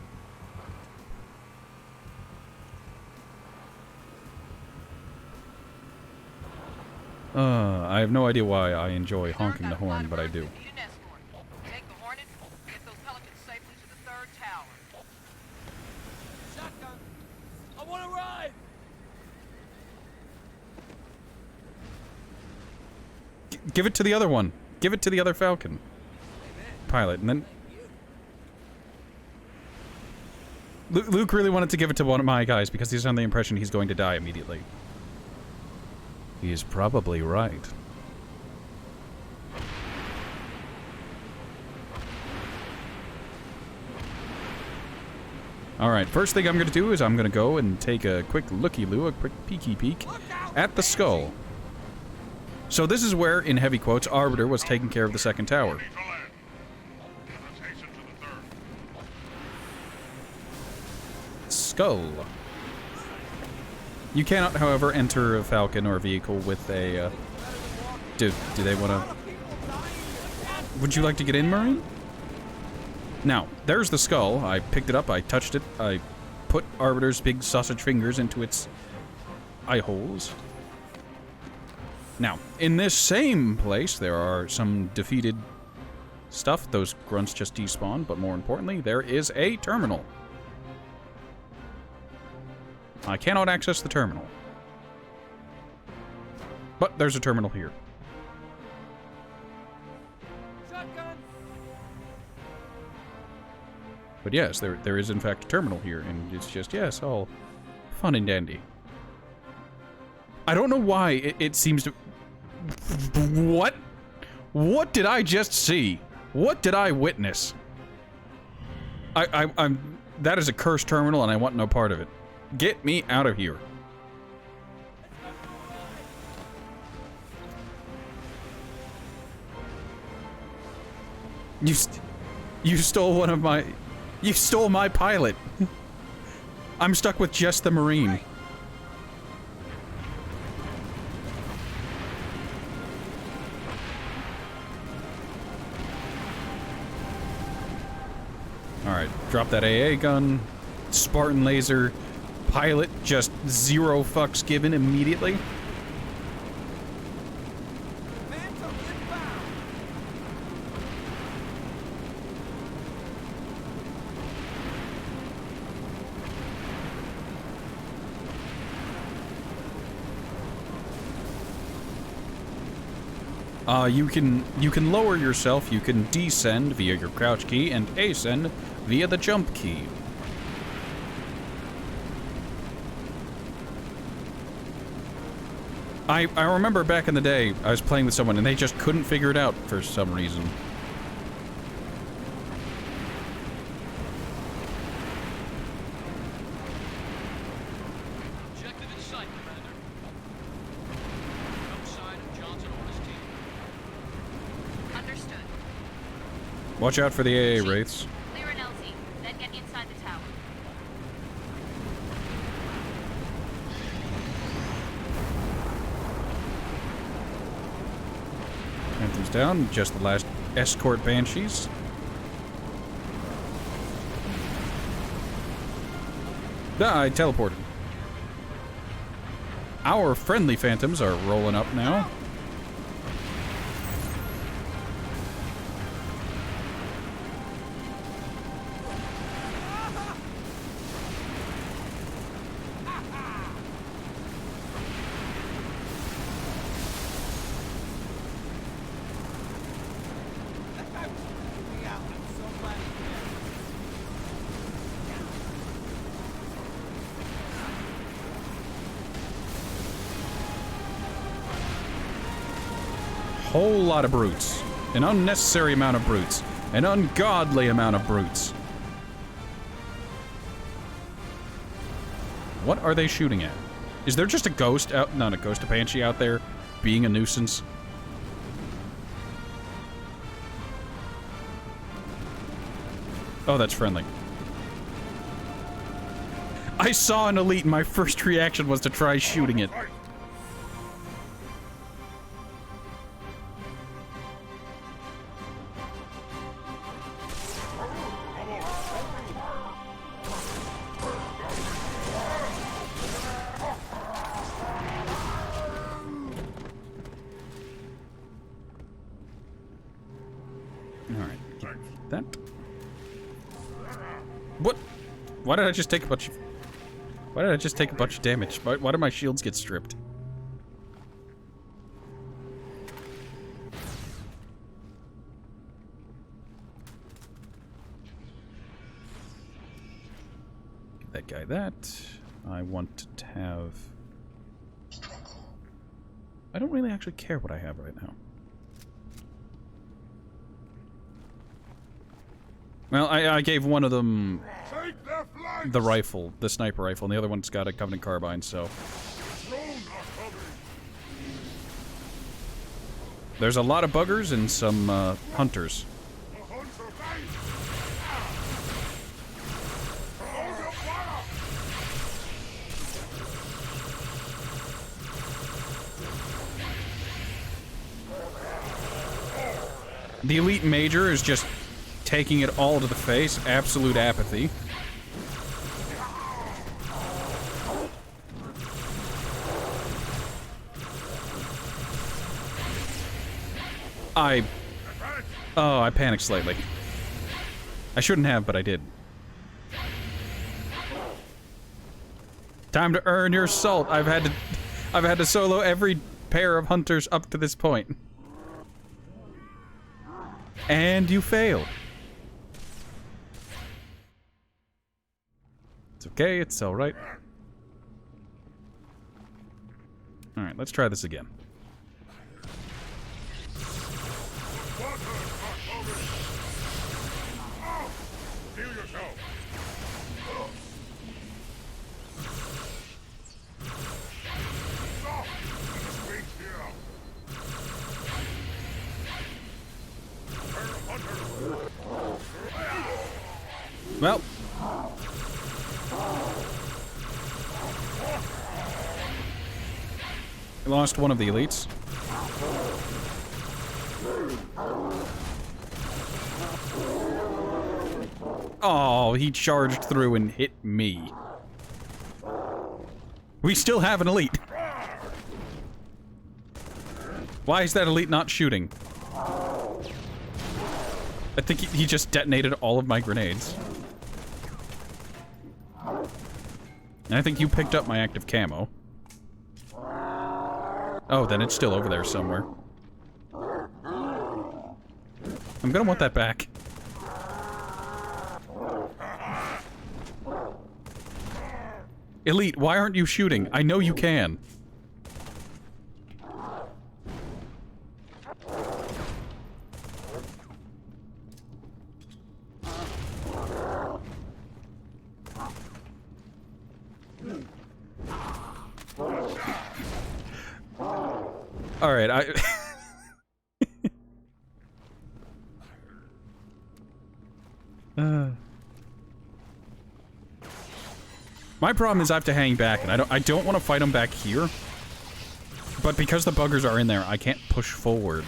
I have no idea why I enjoy honking the horn, but I do. Take the Hornet, get those Pelicans safely to the 3rd tower. Shotgun! I want to ride! Give it to the other one. Give it to the other Falcon pilot, and then Luke really wanted to give it to one of my guys because he's under the impression he's going to die immediately. He is probably right. Alright, first thing I'm going to do is I'm going to go and take a quick looky-loo, a quick peeky peek at the skull. So this is where, in heavy quotes, Arbiter was taking care of the 2nd tower. Skull. You cannot, however, enter a Falcon or a vehicle with a, do they want to... Would you like to get in, Marine? Now, there's the skull. I picked it up, I touched it, I put Arbiter's big sausage fingers into its eye holes. Now, in this same place, there are some defeated stuff. Those grunts just despawned, but more importantly, there is a terminal. I cannot access the terminal. But there's a terminal here. Shotgun! But yes, there is in fact a terminal here, and it's just, yes, all fun and dandy. I don't know why it seems to... What? What did I just see? What did I witness? I'm... That is a cursed terminal, and I want no part of it. Get me out of here. You stole one of my... You stole my pilot. I'm stuck with just the Marine. Alright, drop that AA gun. Spartan laser. Pilot, just 0 fucks given immediately. You can lower yourself, you can descend via your crouch key, and ascend via the jump key. I remember back in the day, I was playing with someone and they just couldn't figure it out for some reason. Objective in sight, Commander. No sign of Johnson or his team. Understood. Watch out for the AA wraiths. Clear an LZ, then get inside the tower. Panthers down, just the last escort banshees. Ah, I teleported. Our friendly phantoms are rolling up now. Whole lot of brutes. An unnecessary amount of brutes. An ungodly amount of brutes. What are they shooting at? Is there just a ghost out? Not a ghost, a banshee out there being a nuisance? Oh, that's friendly. I saw an elite and my first reaction was to try shooting it. Why did I just take a bunch of... Why did I just take a bunch of damage? Why did my shields get stripped? Give that guy that. I want to have... I don't really actually care what I have right now. Well, I gave one of them the rifle, the sniper rifle, and the other one's got a Covenant carbine, so... There's a lot of buggers and some hunters. The elite major is just taking it all to the face. Absolute apathy. I panicked slightly. I shouldn't have, but I did. Time to earn your salt. I've had to solo every pair of hunters up to this point. And you fail. It's okay, it's alright. Alright, let's try this again. Well. We lost one of the elites. Oh, he charged through and hit me. We still have an elite. Why is that elite not shooting? I think he just detonated all of my grenades. And I think you picked up my active camo. Oh, then it's still over there somewhere. I'm gonna want that back. Elite, why aren't you shooting? I know you can. All right, my problem is I have to hang back, and I don't want to fight them back here. But because the buggers are in there, I can't push forward.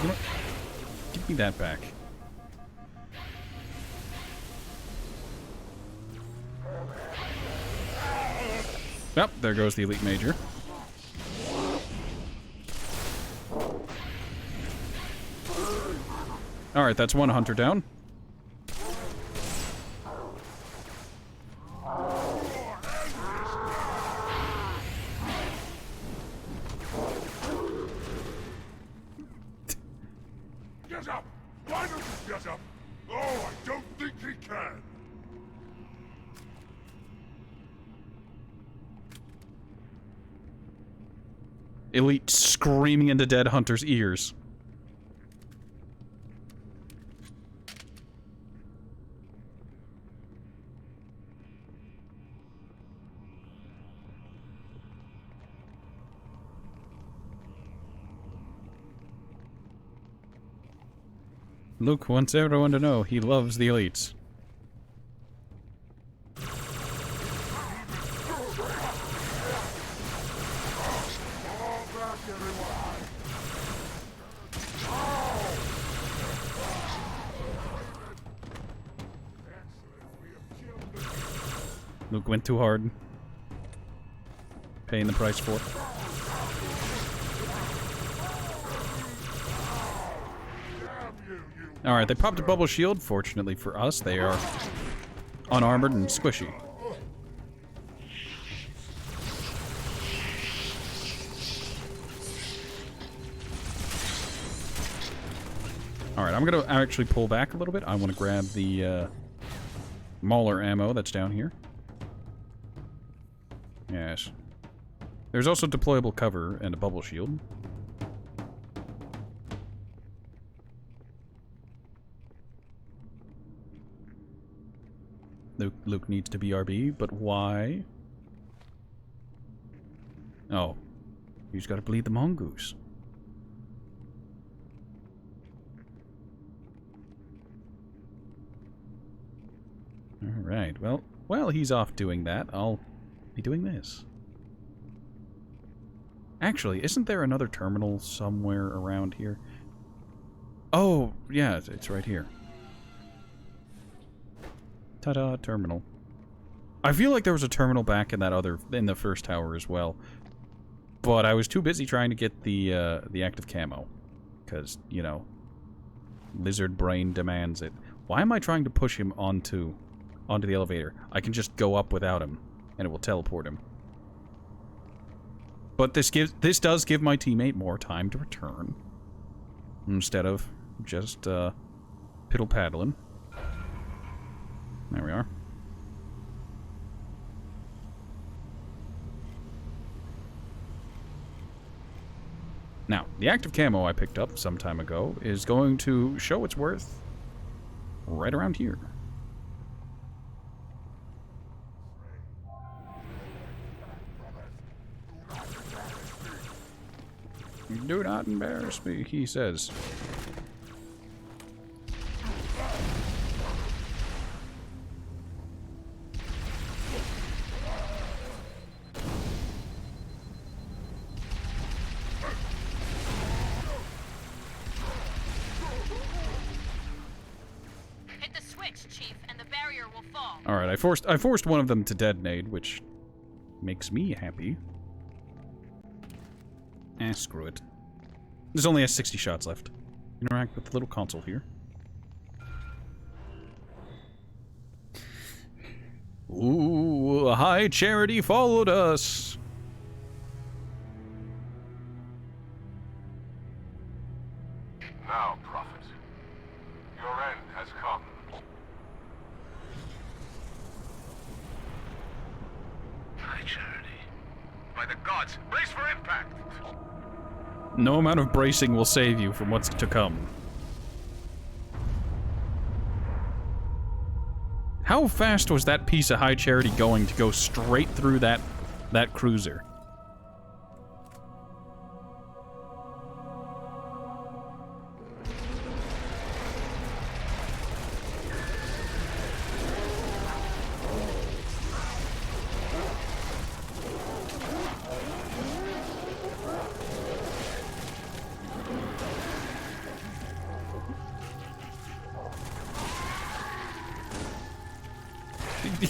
You know what? Give me that back. Yep, there goes the elite major. Alright, that's one hunter down. Get up! Why don't you get up? Oh, I don't think he can! Elite screaming into dead hunter's ears. Luke wants everyone to know he loves the elites. Luke went too hard. Paying the price for it. Alright, they popped a bubble shield. Fortunately for us, they are unarmored and squishy. Alright, I'm gonna actually pull back a little bit. I want to grab the Mauler ammo that's down here. Yes. There's also deployable cover and a bubble shield. Luke needs to be RB, but why? Oh. He's got to bleed the mongoose. Alright, well, while he's off doing that, I'll be doing this. Actually, isn't there another terminal somewhere around here? Oh, yeah, it's right here. Ta-da, terminal. I feel like there was a terminal back in that in the first tower as well. But I was too busy trying to get the active camo. Because, you know, lizard brain demands it. Why am I trying to push him onto the elevator? I can just go up without him, and it will teleport him. But this does give my teammate more time to return. Instead of just piddle-paddling. There we are. Now, the active camo I picked up some time ago is going to show its worth right around here. Do not embarrass me, he says. Hit the switch, Chief, and the barrier will fall. Alright, I forced one of them to detonate, which makes me happy. Screw it. There's only 60 shots left. Interact with the little console here. Ooh, High Charity followed us. Now, Prophet, your end has come. High Charity. By the gods, brace for impact! No amount of bracing will save you from what's to come. How fast was that piece of High Charity going to go straight through that cruiser?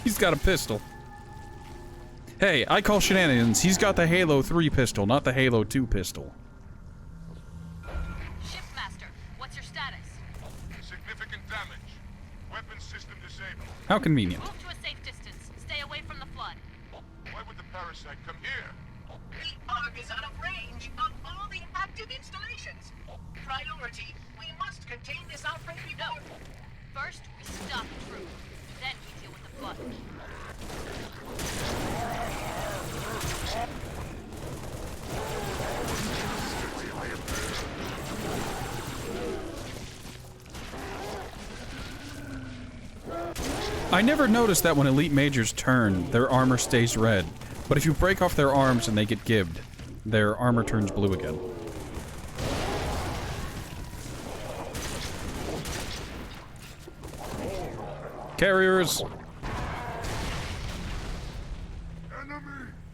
He's got a pistol. Hey, I call shenanigans. He's got the Halo 3 pistol, not the Halo 2 pistol. Shipmaster, what's your status? Significant damage. Weapon system disabled. How convenient. Move to a safe distance. Stay away from the flood. Why would the parasite come here? The Ark is out of range of all the active installations. Priority, we must contain this outbreak before... First, we stop the truth. Then we deal with the flood. I never noticed that when Elite Majors turn, their armor stays red. But if you break off their arms and they get gibbed, their armor turns blue again. Carriers!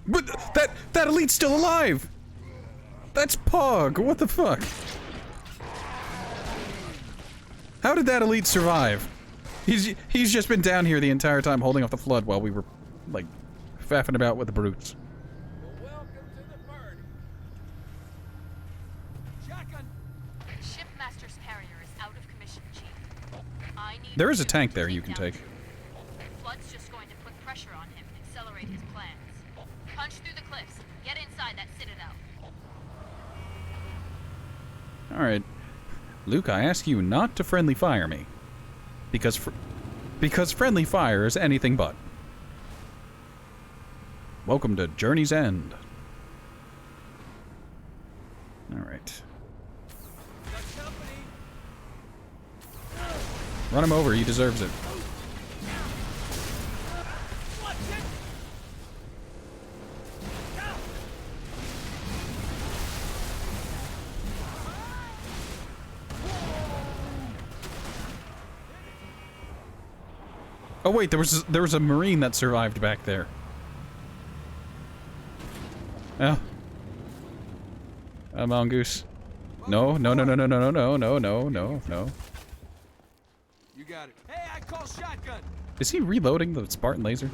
But that Elite's still alive! That's Pog! What the fuck? How did that Elite survive? He's just been down here the entire time holding off the flood while we were, like, faffing about with the brutes. Shipmaster's carrier is out of commission, Chief. There is a tank there you can take. Flood's just going to put pressure on him and accelerate his plans. Punch through the cliffs. Get inside that citadel. Alright. Luke, I ask you not to friendly fire me. Because friendly fire is anything but. Welcome to Journey's End. Alright. Run him over, he deserves it. Oh wait, there was a Marine that survived back there. Oh. A mongoose. No, no, no, no, no, no, no, no, no, no, no. You got it. Hey, I call shotgun. Is he reloading the Spartan laser?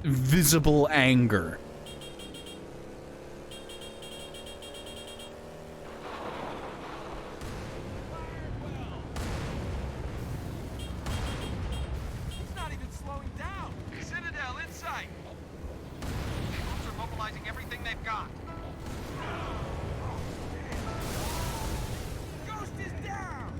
Visible anger. He's not even slowing down. Citadel in sight. Troops are mobilizing everything they've got. Ghost is down.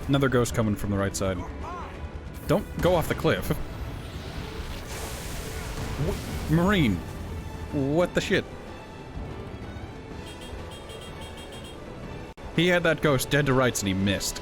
Another ghost coming from the right side. Don't go off the cliff. Marine. What the shit? He had that ghost dead to rights and he missed.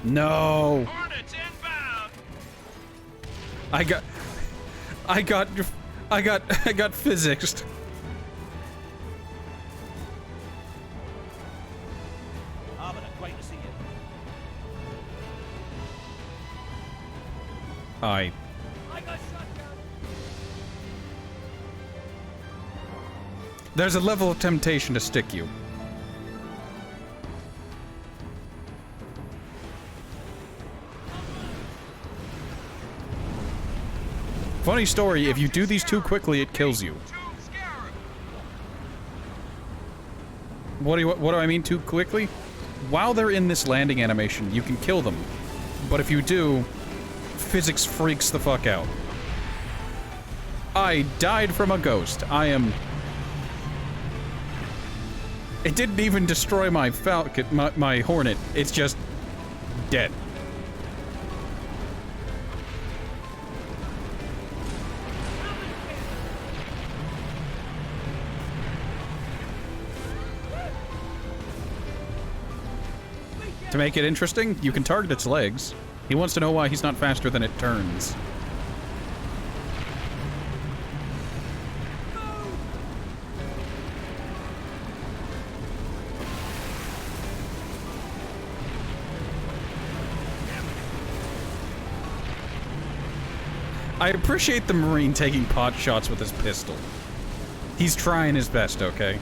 No. Hornets inbound. I got physicsed. Great to see you. I got shotgun. There's a level of temptation to stick you. Funny story, if you do these too quickly, it kills you. What do I mean too quickly? While they're in this landing animation, you can kill them. But if you do, physics freaks the fuck out. I died from a ghost. It didn't even destroy my Falcon, my Hornet. It's just dead. To make it interesting, you can target its legs. He wants to know why he's not faster than it turns. I appreciate the Marine taking pot shots with his pistol. He's trying his best, okay?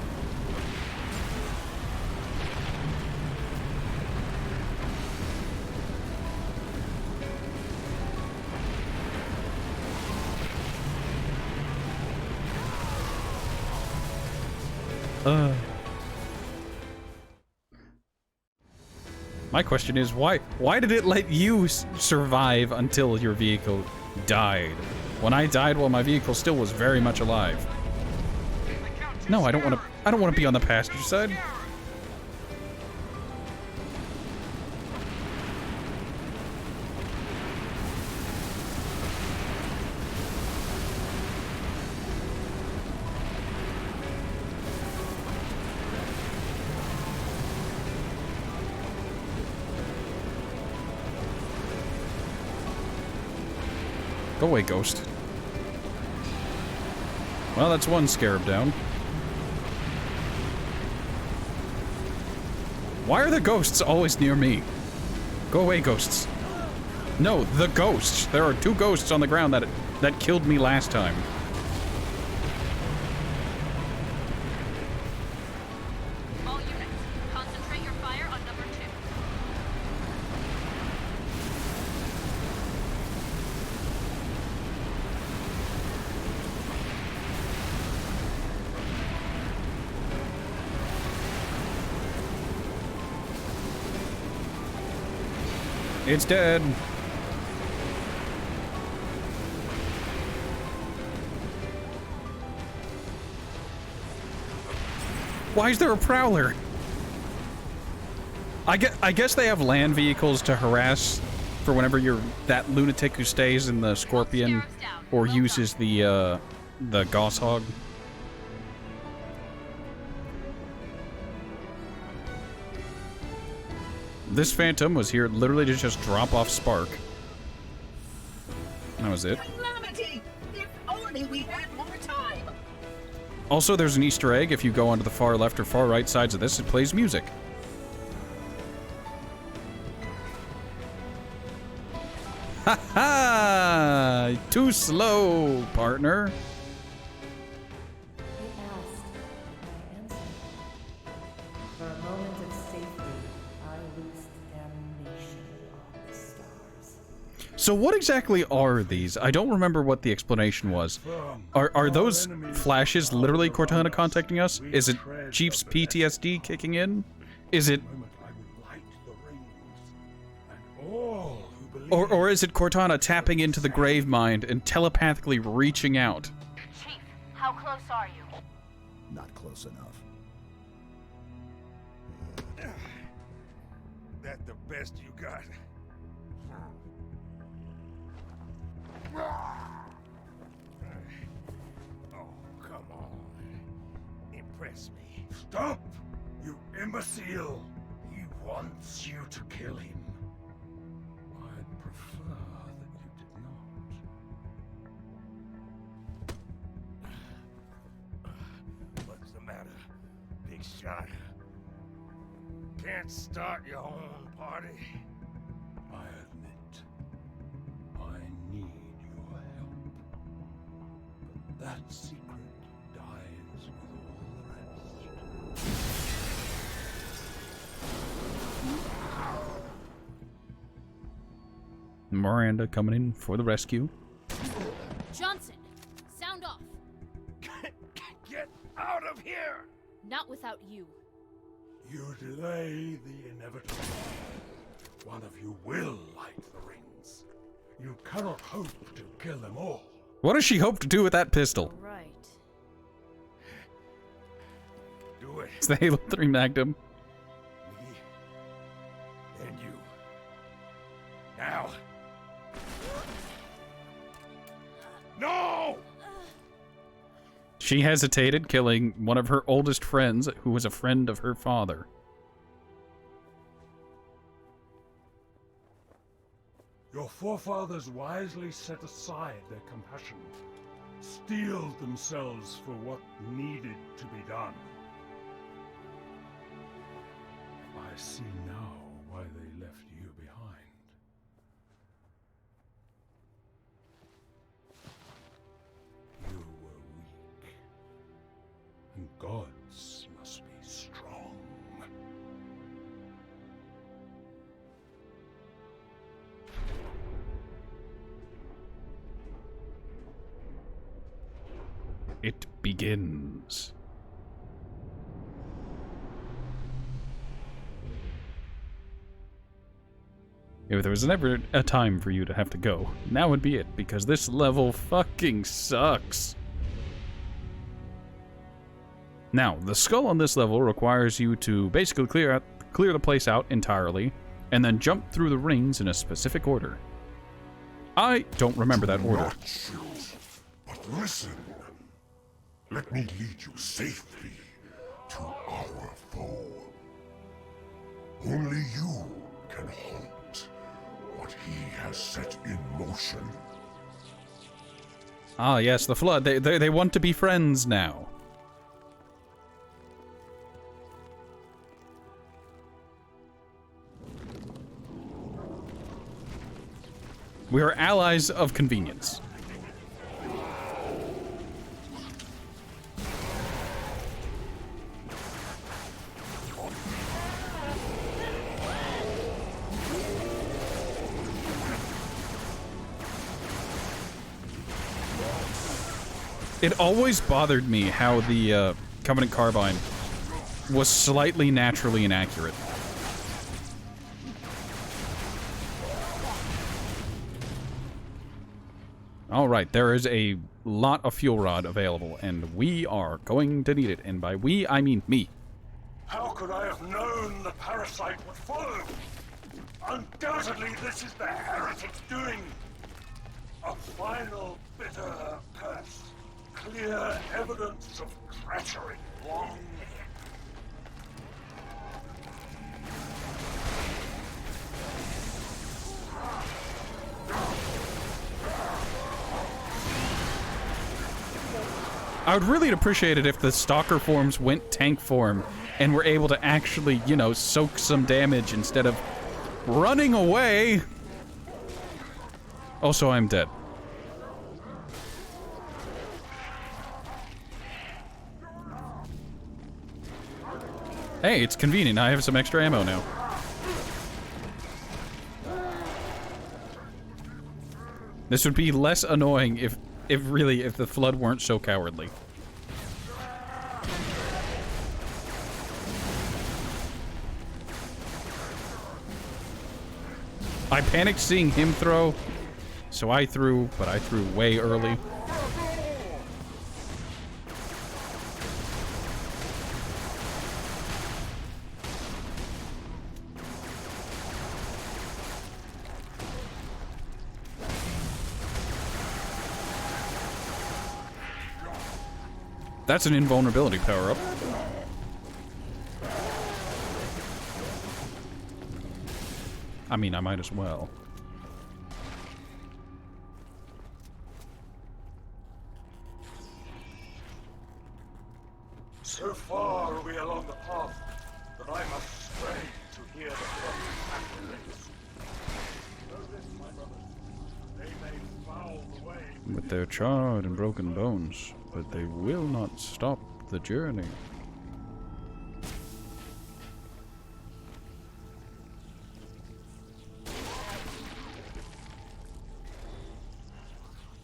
My question is, why did it let you survive until your vehicle died? When I died, well, my vehicle still was very much alive. No, I don't want to be on the passenger side. Go away, ghost. Well, that's one scarab down. Why are the ghosts always near me? Go away, ghosts. No, the ghosts. There are 2 ghosts on the ground that killed me last time. All units, concentrate your fire on number 2. It's dead. Why is there a prowler? I guess they have land vehicles to harass for whenever you're that lunatic who stays in the scorpion or uses the goshawk. This phantom was here literally to just drop off Spark. That was it. Calamity! If only we had more time! Also, there's an Easter egg. If you go onto the far left or far right sides of this, it plays music. Ha ha! Too slow, partner. For a moment of safety, I loosed damnation on the stars. So what exactly are these? I don't remember what the explanation was. Are those flashes literally Cortana contacting us? Is it Chief's PTSD kicking in? Is it... Or is it Cortana tapping into the grave mind and telepathically reaching out? Chief, how close are you? Not close enough. That the best you got? Oh, come on. Impress me. Stop! You imbecile! He wants you to kill him. I'd prefer that you did not. What's the matter, big shot? Can't start your own party? I admit, I need your help. But that secret dies with all the rest. Miranda coming in for the rescue. Johnson, sound off. Get out of here! Not without you. You delay the inevitable. One of you will light the rings. You cannot hope to kill them all. What does she hope to do with that pistol? Right. Do it. It's the Halo 3 Magnum. Me and you. Now. No! She hesitated, killing one of her oldest friends, who was a friend of her father. Your forefathers wisely set aside their compassion, steeled themselves for what needed to be done. I see now why they left you behind. You were weak, and gods must be strong. It begins. If there was never a time for you to have to go, now would be it, because this level fucking sucks. Now, the skull on this level requires you to basically clear the place out entirely, and then jump through the rings in a specific order. I don't remember that order. Not shoot, but listen. Let me lead you safely to our foe. Only you can halt what he has set in motion. Ah, yes, the Flood. They want to be friends now. We are allies of convenience. It always bothered me how the Covenant Carbine was slightly naturally inaccurate. Alright, there is a lot of fuel rod available, and we are going to need it. And by we, I mean me. How could I have known the parasite would follow? Undoubtedly, this is the heretic's doing. A final bitter curse. Clear evidence of treachery. Long. I would really appreciate it if the Stalker forms went tank form and were able to actually, you know, soak some damage instead of running away. Also, I'm dead. Hey, it's convenient. I have some extra ammo now. This would be less annoying if the Flood weren't so cowardly. I panicked seeing him throw, so I threw, but I threw way early. That's an invulnerability power-up. I mean, I might as well. So far are we along the path that I must stray to hear the prophet's. Know this, my brothers. They may foul the way With their charred and broken bones, but they will not stop the journey.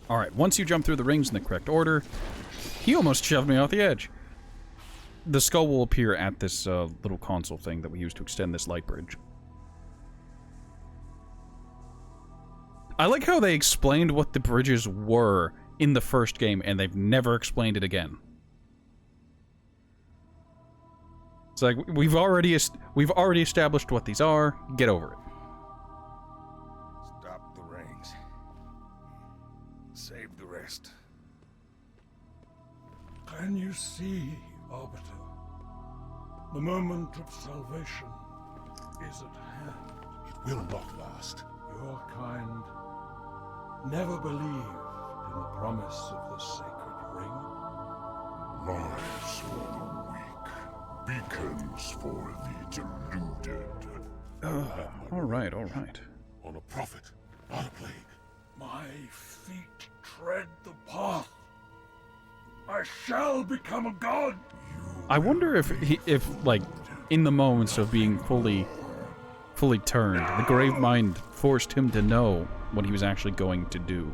Alright, once you jump through the rings in the correct order, he almost shoved me off the edge. The skull will appear at this little console thing that we use to extend this light bridge. I like how they explained what the bridges were in the first game, and they've never explained it again. It's like, we've already established what these are. Get over it. Stop the rings. Save the rest. Can you see, Arbiter? The moment of salvation is at hand. It will not last. Your kind never believed in the promise of the sacred ring. Lies for the weak, beacons for the deluded. Alright, alright. On a prophet, not a plague. My feet tread the path. I shall become a god. I wonder if like, in the moments of being fully turned, the Gravemind forced him to know what he was actually going to do.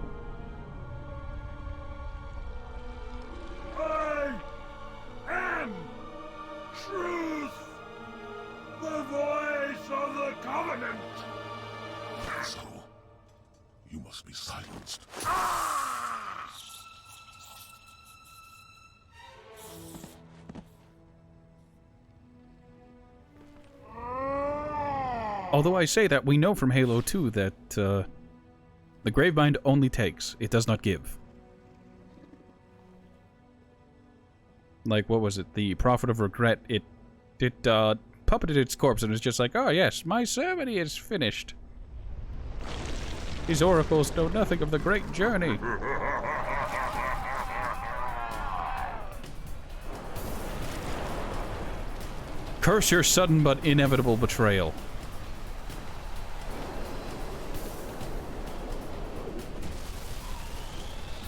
I am truth, the voice of the Covenant. So, you must be silenced. Although I say that, we know from Halo 2 that the Gravemind only takes, it does not give. Like, what was it? The Prophet of Regret, it puppeted its corpse and was just like, oh yes, my ceremony is finished. These oracles know nothing of the great journey. Curse your sudden but inevitable betrayal.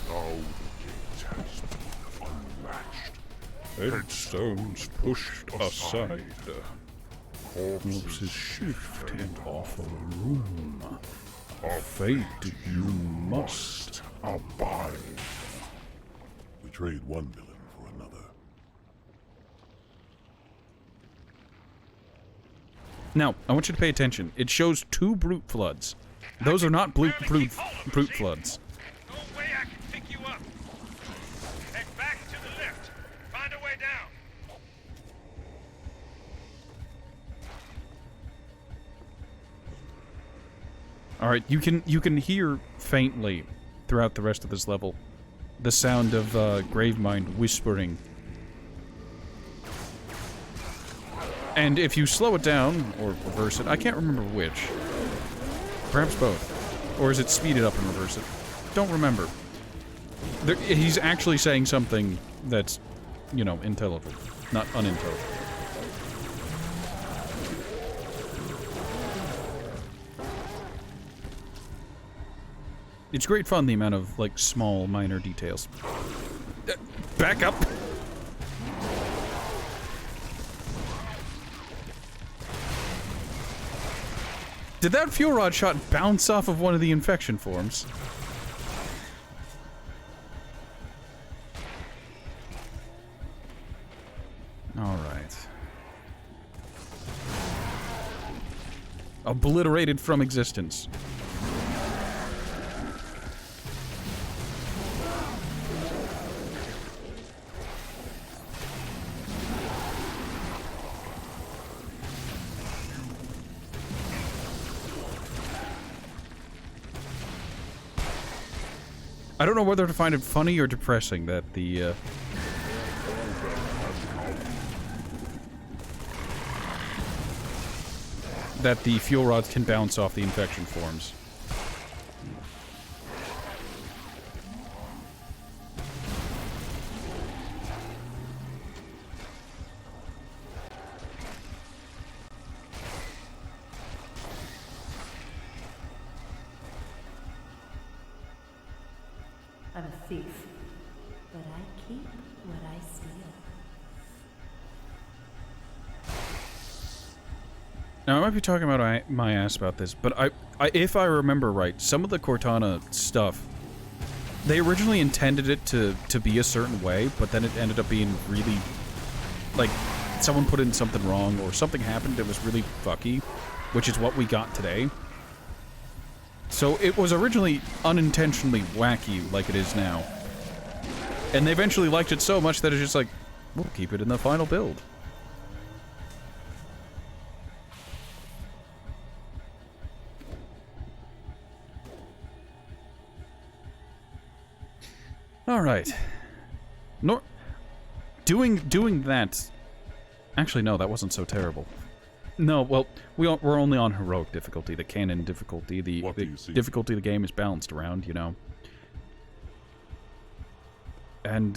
Now the gate has been unlatched. Headstones pushed aside. Corpses shift and offer room. A fate you must abide. We trade one villain for another. Now, I want you to pay attention. It shows 2 brute floods. Those are not brute floods. No way I can pick you up. Head back to the left. Find a way down. Alright, you can hear faintly throughout the rest of this level the sound of Gravemind whispering. And if you slow it down, or reverse it, I can't remember which. Perhaps both. Or is it speed it up and reverse it? Don't remember. He's actually saying something that's, you know, intelligible, not unintelligible. It's great fun, the amount of, like, small, minor details. Back up! Did that fuel rod shot bounce off of one of the infection forms? Alright. Obliterated from existence. I don't know whether to find it funny or depressing that the, fuel rods can bounce off the infection forms. I'm a thief, but I keep what I steal. Now, I might be talking about my ass about this, but if I remember right, some of the Cortana stuff, they originally intended it to be a certain way, but then it ended up being really, like, someone put in something wrong, or something happened that was really fucky, which is what we got today. So it was originally unintentionally wacky like it is now. And they eventually liked it so much that it's just like, we'll keep it in the final build. Alright. Doing that... Actually, no, that wasn't so terrible. No, well, we're only on heroic difficulty, the canon difficulty. The difficulty of the game is balanced around, you know. And,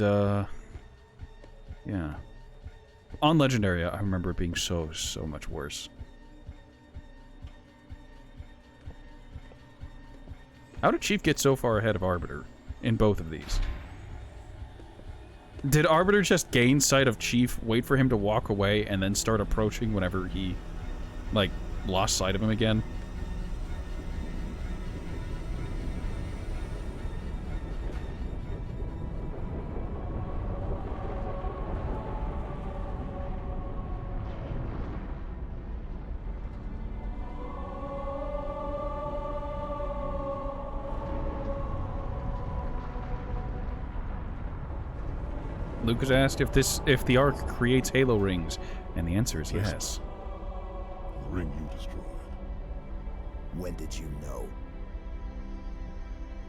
yeah. On Legendary, I remember it being so much worse. How did Chief get so far ahead of Arbiter in both of these? Did Arbiter just gain sight of Chief, wait for him to walk away, and then start approaching whenever he, like, lost sight of him again? Lucas asked if the Ark creates Halo rings, and the answer is yes. The ring you destroyed. When did you know?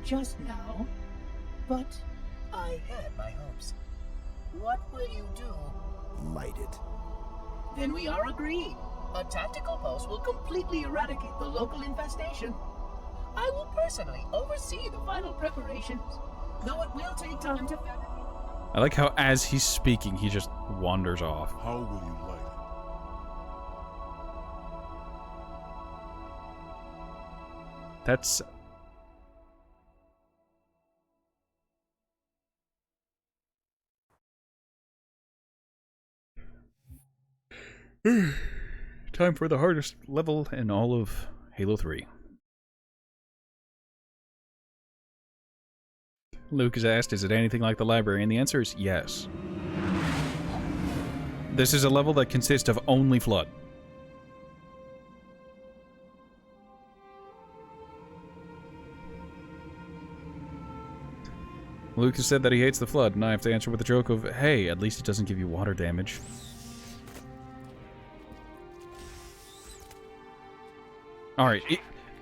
Just now. But I had my hopes. What will you do? Light it. Then we are agreed. A tactical pulse will completely eradicate the local infestation. I will personally oversee the final preparations, though it will take time to fabricate. I like how as he's speaking, he just wanders off. How will you light That's... Time for the hardest level in all of Halo 3. Luke has asked, is it anything like the library? And the answer is yes. This is a level that consists of only Flood. Luke has said that he hates the Flood, and I have to answer with a joke of, hey, at least it doesn't give you water damage. Alright,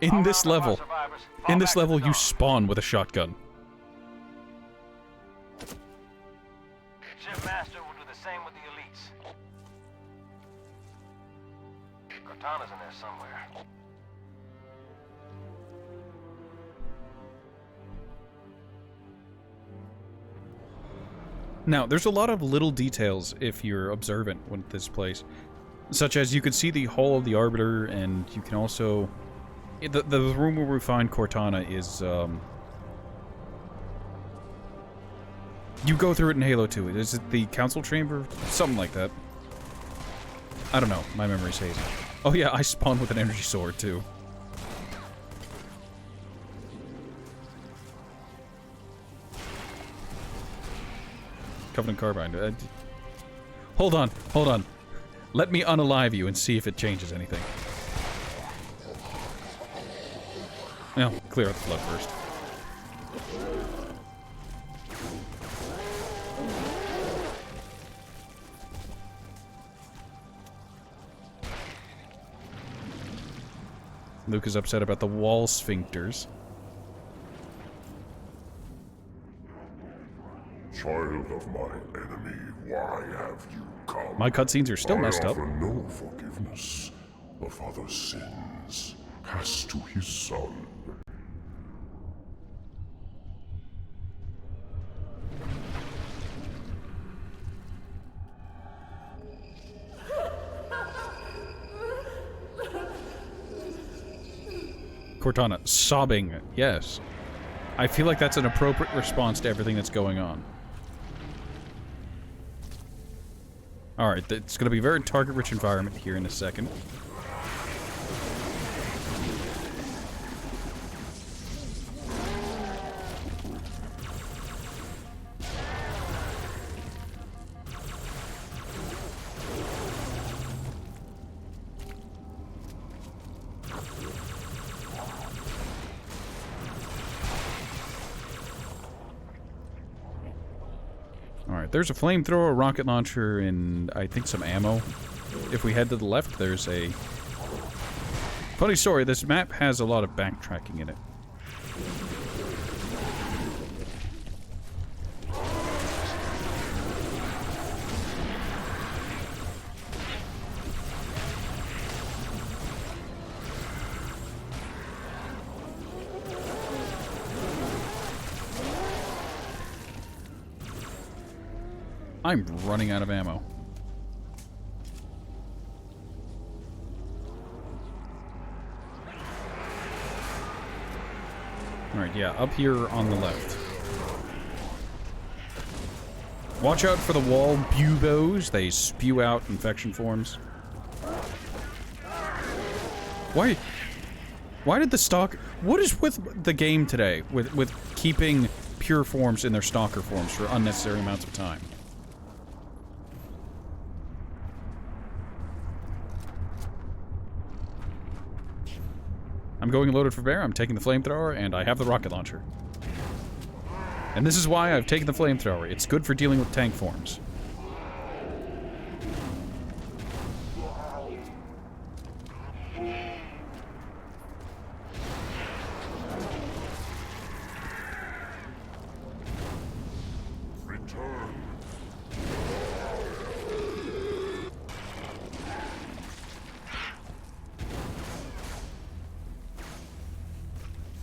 in this level, you spawn with a shotgun. Ship Master will do the same with the elites. Cortana's in there somewhere. Now, there's a lot of little details if you're observant with this place. Such as you can see the hull of the Arbiter, and you can also... The room where we find Cortana is, you go through it in Halo 2. Is it the Council Chamber? Something like that. I don't know. My memory's hazy. Oh yeah, I spawned with an energy sword, too. Covenant Carbine. Hold on, hold on. Let me unalive you and see if it changes anything. Well, clear out the Flood first. Luke is upset about the wall sphincters. Child of my enemy, why have you come? My cutscenes are still messed up. I offer no forgiveness. The father's sins cast to his son. Cortana, sobbing. Yes. I feel like that's an appropriate response to everything that's going on. Alright, it's going to be a very target-rich environment here in a second. There's a flamethrower, a rocket launcher, and I think some ammo. If we head to the left, there's a... Funny story, this map has a lot of backtracking in it. I'm running out of ammo. Alright, yeah, up here on the left. Watch out for the wall buboes. They spew out infection forms. Why did the stalk... What is with the game today? With keeping pure forms in their stalker forms for unnecessary amounts of time? I'm going loaded for bear, I'm taking the flamethrower, and I have the rocket launcher. And this is why I've taken the flamethrower. It's good for dealing with tank forms.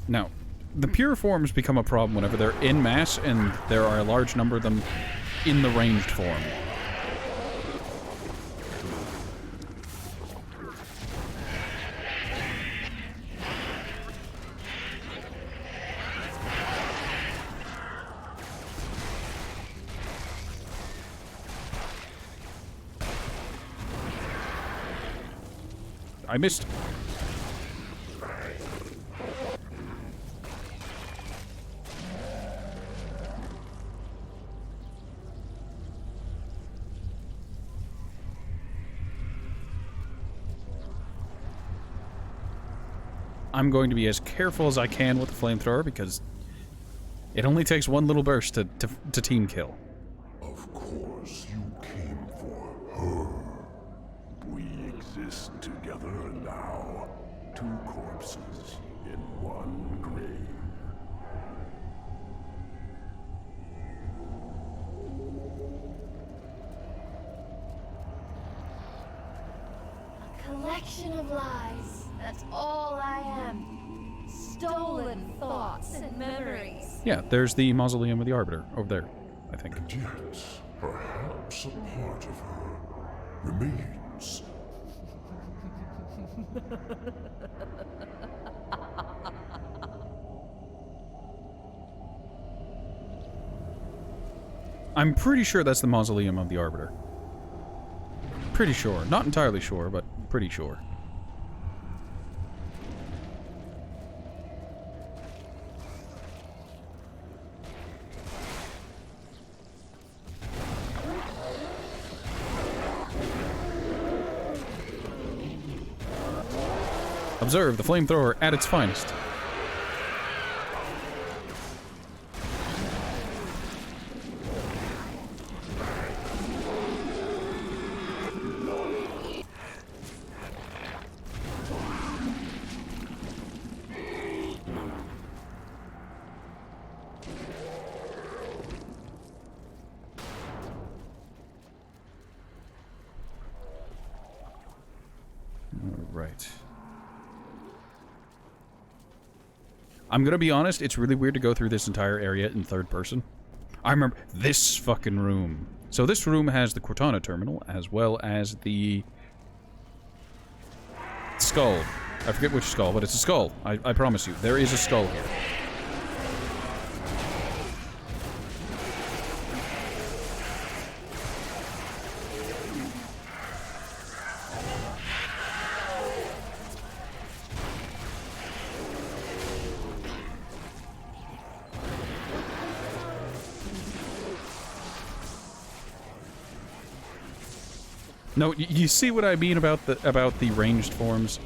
Now, the pure forms become a problem whenever they're in mass and there are a large number of them in the ranged form. I missed. I'm going to be as careful as I can with the flamethrower because it only takes one little burst to team kill. Of course, you came for her. We exist together now. 2 corpses in 1 grave. A collection of lies. That's all I am. Stolen thoughts and memories. Yeah, there's the mausoleum of the Arbiter over there, I think. And yet, perhaps a part of her remains. I'm pretty sure that's the mausoleum of the Arbiter. Pretty sure. Not entirely sure, but pretty sure. Observe the flamethrower at its finest. Right. I'm gonna be honest, it's really weird to go through this entire area in third person. I remember this fucking room. So this room has the Cortana terminal, as well as the skull. I forget which skull, but it's a skull. I promise you, there is a skull here. No, you see what I mean about the ranged forms?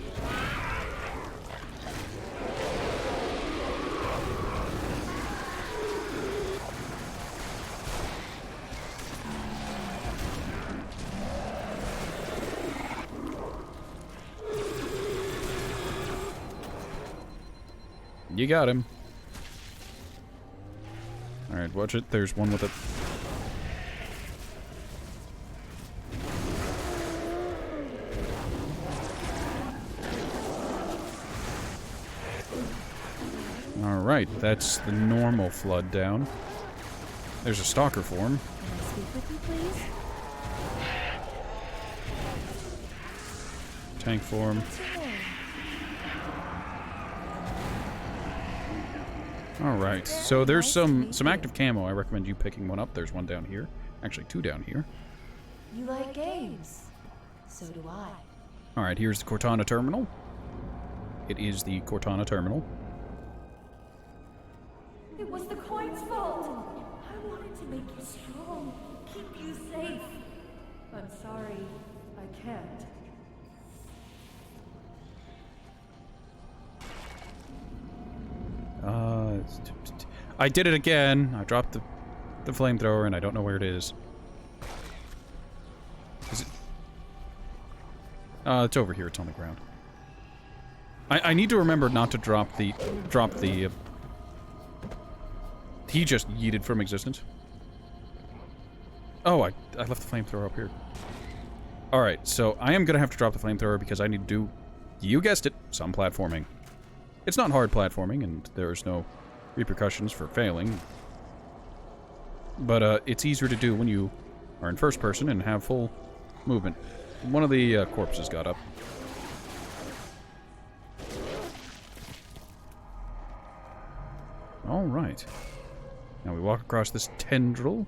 You got him. Alright, watch it. There's one with it. Alright, that's the normal flood down. There's a stalker form. Can I speak with you, please? Tank form. Alright, so there's some active camo. I recommend you picking one up. There's one down here. Actually, 2 down here. You like games. So do I. Alright, here's the Cortana terminal. It is the Cortana terminal. It was the coin's fault. I wanted to make you strong, keep you safe. I'm sorry, I can't. I did it again. I dropped the flamethrower and I don't know where it is. Is it? It's over here. It's on the ground. I need to remember not to drop the he just yeeted from existence. Oh, I left the flamethrower up here. Alright, so I am gonna have to drop the flamethrower because I need to do, you guessed it, some platforming. It's not hard platforming, and there's no repercussions for failing. But it's easier to do when you are in first person and have full movement. One of the corpses got up. Alright. Now we walk across this tendril.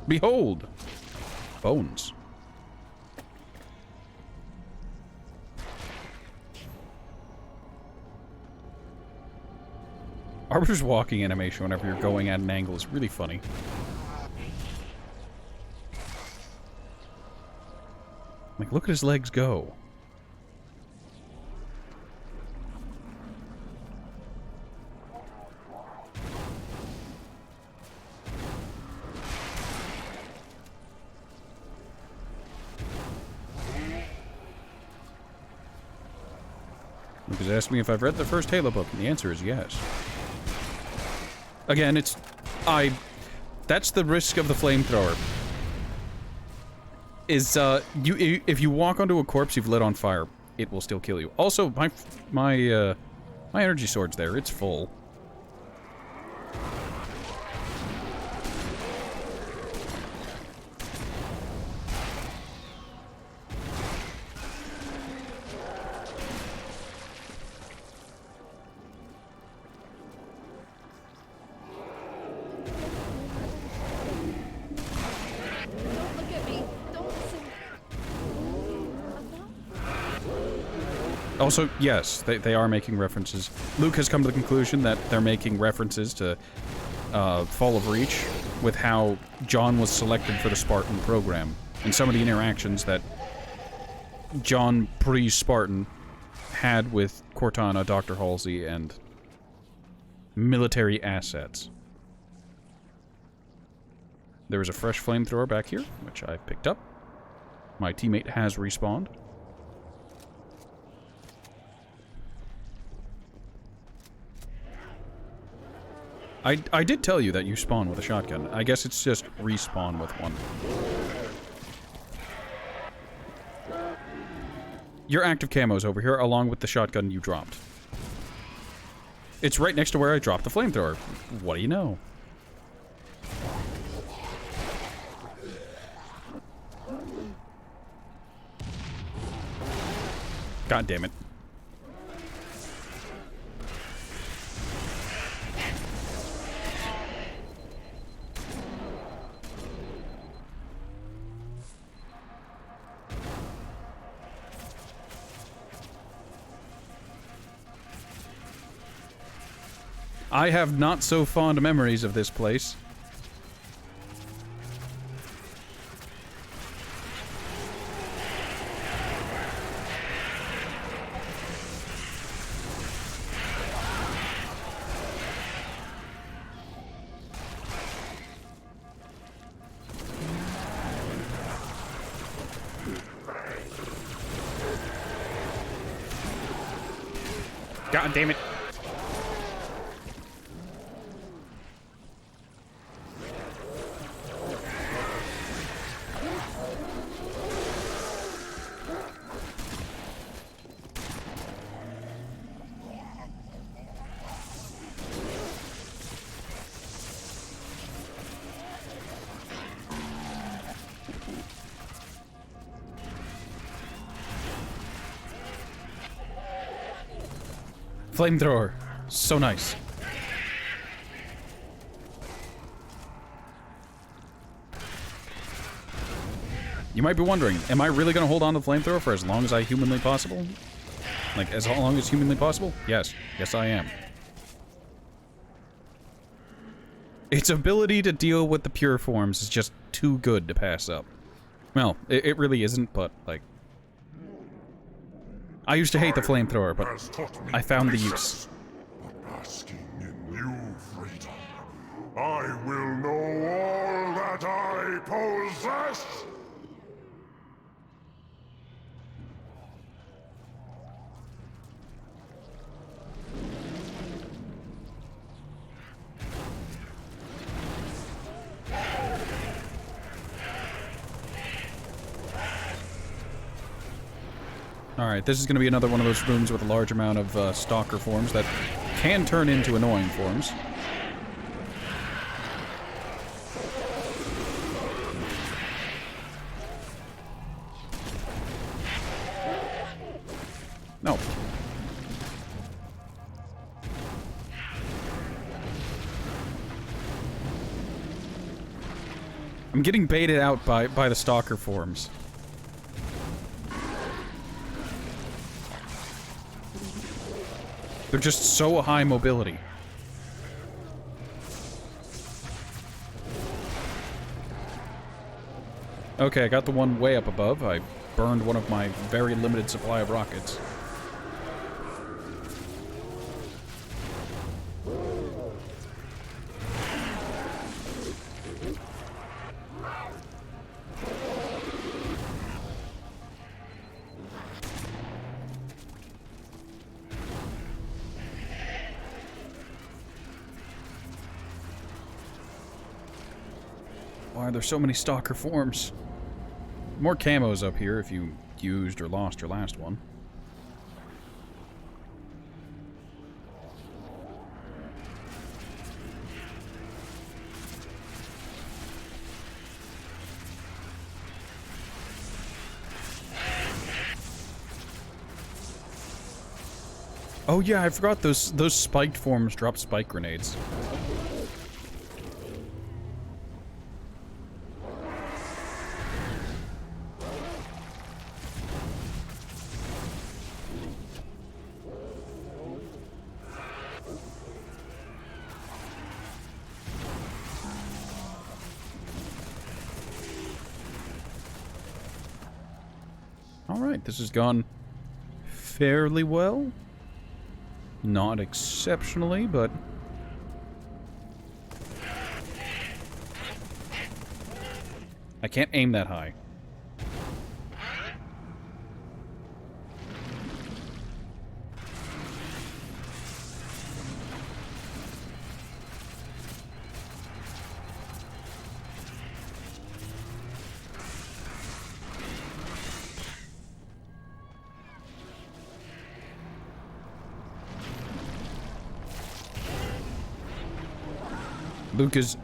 Behold! Bones. Arbiter's walking animation whenever you're going at an angle is really funny. Like, look at his legs go. Lucas asked me if I've read the first Halo book, and the answer is yes. Again, that's the risk of the flamethrower. Is, if you walk onto a corpse you've lit on fire, it will still kill you. Also, my energy sword's there. It's full. Also, yes, they are making references. Luke has come to the conclusion that they're making references to Fall of Reach with how John was selected for the Spartan program and some of the interactions that John pre-Spartan had with Cortana, Dr. Halsey, and military assets. There is a fresh flamethrower back here, which I picked up. My teammate has respawned. I did tell you that you spawn with a shotgun. I guess it's just respawn with one. Your active camo's over here, along with the shotgun you dropped. It's right next to where I dropped the flamethrower. What do you know? God damn it. I have not so fond memories of this place. God damn it. Flamethrower. So nice. You might be wondering, am I really going to hold on to the flamethrower for as long as I humanly possible? Like, as long as humanly possible? Yes. Yes, I am. Its ability to deal with the pure forms is just too good to pass up. Well, it really isn't, but, like... I used to hate the flamethrower, but I found the use. Basking in new freedom, I will know all that I possess! Alright, this is going to be another one of those rooms with a large amount of stalker forms that can turn into annoying forms. No. I'm getting baited out by the stalker forms. They're just so high mobility. Okay, I got the one way up above. I burned one of my very limited supply of rockets. Why are there so many stalker forms? More camos up here if you used or lost your last one. Oh yeah, I forgot those spiked forms drop spike grenades. Alright, this has gone fairly well. Not exceptionally, but... I can't aim that high.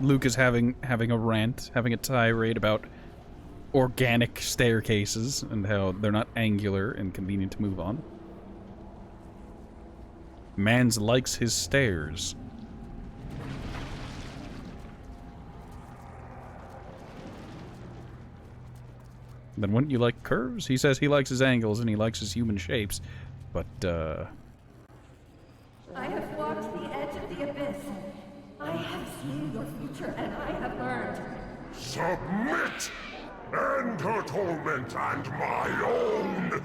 Luke is having a rant, having a tirade about organic staircases and how they're not angular and convenient to move on. Mans likes his stairs. Then wouldn't you like curves? He says he likes his angles and he likes his human shapes, but I have walked the edge of the abyss. I have seen your future, and I have learned. Submit! End her torment and my own!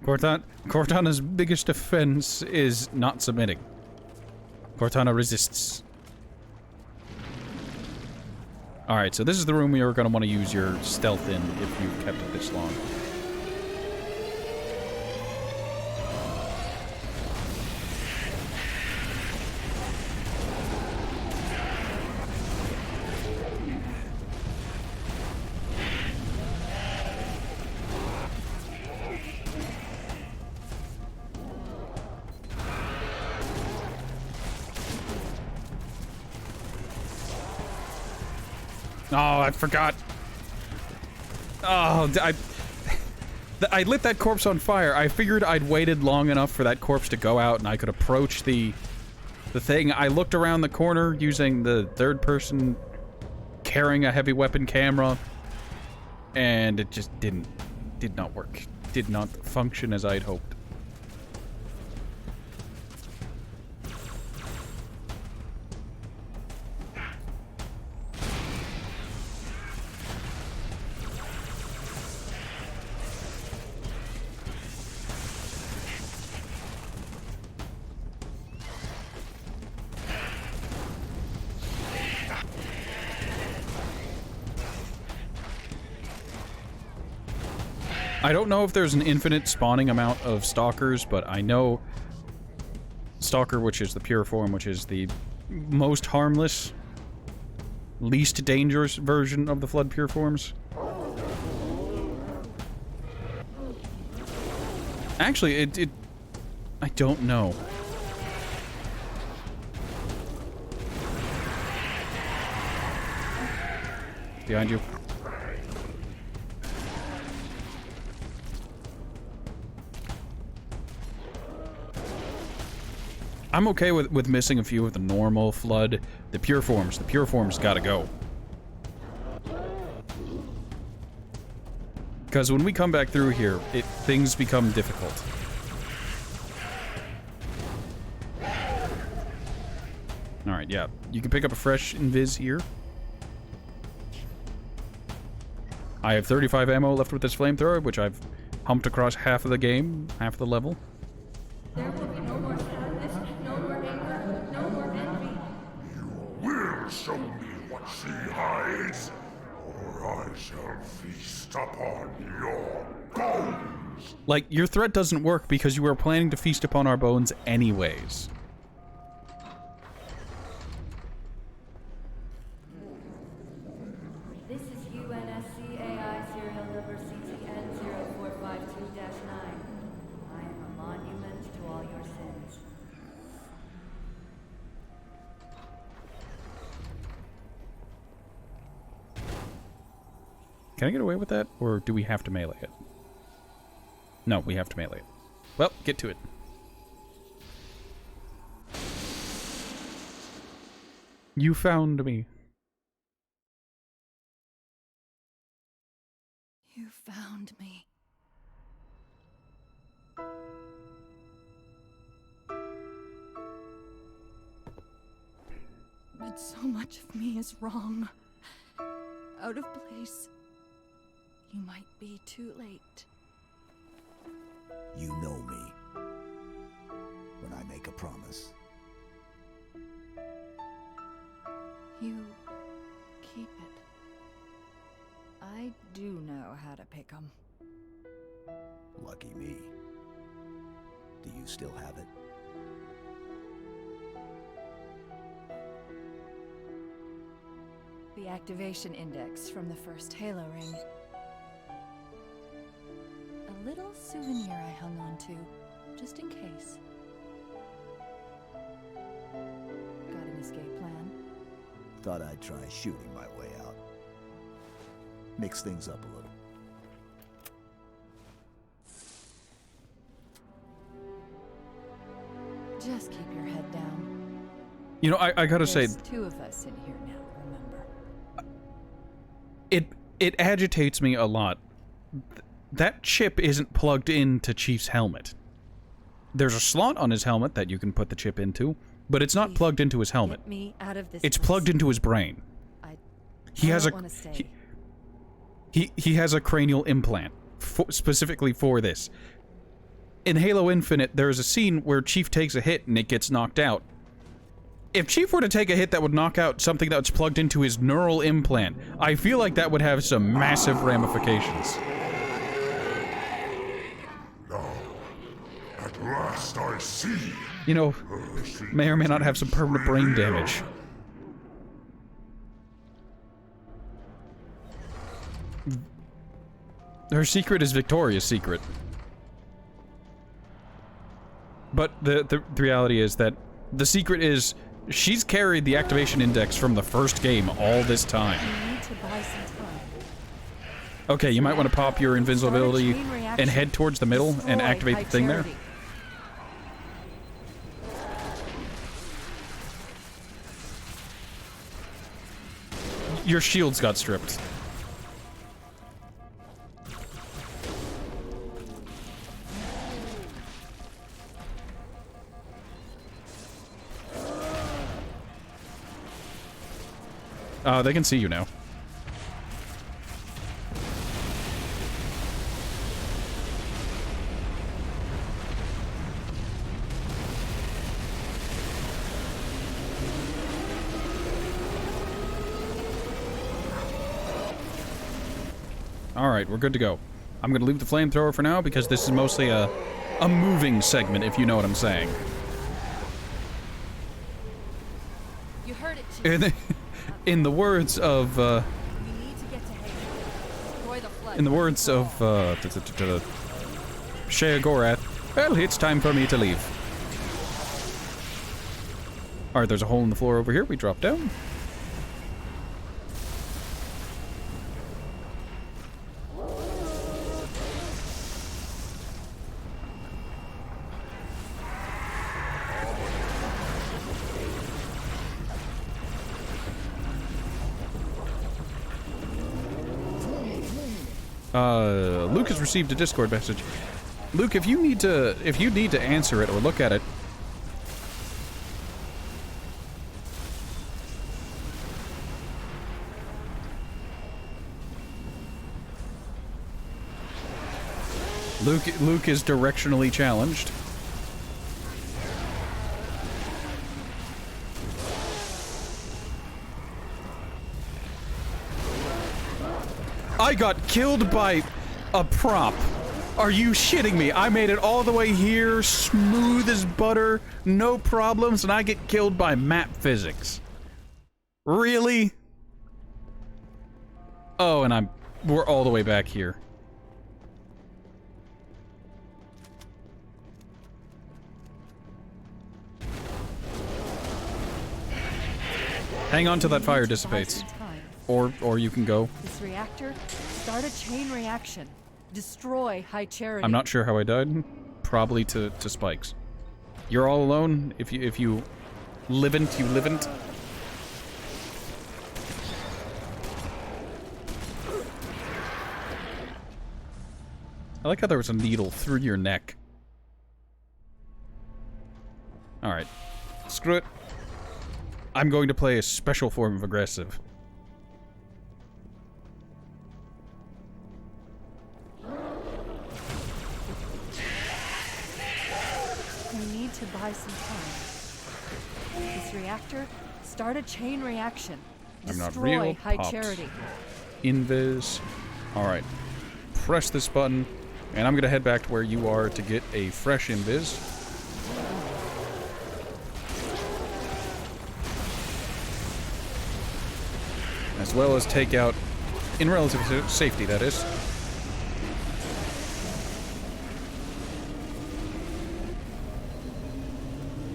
Cortana's biggest offense is not submitting. Cortana resists. Alright, so this is the room you're going to want to use your stealth in if you've kept it this long. Oh, I forgot. Oh, I lit that corpse on fire. I figured I'd waited long enough for that corpse to go out and I could approach the thing. I looked around the corner using the third person carrying a heavy weapon camera, and it just did not work. Did not function as I'd hoped. I don't know if there's an infinite spawning amount of stalkers, but I know Stalker, which is the pure form, which is the most harmless, least dangerous version of the Flood pure forms. Actually, I don't know. Behind you. I'm okay with missing a few of the normal Flood. The pure forms gotta go. Because when we come back through here, things become difficult. Alright, yeah. You can pick up a fresh invis here. I have 35 ammo left with this flamethrower, which I've humped across half of the game, half of the level. There will be no more sadness, no more anger, no more envy. Will show me what she hides, or I shall feast upon your bones. Like, your threat doesn't work because you were planning to feast upon our bones anyways. This is UNSC AI serial number CTN-0452-9. I am a monument to all your sins. Can I get away with that, or do we have to melee it? No, we have to melee it. Well, get to it. You found me. You found me. But so much of me is wrong. Out of place. You might be too late. You know me. When I make a promise. You keep it. I do know how to pick 'em. Lucky me. Do you still have it? The activation index from the first Halo ring. A little souvenir I hung on to, just in case. Got an escape plan? Thought I'd try shooting my way out. Mix things up a little. Just keep your head down. You know, I gotta say, There's two of us in here now, remember? it agitates me a lot. That chip isn't plugged into Chief's helmet. There's a slot on his helmet that you can put the chip into, but it's not plugged into his helmet. Get me out of this It's place. plugged into his brain. He has don't wanna stay. he has a cranial implant specifically for this. In Halo Infinite, there is a scene where Chief takes a hit and it gets knocked out. If Chief were to take a hit that would knock out something that's plugged into his neural implant, I feel like that would have some massive ramifications. Now, at last I see. You know, may or may not have some permanent brain damage. Her secret is Victoria's secret. But the reality is that the secret is she's carried the activation index from the first game all this time. You need to buy some time. Okay, you might want to pop your invisibility and head towards the middle and activate the thing there. Your shields got stripped. They can see you now. Alright, we're good to go. I'm gonna leave the flamethrower for now because this is mostly a moving segment, if you know what I'm saying. You heard it, Chief. In the words of, We need to get to Halo. Destroy the flood. in the words of, Shea Gorath, well, it's time for me to leave. Alright, there's a hole in the floor over here. We drop down. Luke has received a Discord message. Luke, if you need to answer it or look at it. Luke is directionally challenged. I got killed by a prop. Are you shitting me? I made it all the way here, smooth as butter, no problems, and I get killed by map physics. Really? Oh, and we're all the way back here. Hang on till that fire dissipates. Or you can go. This reactor, start a chain reaction. Destroy High Charity. I'm not sure how I died. Probably to spikes. You're all alone. If you livent, you livent. I like how there was a needle through your neck. Alright. Screw it. I'm going to play a special form of aggressive. We need to buy some time. This reactor, start a chain reaction. I'm not Destroy real. High Popped. Charity. Invis. Alright. Press this button, and I'm gonna head back to where you are to get a fresh invis. As well as take out, in relative safety, that is.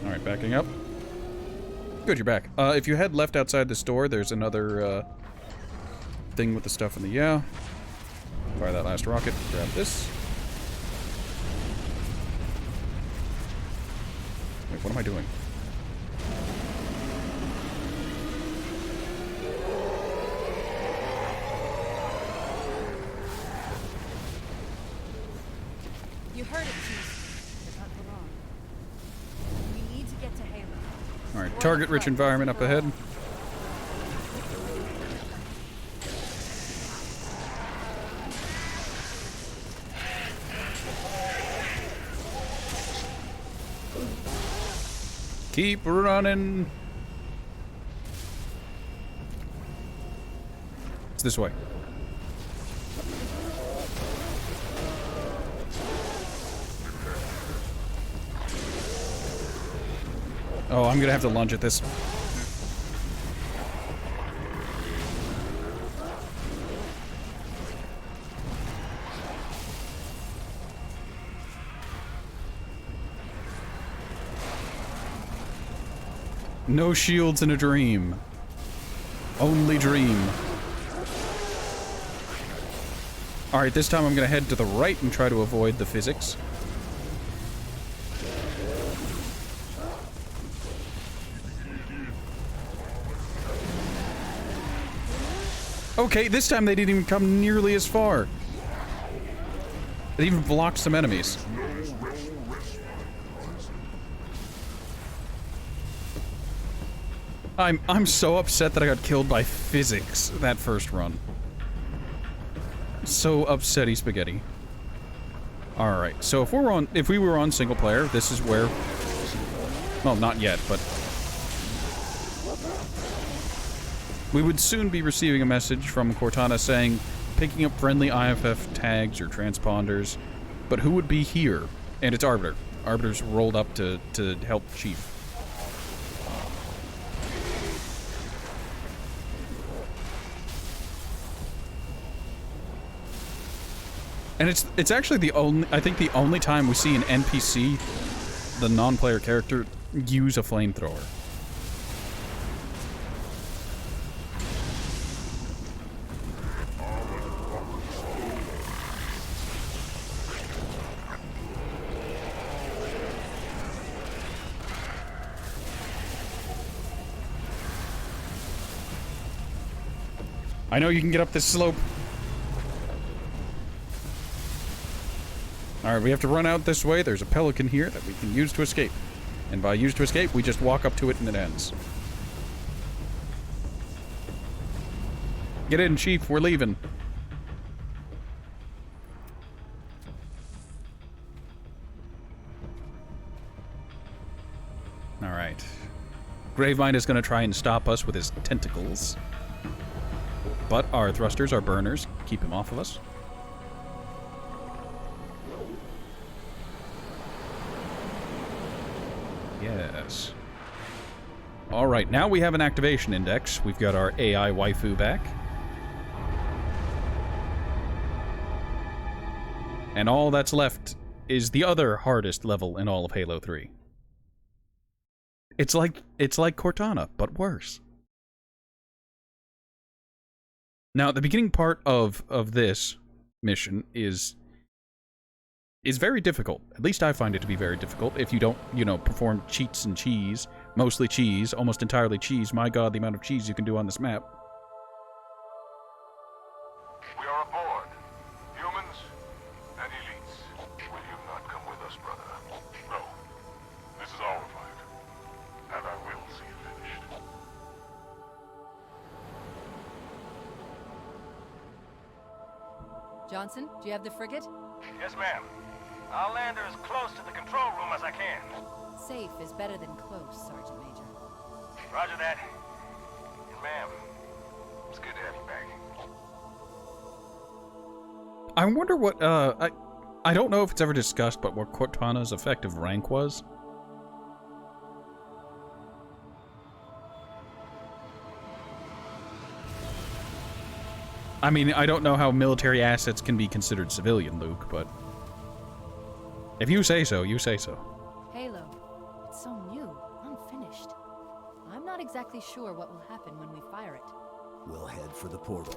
Alright, backing up. Good, you're back. If you head left outside this door, there's another, thing with the stuff in the yeah. Fire that last rocket, grab this. Wait, what am I doing? You heard it, Chief. You're not wrong. We need to get to Halo. Alright, target-rich environment up ahead. Keep running. It's this way. Oh, I'm gonna have to lunge at this. No shields in a dream. Only dream. Alright, this time I'm gonna head to the right and try to avoid the physics. Okay, this time they didn't even come nearly as far. It even blocked some enemies. I'm so upset that I got killed by physics that first run. So upsetty spaghetti. Alright, so if we were on single player, this is where, well, not yet, but we would soon be receiving a message from Cortana saying, picking up friendly IFF tags or transponders, but who would be here? And it's Arbiter. Arbiter's rolled up to help Chief. And it's actually the only time we see an NPC, the non-player character, use a flamethrower. I know you can get up this slope. Alright, we have to run out this way. There's a pelican here that we can use to escape. And by use to escape, we just walk up to it and it ends. Get in, Chief. We're leaving. Alright. Gravemind is going to try and stop us with his tentacles. But our thrusters, our burners, keep him off of us. Yes. Alright, now we have an activation index. We've got our AI waifu back. And all that's left is the other hardest level in all of Halo 3. It's like Cortana, but worse. Now, the beginning part of this mission is very difficult. At least I find it to be very difficult if you don't, perform cheats and cheese. Mostly cheese, almost entirely cheese. My god, the amount of cheese you can do on this map. We are aboard. Humans and elites. Will you not come with us, brother? No. This is our fight. And I will see it finished. Johnson, do you have the frigate? Yes, ma'am. I'll land her as close to the control room as I can. Safe is better than close, Sergeant Major. Roger that. And ma'am, it's good to have you back. I wonder what, I don't know if it's ever discussed, but what Cortana's effective rank was. I mean, I don't know how military assets can be considered civilian, Luke, but if you say so, you say so. Halo. It's so new, unfinished. I'm not exactly sure what will happen when we fire it. We'll head for the portal.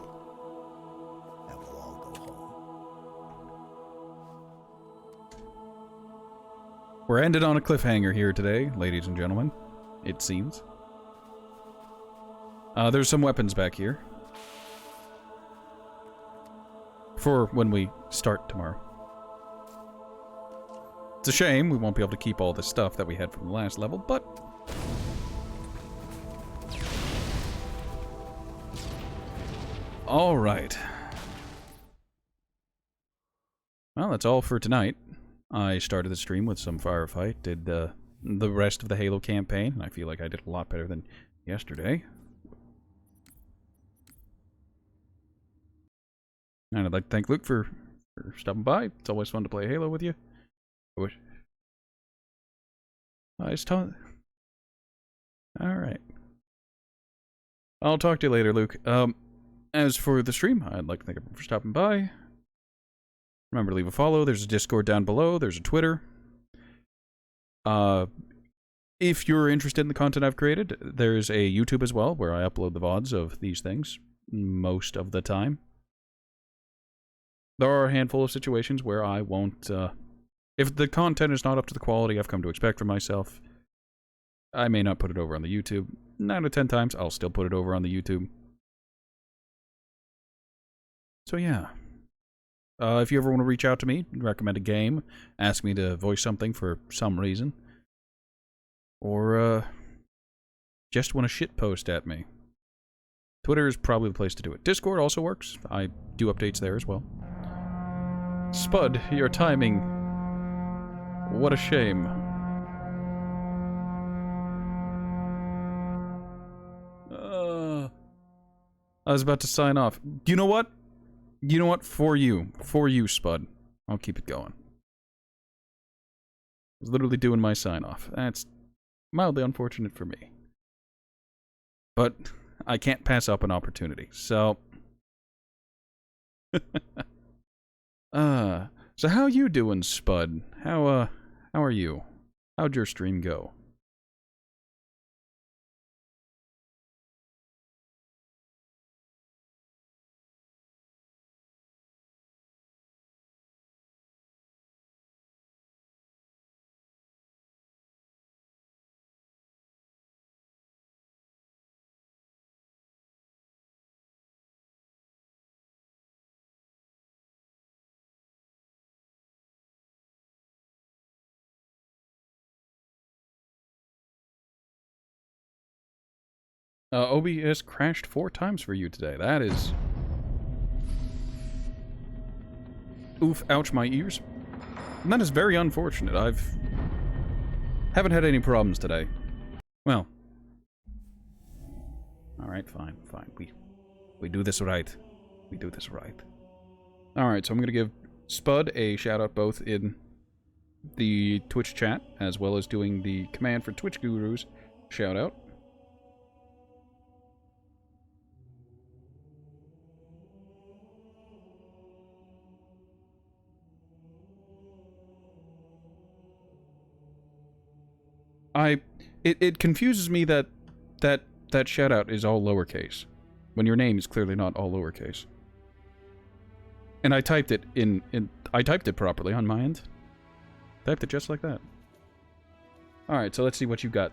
And we'll all go home. We're ended on a cliffhanger here today, ladies and gentlemen. It seems. There's some weapons back here. For when we start tomorrow. It's a shame we won't be able to keep all the stuff that we had from the last level, but all right. Well, that's all for tonight. I started the stream with some Firefight, did the rest of the Halo campaign, and I feel like I did a lot better than yesterday. And I'd like to thank Luke for stopping by. It's always fun to play Halo with you. I wish. Alright. I'll talk to you later, Luke. As for the stream, I'd like to thank everyone for stopping by. Remember to leave a follow. There's a Discord down below. There's a Twitter. If you're interested in the content I've created, there's a YouTube as well, where I upload the VODs of these things most of the time. There are a handful of situations where I won't, if the content is not up to the quality I've come to expect from myself, I may not put it over on the YouTube. 9 out of 10 times, I'll still put it over on the YouTube. So yeah. If you ever want to reach out to me, recommend a game, ask me to voice something for some reason, or, just want to shitpost at me, Twitter is probably the place to do it. Discord also works. I do updates there as well. Spud, your timing. What a shame. I was about to sign off. You know what? You know what? For you, Spud. I'll keep it going. I was literally doing my sign off. That's mildly unfortunate for me. But I can't pass up an opportunity, so... So how you doing, Spud? How are you? How'd your stream go? OBS crashed 4 times for you today. That is... Oof, ouch, my ears. And that is very unfortunate. Haven't had any problems today. Well. Alright, fine. We do this right. We do this right. Alright, so I'm gonna give Spud a shout-out both in the Twitch chat, as well as doing the Command for Twitch Gurus shout-out. It confuses me that shout-out is all lowercase, when your name is clearly not all lowercase. And I typed it I typed it properly on my end. Typed it just like that. Alright, so let's see what you got.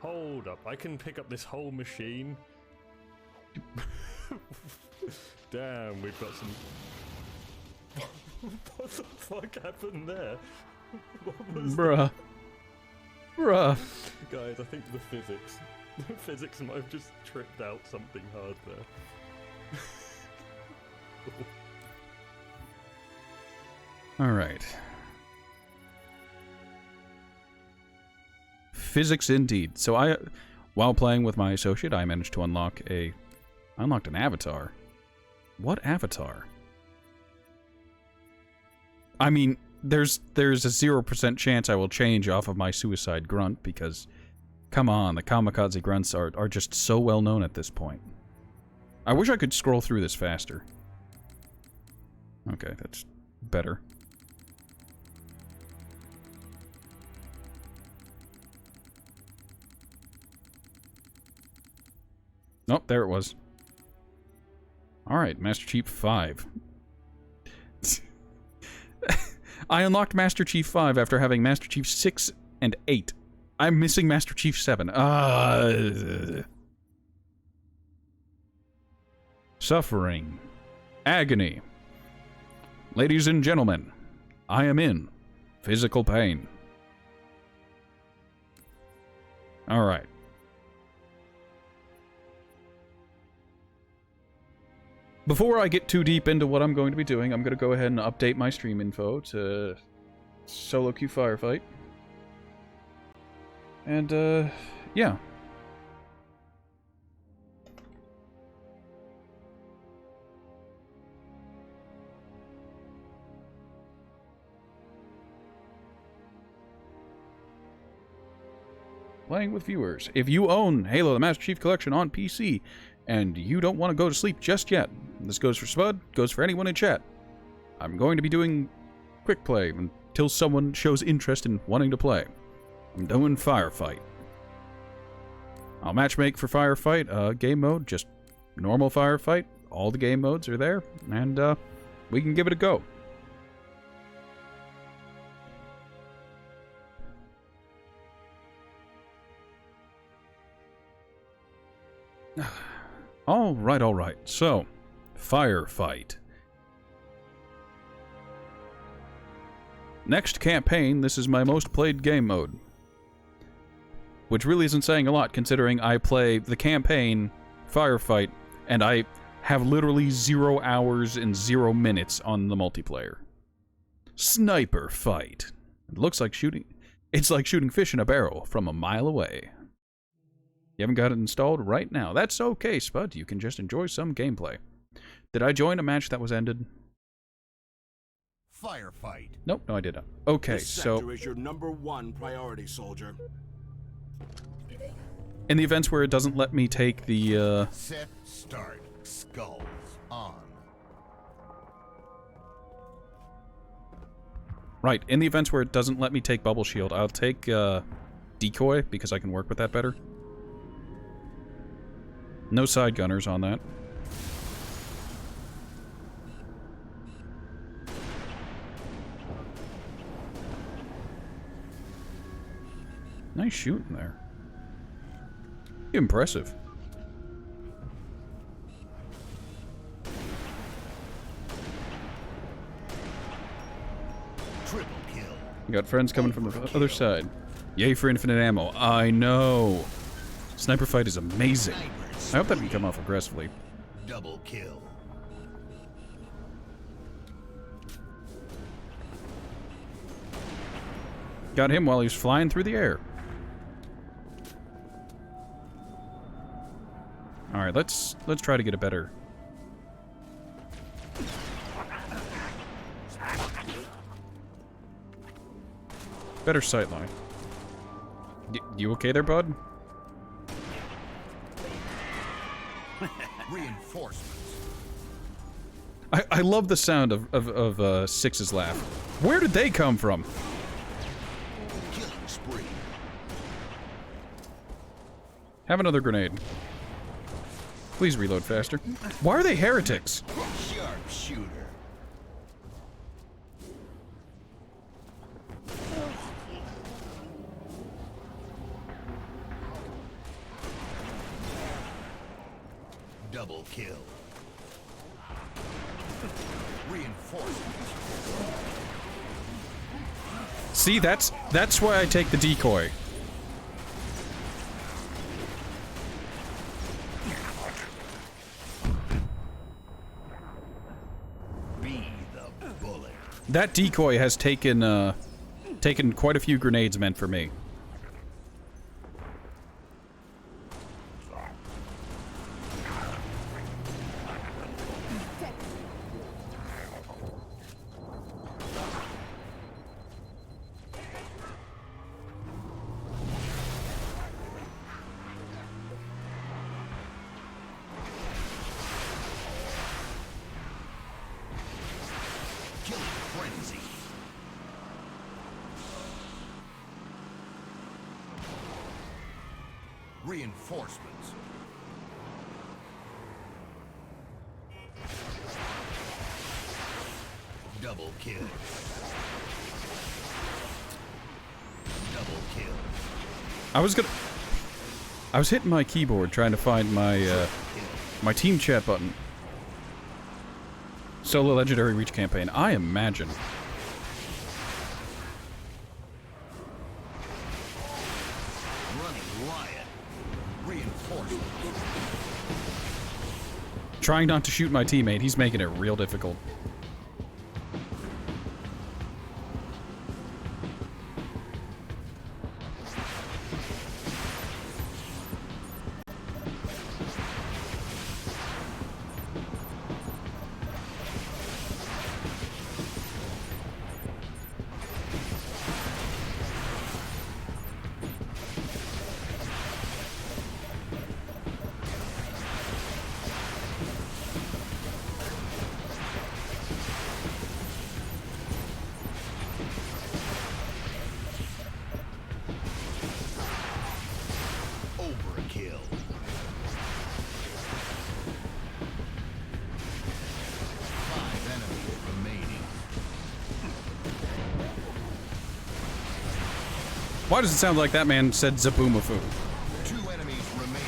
Hold up, I can pick up this whole machine. Damn, we've got some... What the fuck happened there? What was Bruh. Bruh. Guys, I think the physics might have just tripped out something hard there. Alright. Physics indeed. So while playing with my associate, I managed to unlock an avatar. What avatar? I mean, there's a 0% chance I will change off of my suicide grunt because, come on, the kamikaze grunts are just so well known at this point. I wish I could scroll through this faster. Okay, that's better. Nope, there it was. Alright, Master Chief 5. I unlocked Master Chief 5 after having Master Chief 6 and 8. I'm missing Master Chief 7. Suffering. Agony. Ladies and gentlemen, I am in physical pain. Alright. Before I get too deep into what I'm going to be doing, I'm going to go ahead and update my stream info to solo queue Firefight. And, yeah. Playing with viewers. If you own Halo the Master Chief Collection on PC, and you don't want to go to sleep just yet, this goes for Spud, goes for anyone in chat. I'm going to be doing quick play until someone shows interest in wanting to play. I'm doing Firefight. I'll matchmake for Firefight, game mode, just normal Firefight. All the game modes are there, and we can give it a go. Alright. So, Firefight. Next campaign, this is my most played game mode. Which really isn't saying a lot, considering I play the campaign, Firefight, and I have literally 0 hours and 0 minutes on the multiplayer. Sniper Fight. It looks like shooting... It's like shooting fish in a barrel from a mile away. You haven't got it installed right now. That's okay, Spud. You can just enjoy some gameplay. Did I join a match that was ended? Firefight. Nope, no I didn't. Okay, this sector is your #1 priority, soldier. In the events where it doesn't let me take the, Set, start, skulls, on. Right, in the events where it doesn't let me take Bubble Shield, I'll take, Decoy, because I can work with that better. No side gunners on that. Nice shooting there. Impressive. Triple kill. You got friends coming from the other side. Yay for infinite ammo. I know. Sniper fight is amazing. I hope that can come off aggressively. Double kill. Got him while he was flying through the air. Alright, let's try to get a better... better sightline. You okay there, bud? Reinforcements. I love the sound of Six's laugh. Where did they come from? Killing spree. Have another grenade. Please reload faster. Why are they heretics? Sharpshooter. Double kill. Reinforcements. See, that's why I take the decoy. Be the bullet. That decoy has taken taken quite a few grenades meant for me. Reinforcements. Double kill. Double kill. I was hitting my keyboard trying to find my my team chat button. Solo legendary reach campaign. I imagine. Trying not to shoot my teammate, he's making it real difficult. Overkill. Five enemies remaining. Why does it sound like that man said Zaboomafu? 2 enemies remaining.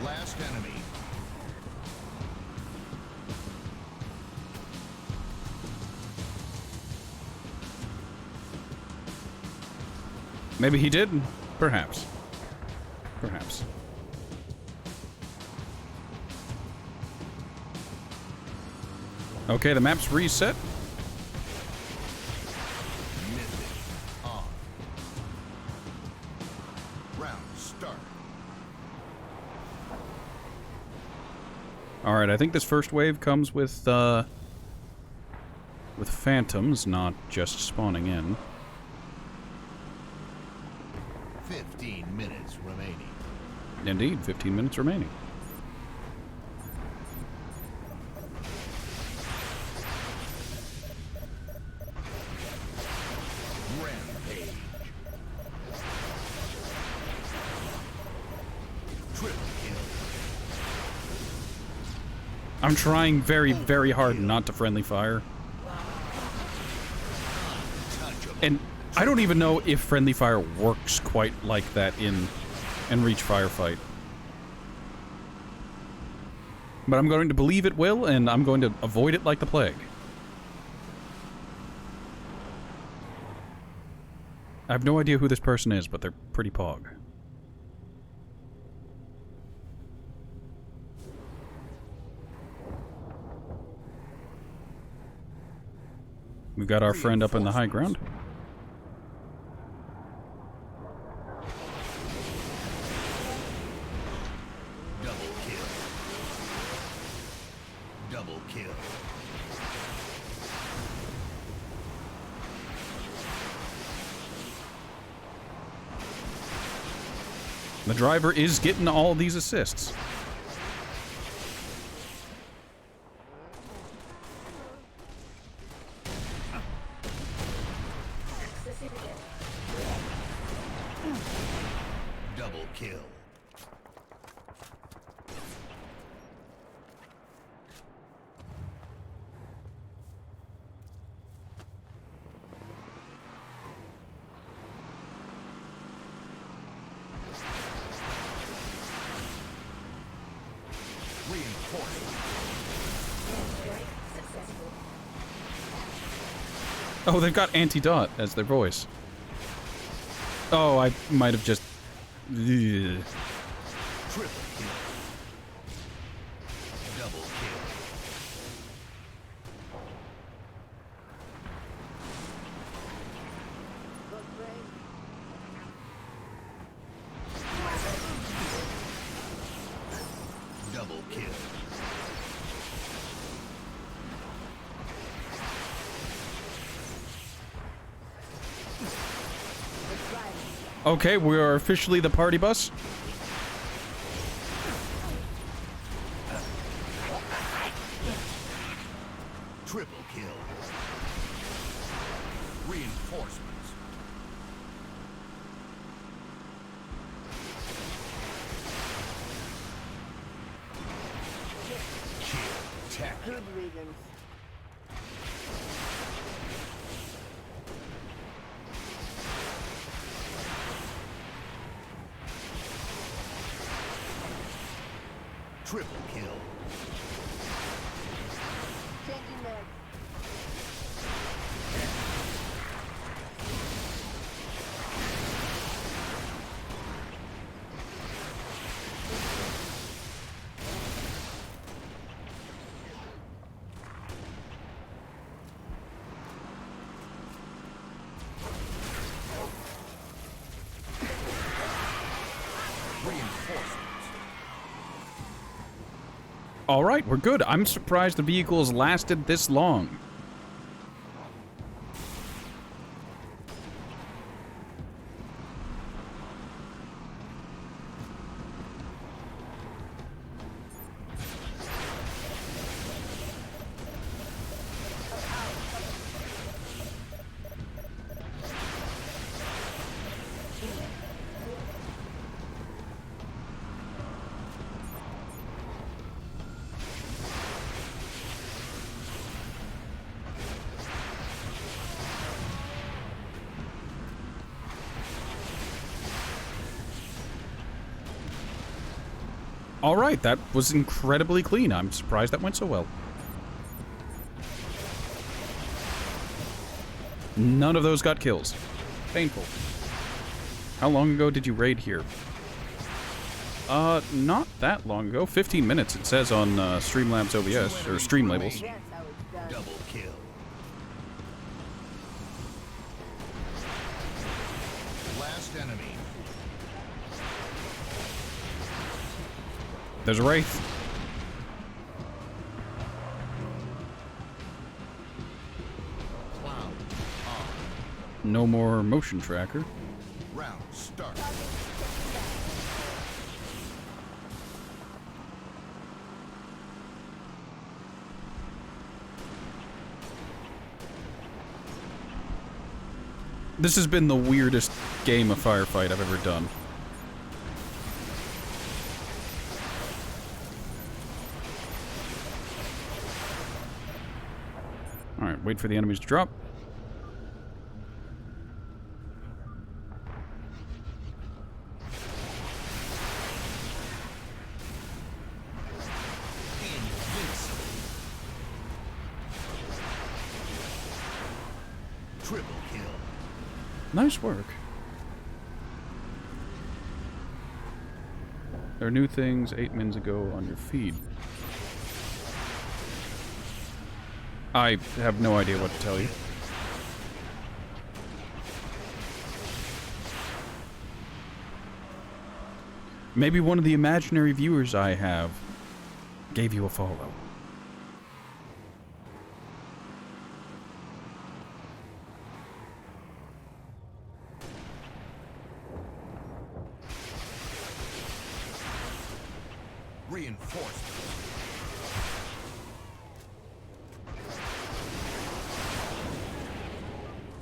Last enemy. Maybe he did? Perhaps. Perhaps. Okay, the map's reset. Mythic on. Round start. Alright, I think this first wave comes with phantoms, not just spawning in. 15 minutes remaining. Indeed, 15 minutes remaining. Rampage. Triple kill. I'm trying very, very hard not to friendly fire. And I don't even know if friendly fire works quite like that in Reach Firefight. But I'm going to believe it will, and I'm going to avoid it like the plague. I have no idea who this person is, but they're pretty pog. We've got our friend up in the high ground. Double kill. Double kill. The driver is getting all these assists. Double kill. Oh, they've got Anti-Dot as their voice. Oh, I might have just... Ugh. Triple kill. Double kill. Double kill. Okay, we are officially the party bus. Triple kill. Reinforcements. Good riddance. Triple kill. Changing mag. All right, we're good. I'm surprised the vehicle has lasted this long. All right, that was incredibly clean. I'm surprised that went so well. None of those got kills. Painful. How long ago did you raid here? Not that long ago. 15 minutes, it says on Streamlabs OBS, or Stream Labels. Double kill. Last enemy. There's a Wraith. Cloud. No more motion tracker. Round start. This has been the weirdest game of Firefight I've ever done. Alright, wait for the enemies to drop. Triple kill. Nice work. There are new things 8 minutes ago on your feed. I have no idea what to tell you. Maybe one of the imaginary viewers I have gave you a follow. Reinforcements.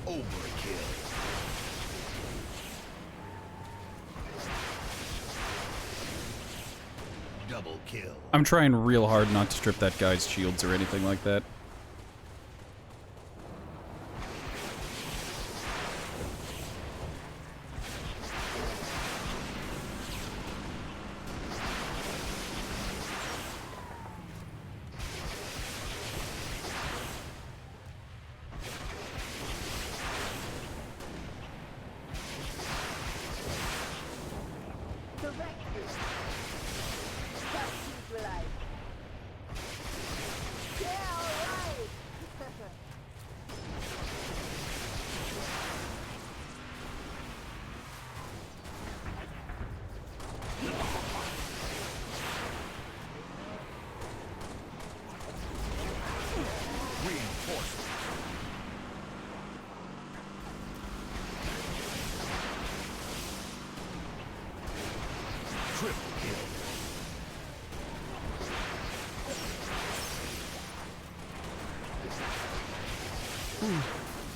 Overkill. Double kill. I'm trying real hard not to strip that guy's shields or anything like that.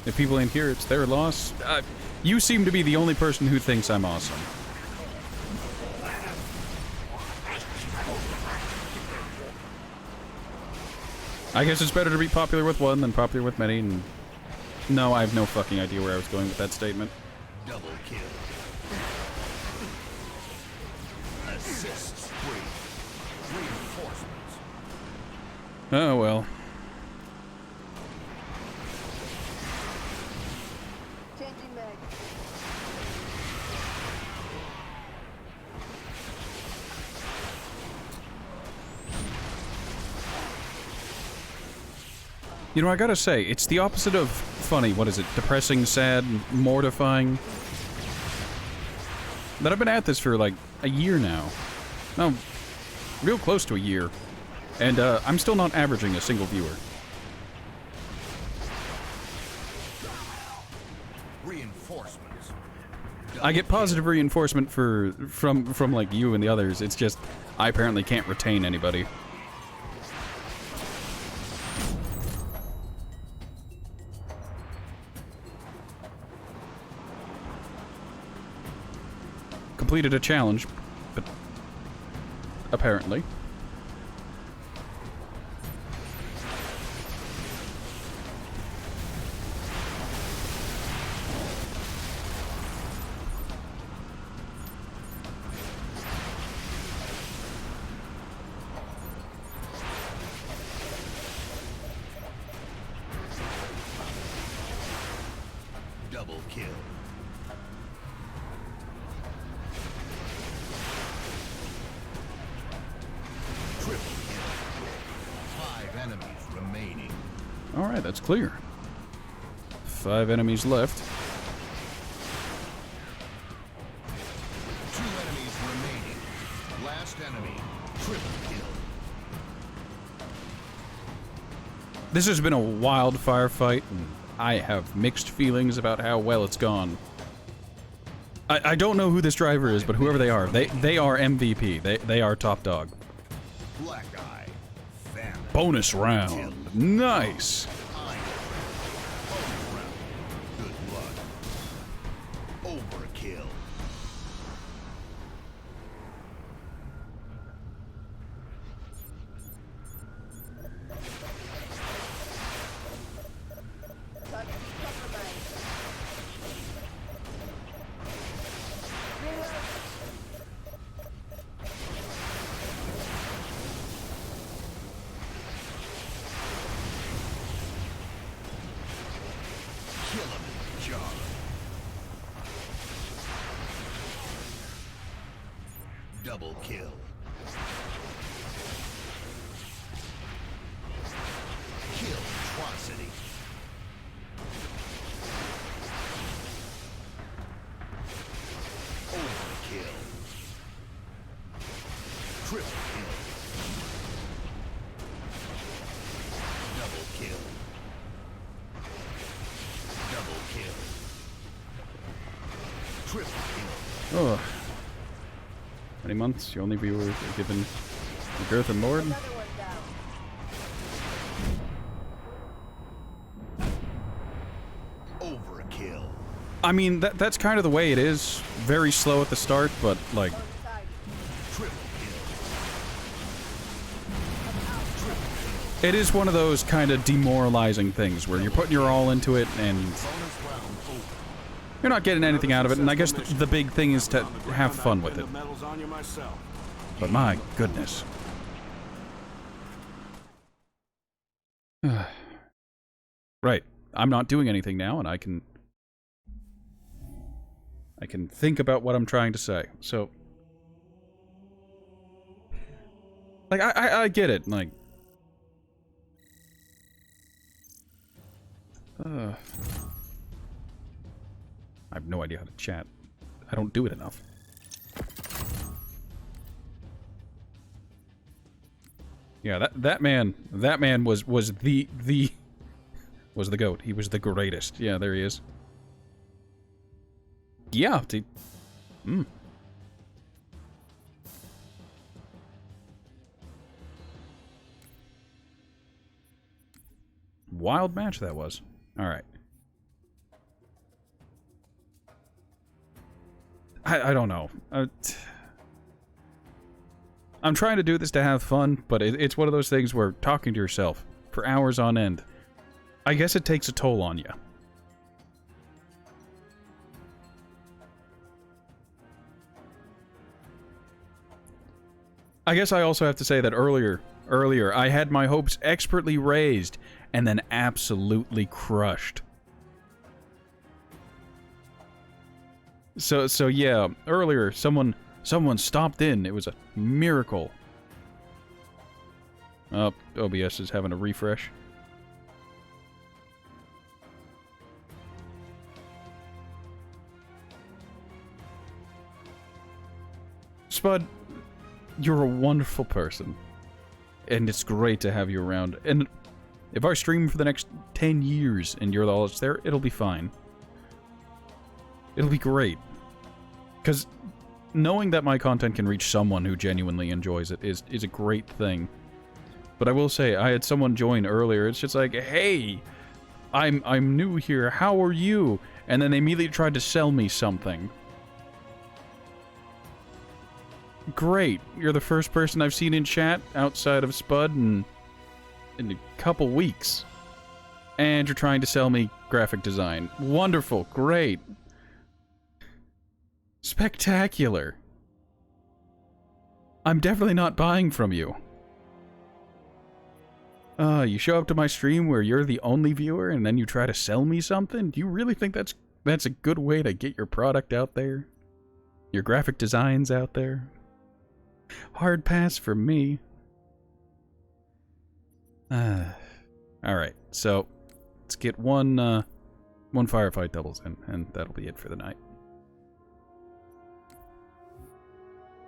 If people ain't here, it's their loss. You seem to be the only person who thinks I'm awesome. I guess it's better to be popular with one than popular with many, and no, I have no fucking idea where I was going with that statement. Double kill. Assist spree. Reinforcements. Oh well. Changing mag. You know, I gotta say, it's the opposite of funny. What is it? Depressing, sad, mortifying. That I've been at this for like a year now. No, real close to a year. And I'm still not averaging a single viewer. Reinforcements. I get positive reinforcement from like you and the others. It's just I apparently can't retain anybody. Completed a challenge, but apparently. Double kill. Triple kill. 5 enemies remaining. Alright, that's clear. 5 enemies left. 2 enemies remaining. Last enemy. Triple kill. This has been a wild firefight, and I have mixed feelings about how well it's gone. I don't know who this driver is, but whoever they are are MVP. They are top dog. Black eye. Famine. Bonus round. Nice. Good luck. Overkill. Kill him in the jaw. Double kill. Kill atrocity. Overkill. Oh. Many months, your only viewers are given the Girth and Lord. Overkill. I mean, that's kind of the way it is. Very slow at the start, but, like... It is one of those kind of demoralizing things where you're putting your all into it and... You're not getting anything out of it, and I guess the big thing is to have fun with it. But my goodness. Right. I'm not doing anything now, and I can think about what I'm trying to say. So, like, I get it. Like, I have no idea how to chat. I don't do it enough. Yeah, that man was the GOAT. He was the greatest. Yeah, there he is. Yeah, Wild match that was. All right. I don't know. I'm trying to do this to have fun, but it's one of those things where talking to yourself for hours on end, I guess it takes a toll on you. I guess I also have to say that earlier, I had my hopes expertly raised and then absolutely crushed. So yeah, earlier someone stopped in. It was a miracle. Oh, OBS is having a refresh. Spud, you're a wonderful person. And it's great to have you around. And if I stream for the next 10 years and you're all that's there, it'll be fine. It'll be great. Because knowing that my content can reach someone who genuinely enjoys it is a great thing. But I will say, I had someone join earlier. It's just like, hey, I'm new here. How are you? And then they immediately tried to sell me something. Great. You're the first person I've seen in chat outside of Spud in a couple weeks. And you're trying to sell me graphic design. Wonderful. Great. Spectacular. I'm definitely not buying from you. You show up to my stream where you're the only viewer and then you try to sell me something? Do you really think that's a good way to get your product out there? Your graphic designs out there? Hard pass for me. Alright, so let's get one firefight doubles in, and that'll be it for the night.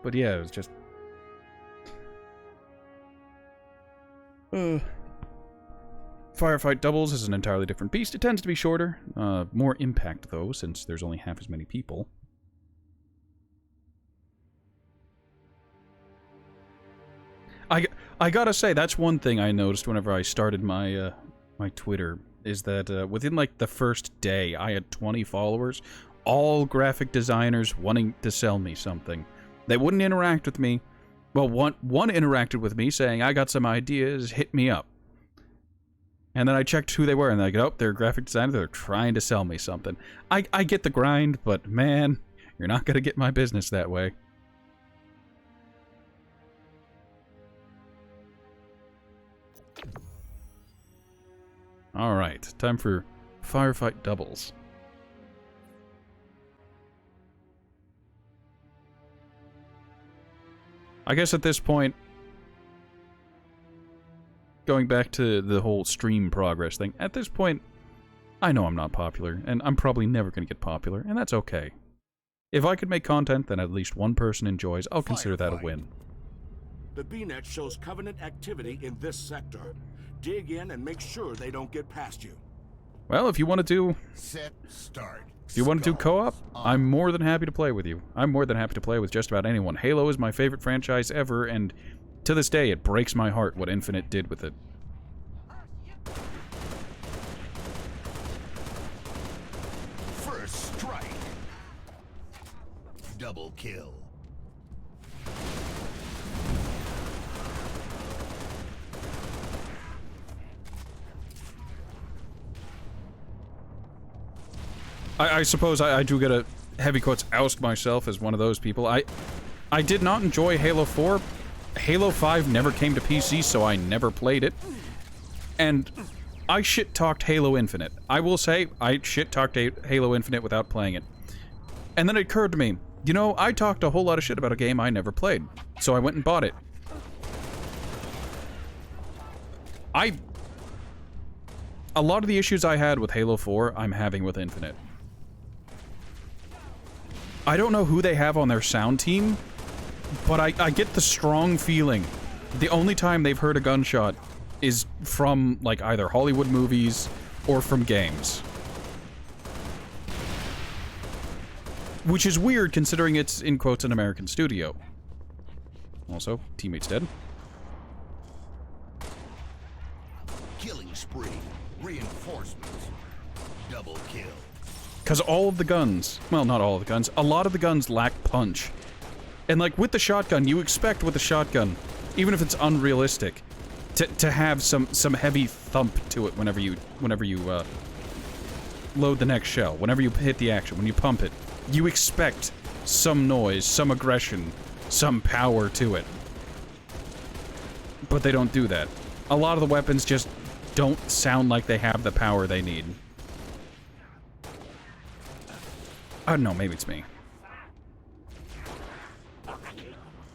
But yeah, it was just... Firefight doubles is an entirely different beast. It tends to be shorter. More impact, though, since there's only half as many people. I gotta say, that's one thing I noticed whenever I started my my Twitter, is that within, like, the first day, I had 20 followers, all graphic designers wanting to sell me something. They wouldn't interact with me. Well, one interacted with me saying, I got some ideas, hit me up. And then I checked who they were, and I go, oh, they're a graphic designer, they're trying to sell me something. I get the grind, but man, you're not gonna get my business that way. Alright, time for Firefight doubles. I guess at this point, going back to the whole stream progress thing, at this point, I know I'm not popular, and I'm probably never going to get popular, and that's okay. If I could make content that at least one person enjoys, I'll consider that a win. The BNet shows Covenant activity in this sector. Dig in and make sure they don't get past you. Well, if you want to do... Set, start. If you want to do co-op, I'm more than happy to play with you. I'm more than happy to play with just about anyone. Halo is my favorite franchise ever, and to this day, it breaks my heart what Infinite did with it. First strike. Double kill. I suppose I do get a heavy quotes oust myself as one of those people. I did not enjoy Halo 4. Halo 5 never came to PC, so I never played it. And I shit-talked Halo Infinite. I will say, I shit-talked Halo Infinite without playing it. And then it occurred to me, you know, I talked a whole lot of shit about a game I never played. So I went and bought it. A lot of the issues I had with Halo 4, I'm having with Infinite. I don't know who they have on their sound team, but I get the strong feeling the only time they've heard a gunshot is from, like, either Hollywood movies or from games. Which is weird, considering it's, in quotes, an American studio. Also, teammate's dead. Killing spree. Reinforcements. Double kill. Because all of the guns, well, not all of the guns, a lot of the guns lack punch. And, like, with the shotgun, you expect with a shotgun, even if it's unrealistic, to have some heavy thump to it whenever you load the next shell, whenever you hit the action, when you pump it. You expect some noise, some aggression, some power to it. But they don't do that. A lot of the weapons just don't sound like they have the power they need. I don't know, maybe it's me.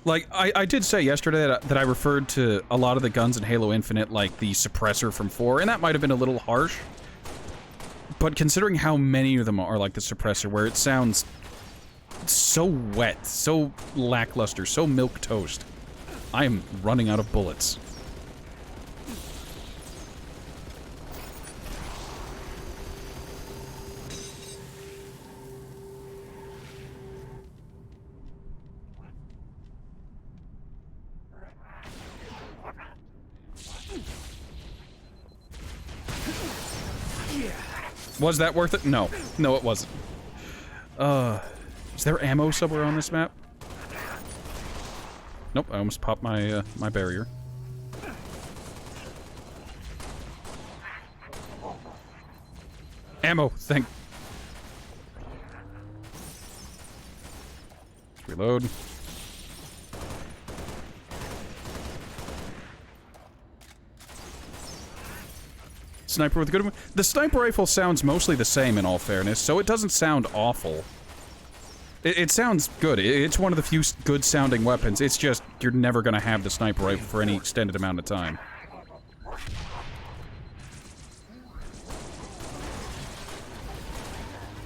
Like, I did say yesterday that I referred to a lot of the guns in Halo Infinite like the suppressor from 4, and that might have been a little harsh. But considering how many of them are like the suppressor, where it sounds so wet, so lackluster, so milquetoast, I am running out of bullets. Was that worth it? No. No, it wasn't. Is there ammo somewhere on this map? Nope, I almost popped my, my barrier. Ammo, thank... Reload. Sniper with a good one. The sniper rifle sounds mostly the same, in all fairness, so it doesn't sound awful. It sounds good. It's one of the few good-sounding weapons. It's just, you're never gonna have the sniper rifle for any extended amount of time.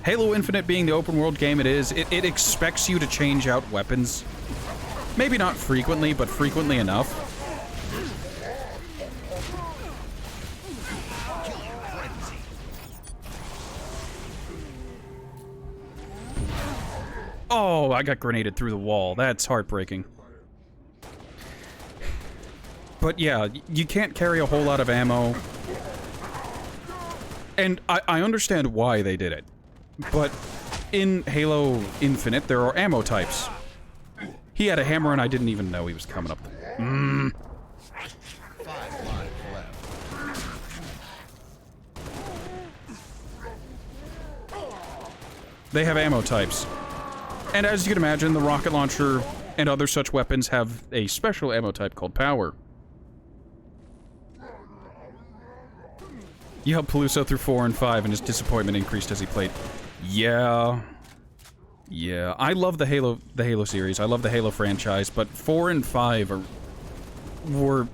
Halo Infinite being the open-world game it is, it expects you to change out weapons. Maybe not frequently, but frequently enough. Oh, I got grenaded through the wall. That's heartbreaking. But yeah, you can't carry a whole lot of ammo. And I understand why they did it. But in Halo Infinite, there are ammo types. He had a hammer and I didn't even know he was coming up. They have ammo types. And as you can imagine, the rocket launcher and other such weapons have a special ammo type called power. You helped Peluso through 4 and 5 and his disappointment increased as he played. Yeah. Yeah, I love the Halo series. I love the Halo franchise, but 4 and 5 were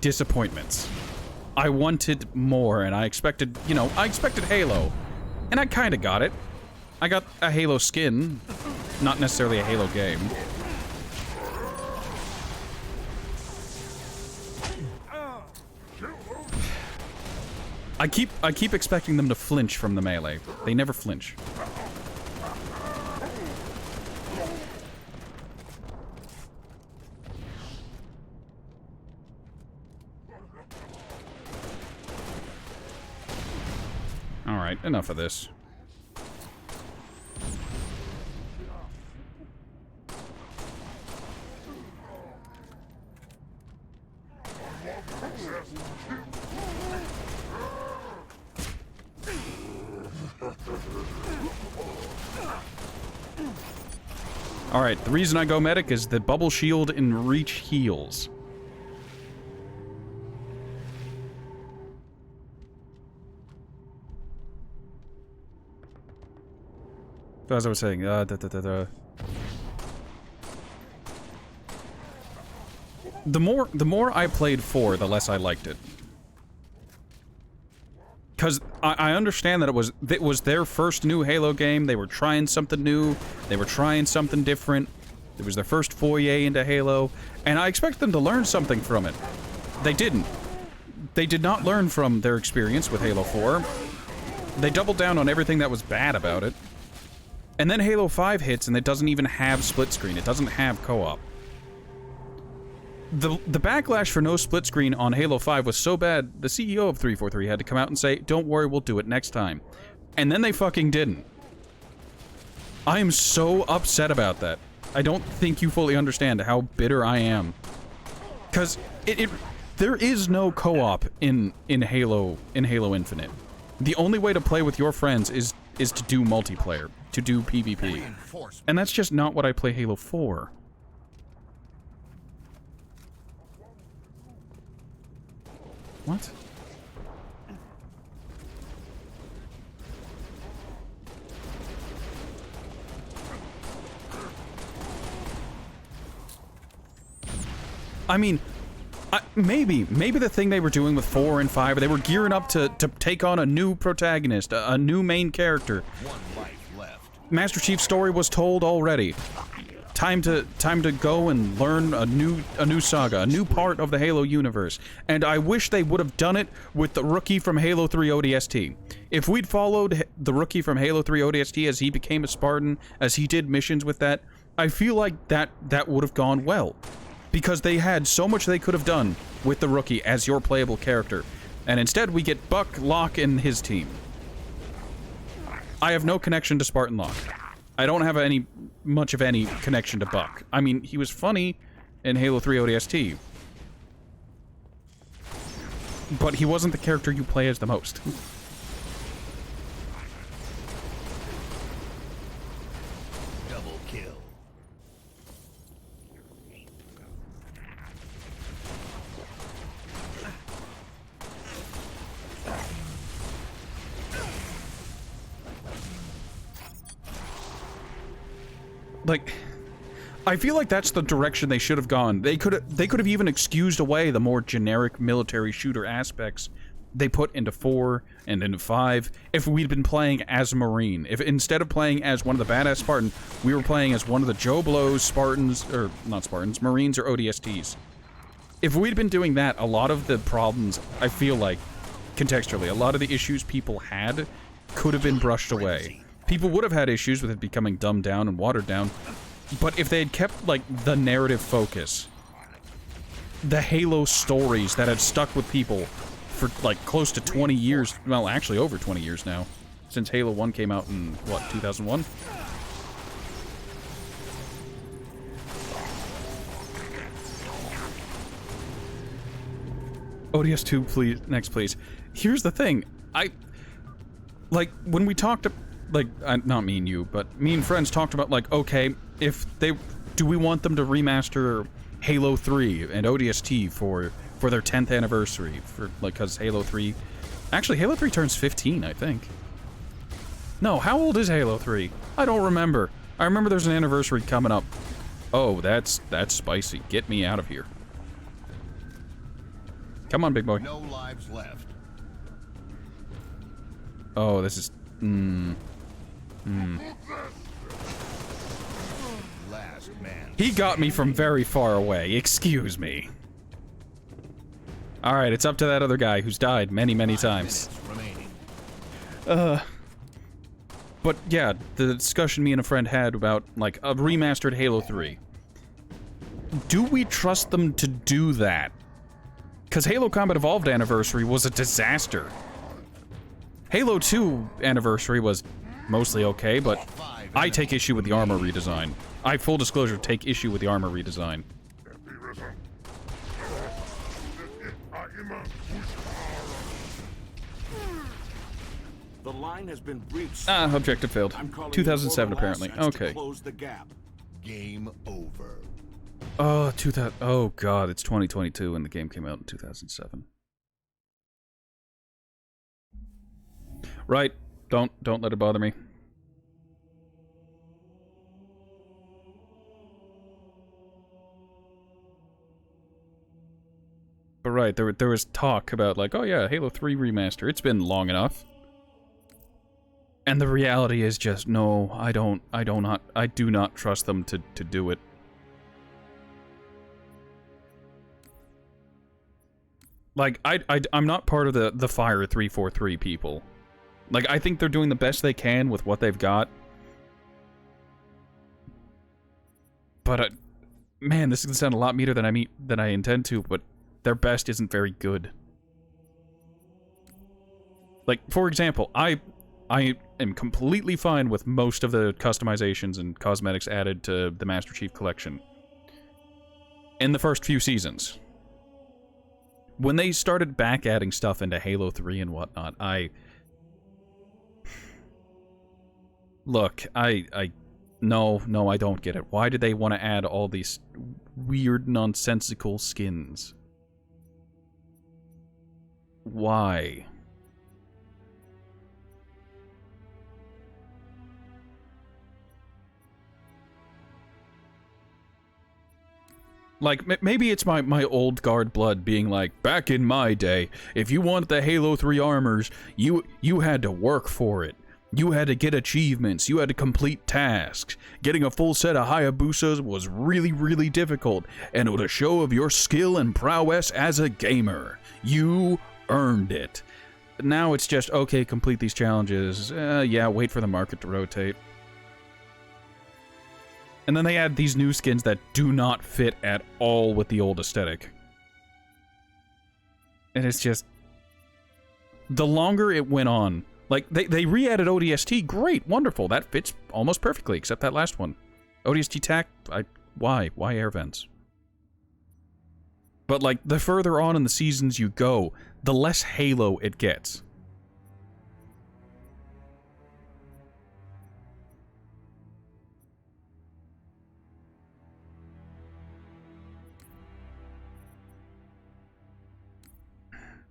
disappointments. I wanted more, and I expected, you know, I expected Halo. And I kinda got it. I got a Halo skin, not necessarily a Halo game. I keep expecting them to flinch from the melee. They never flinch. enough of this. Alright, the reason I go medic is the bubble shield and reach heals. So as I was saying, the more I played 4, the less I liked it. Because I understand that it was their first new Halo game. They were trying something new. They were trying something different. It was their first foray into Halo, and I expect them to learn something from it. They didn't. They did not learn from their experience with Halo 4. They doubled down on everything that was bad about it. And then Halo 5 hits, and it doesn't even have split screen. It doesn't have co-op. The backlash for no split screen on Halo 5 was so bad, the CEO of 343 had to come out and say, don't worry, we'll do it next time. And then they fucking didn't. I am so upset about that. I don't think you fully understand how bitter I am. Because there is no co-op in Halo Infinite. The only way to play with your friends is to do multiplayer, to do PvP. And that's just not what I play Halo for. What? I mean, maybe the thing they were doing with 4 and 5, they were gearing up to take on a new protagonist, a new main character. One life left. Master Chief's story was told already. Time to go and learn a new saga, a new part of the Halo universe. And I wish they would have done it with the rookie from Halo 3 ODST. If we'd followed the rookie from Halo 3 ODST as he became a Spartan, as he did missions with that, I feel like that would have gone well. Because they had so much they could have done with the rookie as your playable character. And instead we get Buck, Locke, and his team. I have no connection to Spartan Locke. I don't have much of any connection to Buck. I mean, he was funny in Halo 3 ODST. But he wasn't the character you play as the most. Double kill. Like, I feel like that's the direction they should have gone. They could have even excused away the more generic military shooter aspects they put into 4 and into 5 if we'd been playing as a Marine. If instead of playing as one of the badass Spartans, we were playing as one of the Joe Blows Spartans, or not Spartans, Marines or ODSTs. If we'd been doing that, a lot of the problems, I feel like, contextually, a lot of the issues people had could have been brushed away. People would have had issues with it becoming dumbed down and watered down, but if they had kept, like, the narrative focus, the Halo stories that had stuck with people for, like, close to 20 years, well, actually over 20 years now, since Halo 1 came out in, what, 2001? ODS2, please, next, please. Here's the thing, like, when we talked, like, not me and you, but me and friends talked about, like, okay, do we want them to remaster Halo 3 and ODST for their 10th anniversary, because Halo 3, actually, Halo 3 turns 15, I think. No, how old is Halo 3? I don't remember. I remember there's an anniversary coming up. Oh, that's spicy. Get me out of here. Come on, big boy. No lives left. Oh, this is... Last man. He got me from very far away. Excuse me. Alright, it's up to that other guy who's died many, many times. But yeah, the discussion me and a friend had about, like, a remastered Halo 3. Do we trust them to do that? Because Halo Combat Evolved Anniversary was a disaster. Halo 2 Anniversary was mostly okay, but I take issue with the armor redesign. I, full disclosure, take issue with the armor redesign. The line has been breached. Ah, objective failed. I'm calling 2007 in apparently. Orbital assets to Okay. close the gap. Game over. Oh, 2000. Oh god, it's 2022 and the game came out in 2007. Right. Don't let it bother me. But right, there was talk about like, oh yeah, Halo 3 remaster. It's been long enough. And the reality is just no, I do not trust them to do it. Like I'm not part of the Fire 343 people. Like I think they're doing the best they can with what they've got. But man, this is gonna sound a lot meaner than I intend to, but their best isn't very good. Like, for example, I am completely fine with most of the customizations and cosmetics added to the Master Chief Collection in the first few seasons. When they started back adding stuff into Halo 3 and whatnot, Look, no, I don't get it. Why did they want to add all these weird, nonsensical skins? Why? Like, maybe it's my old guard blood being like, back in my day, if you wanted the Halo 3 armors, you had to work for it. You had to get achievements, you had to complete tasks. Getting a full set of Hayabusas was really, really difficult, and it was a show of your skill and prowess as a gamer. You earned it. Now it's just, okay, complete these challenges. Yeah, wait for the market to rotate. And then they add these new skins that do not fit at all with the old aesthetic. And it's just... The longer it went on... Like, they re-added ODST, great, wonderful, that fits almost perfectly, except that last one. ODST TAC, why? Why air vents? But, like, the further on in the seasons you go, the less Halo it gets.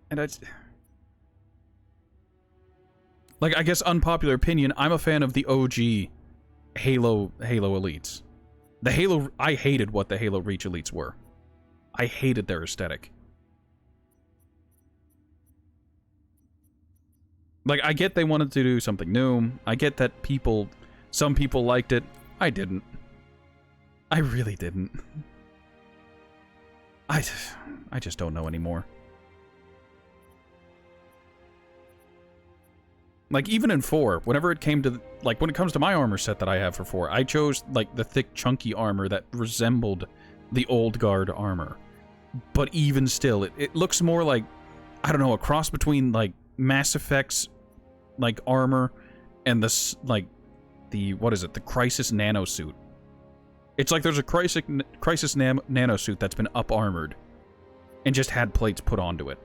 And like, I guess unpopular opinion, I'm a fan of the OG Halo Elites. I hated what the Halo Reach Elites were. I hated their aesthetic. Like, I get they wanted to do something new. I get that some people liked it. I didn't. I really didn't. I just don't know anymore. Like, even in 4, whenever it came to, like, when it comes to my armor set that I have for 4, I chose, like, the thick, chunky armor that resembled the old guard armor. But even still, it looks more like, I don't know, a cross between, like, Mass Effect's, like, armor and the, like, what is it, the Crisis nanosuit. It's like there's a Crisis nanosuit that's been up-armored and just had plates put onto it.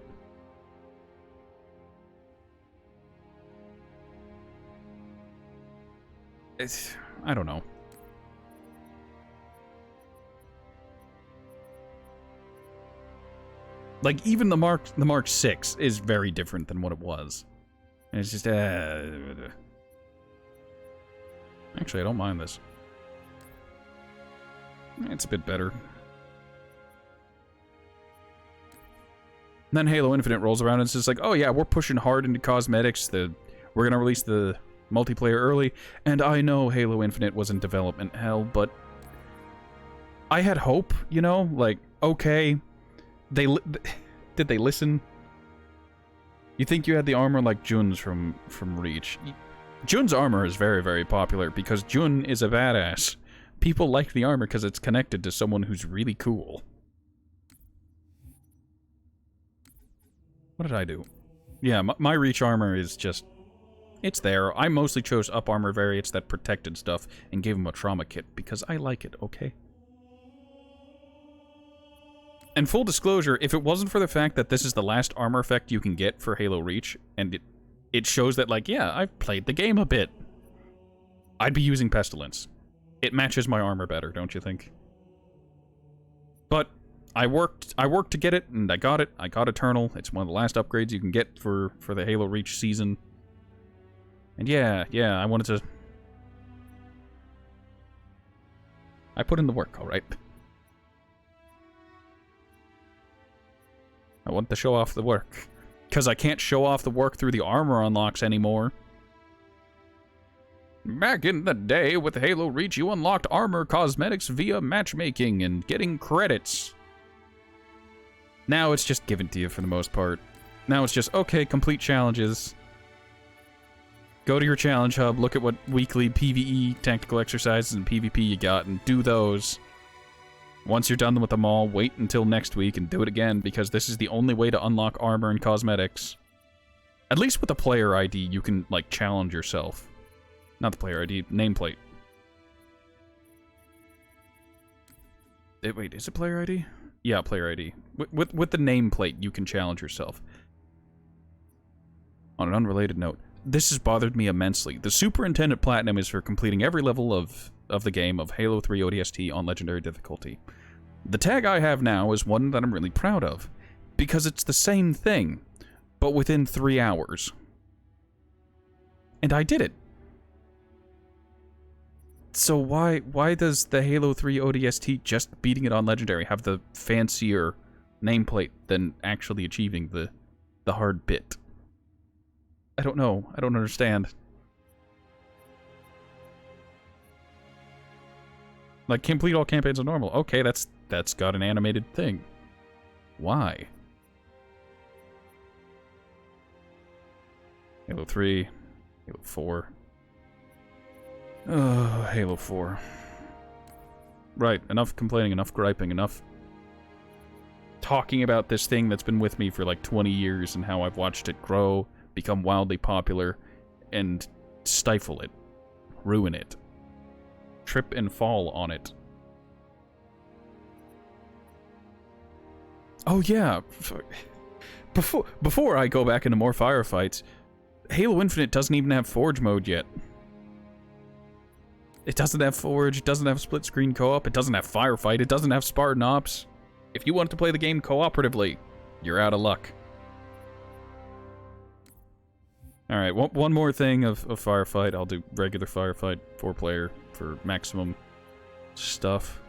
I don't know. Like, even the Mark 6 is very different than what it was. And it's just, actually, I don't mind this. It's a bit better. And then Halo Infinite rolls around and it's just like, oh yeah, we're pushing hard into cosmetics. We're gonna release the multiplayer early, and I know Halo Infinite was in development hell, but I had hope, you know? Like, okay, did they listen? You think you had the armor like Jun's from Reach. Jun's armor is very, very popular because Jun is a badass. People like the armor because it's connected to someone who's really cool. What did I do? Yeah, my Reach armor is just It's there. I mostly chose up armor variants that protected stuff and gave them a trauma kit because I like it, okay? And full disclosure, if it wasn't for the fact that this is the last armor effect you can get for Halo Reach, and it shows that, like, yeah, I've played the game a bit, I'd be using Pestilence. It matches my armor better, don't you think? But I worked to get it, and I got it. I got Eternal. It's one of the last upgrades you can get for the Halo Reach season. And yeah, I wanted to... I put in the work, alright? I want to show off the work. Because I can't show off the work through the armor unlocks anymore. Back in the day, with Halo Reach, you unlocked armor cosmetics via matchmaking and getting credits. Now it's just given to you for the most part. Now it's just, okay, complete challenges. Go to your challenge hub, look at what weekly PvE tactical exercises and PvP you got, and do those. Once you're done with them all, wait until next week and do it again, because this is the only way to unlock armor and cosmetics. At least with the player ID, you can, like, challenge yourself. Not the player ID, nameplate. Wait, is it player ID? Yeah, player ID. With the nameplate, you can challenge yourself. On an unrelated note, this has bothered me immensely. The Superintendent Platinum is for completing every level of the game of Halo 3 ODST on Legendary difficulty. The tag I have now is one that I'm really proud of, because it's the same thing, but within 3 hours. And I did it. So why does the Halo 3 ODST just beating it on Legendary have the fancier nameplate than actually achieving the hard bit? I don't know. I don't understand. Like, complete all campaigns on normal. Okay, that's got an animated thing. Why? Halo 3, Halo 4. Oh, Halo 4. Right, enough complaining, enough griping, enough talking about this thing that's been with me for like 20 years and how I've watched it grow, become wildly popular, and stifle it, ruin it, trip and fall on it. Oh yeah, before I go back into more firefights, Halo Infinite doesn't even have Forge mode yet. It doesn't have Forge, it doesn't have split screen co-op, it doesn't have Firefight, it doesn't have Spartan Ops. If you want to play the game cooperatively, you're out of luck. Alright, one more thing of Firefight. I'll do regular Firefight, 4-player, for maximum stuff.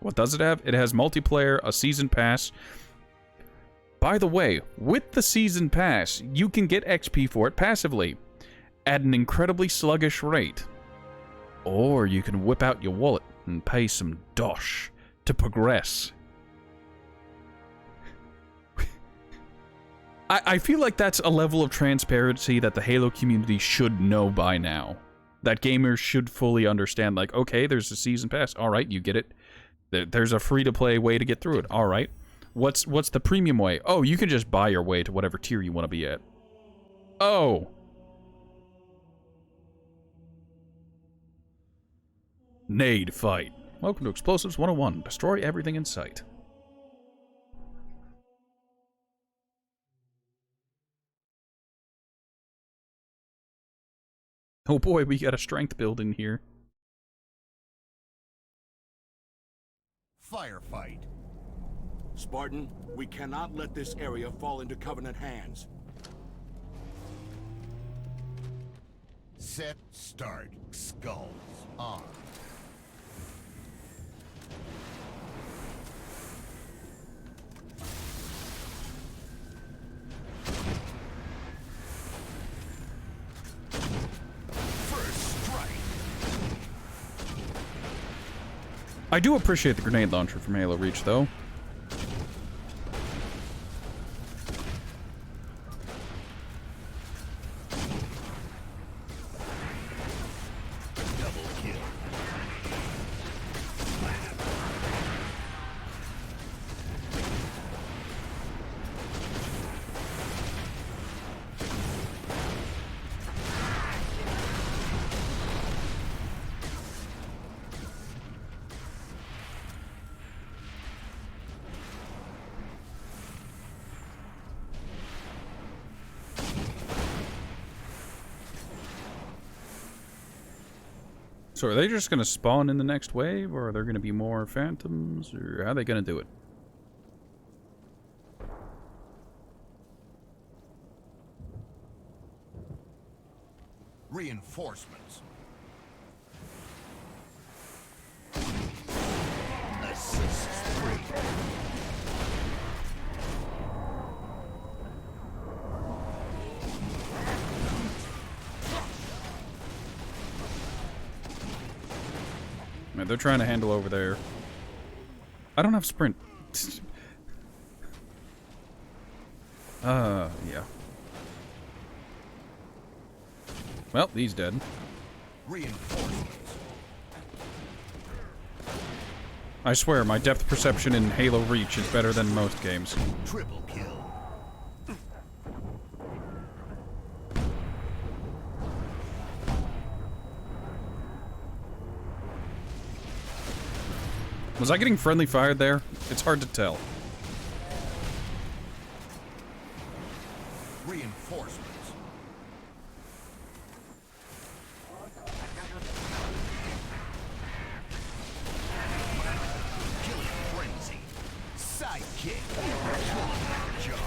What does it have? It has multiplayer, a season pass. By the way, with the season pass, you can get XP for it passively, at an incredibly sluggish rate. Or you can whip out your wallet and pay some dosh to progress. I feel like that's a level of transparency that the Halo community should know by now. That gamers should fully understand, like, okay, there's a season pass. Alright, you get it. There's a free-to-play way to get through it. Alright. What's the premium way? Oh, you can just buy your way to whatever tier you want to be at. Oh. Nade fight. Welcome to Explosives 101. Destroy everything in sight. Oh boy, we got a strength build in here. Firefight. Spartan, we cannot let this area fall into Covenant hands. Set, start, skulls, on. I do appreciate the grenade launcher from Halo Reach, though. Double kill. So are they just going to spawn in the next wave, or are there going to be more phantoms, or how are they going to do it? Reinforcements. Assist 3. Man, they're trying to handle over there. I don't have sprint. Yeah. Well, he's dead. Reinforcements. I swear, my depth perception in Halo Reach is better than most games. Triple kill. Was I getting friendly fired there? It's hard to tell. Reinforcements. Killing frenzy. Sidekick. Charge.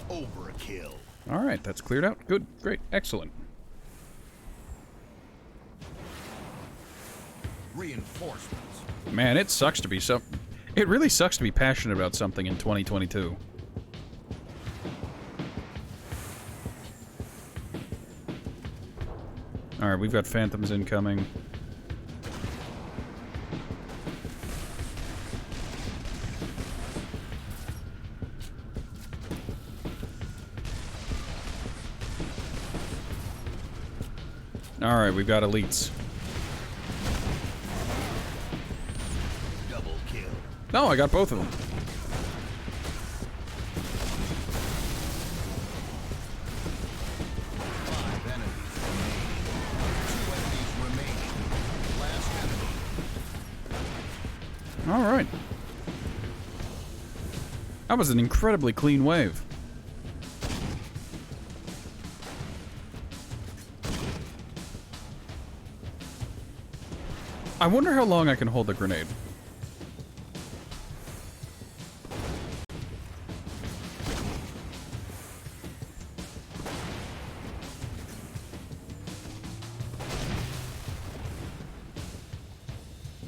Overkill. Alright, that's cleared out. Good, great, excellent. Reinforcements. Man, it sucks to be it really sucks to be passionate about something in 2022. Alright, we've got phantoms incoming. Alright, we've got elites. Double kill. No, I got both of them. Alright. That was an incredibly clean wave. I wonder how long I can hold the grenade.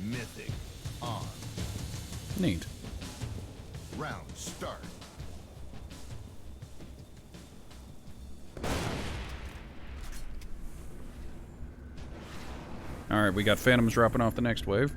Mythic on. Neat. Round start. Alright, we got phantoms dropping off the next wave.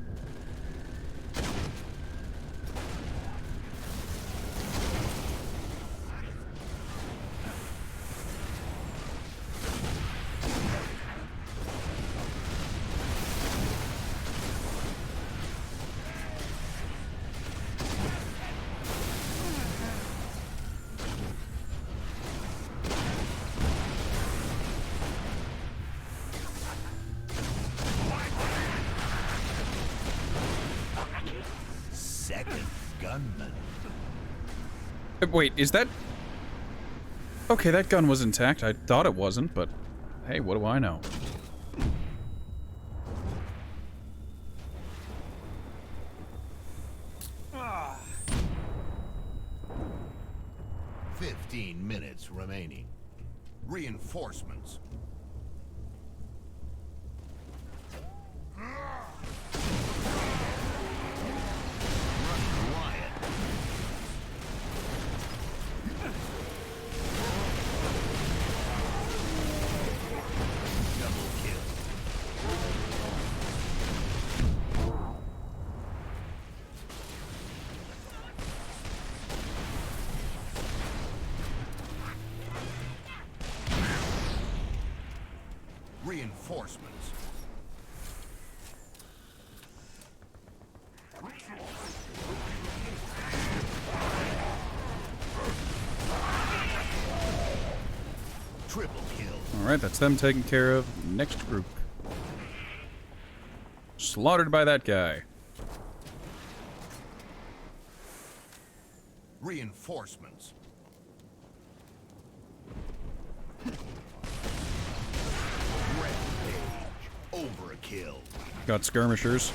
Second gunman. Wait, is that... Okay, that gun was intact. I thought it wasn't, but... Hey, what do I know? Ah. 15 minutes remaining. Reinforcements. Reinforcements. Triple kill. Alright, that's them taken care of. Next group. Slaughtered by that guy. Reinforcements. Rampage. got skirmishers.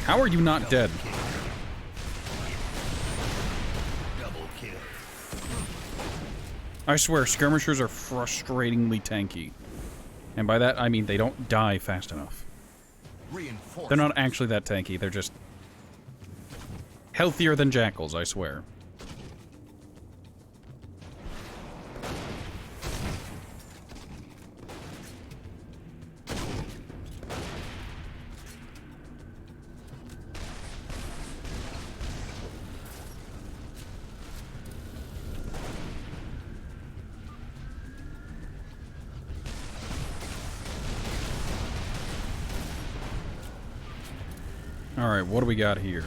How are you not dead? Double kill. I swear, skirmishers are frustratingly tanky. And by that, I mean they don't die fast enough. They're not actually that tanky, they're just healthier than jackals, I swear. Alright, what do we got here?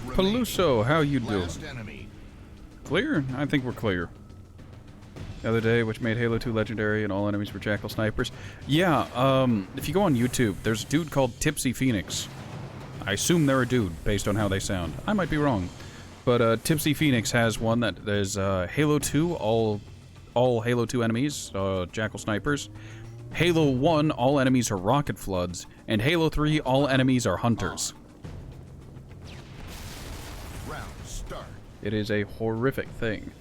Peluso, how you doing? Clear? I think we're clear. The other day, which made Halo 2 legendary and all enemies were jackal snipers. Yeah, if you go on YouTube, there's a dude called Tipsy Phoenix. I assume they're a dude, based on how they sound. I might be wrong. But Tipsy Phoenix has one that there's Halo 2, all Halo 2 enemies, jackal snipers. Halo 1, all enemies are rocket floods. And Halo 3, all enemies are hunters. It is a horrific thing.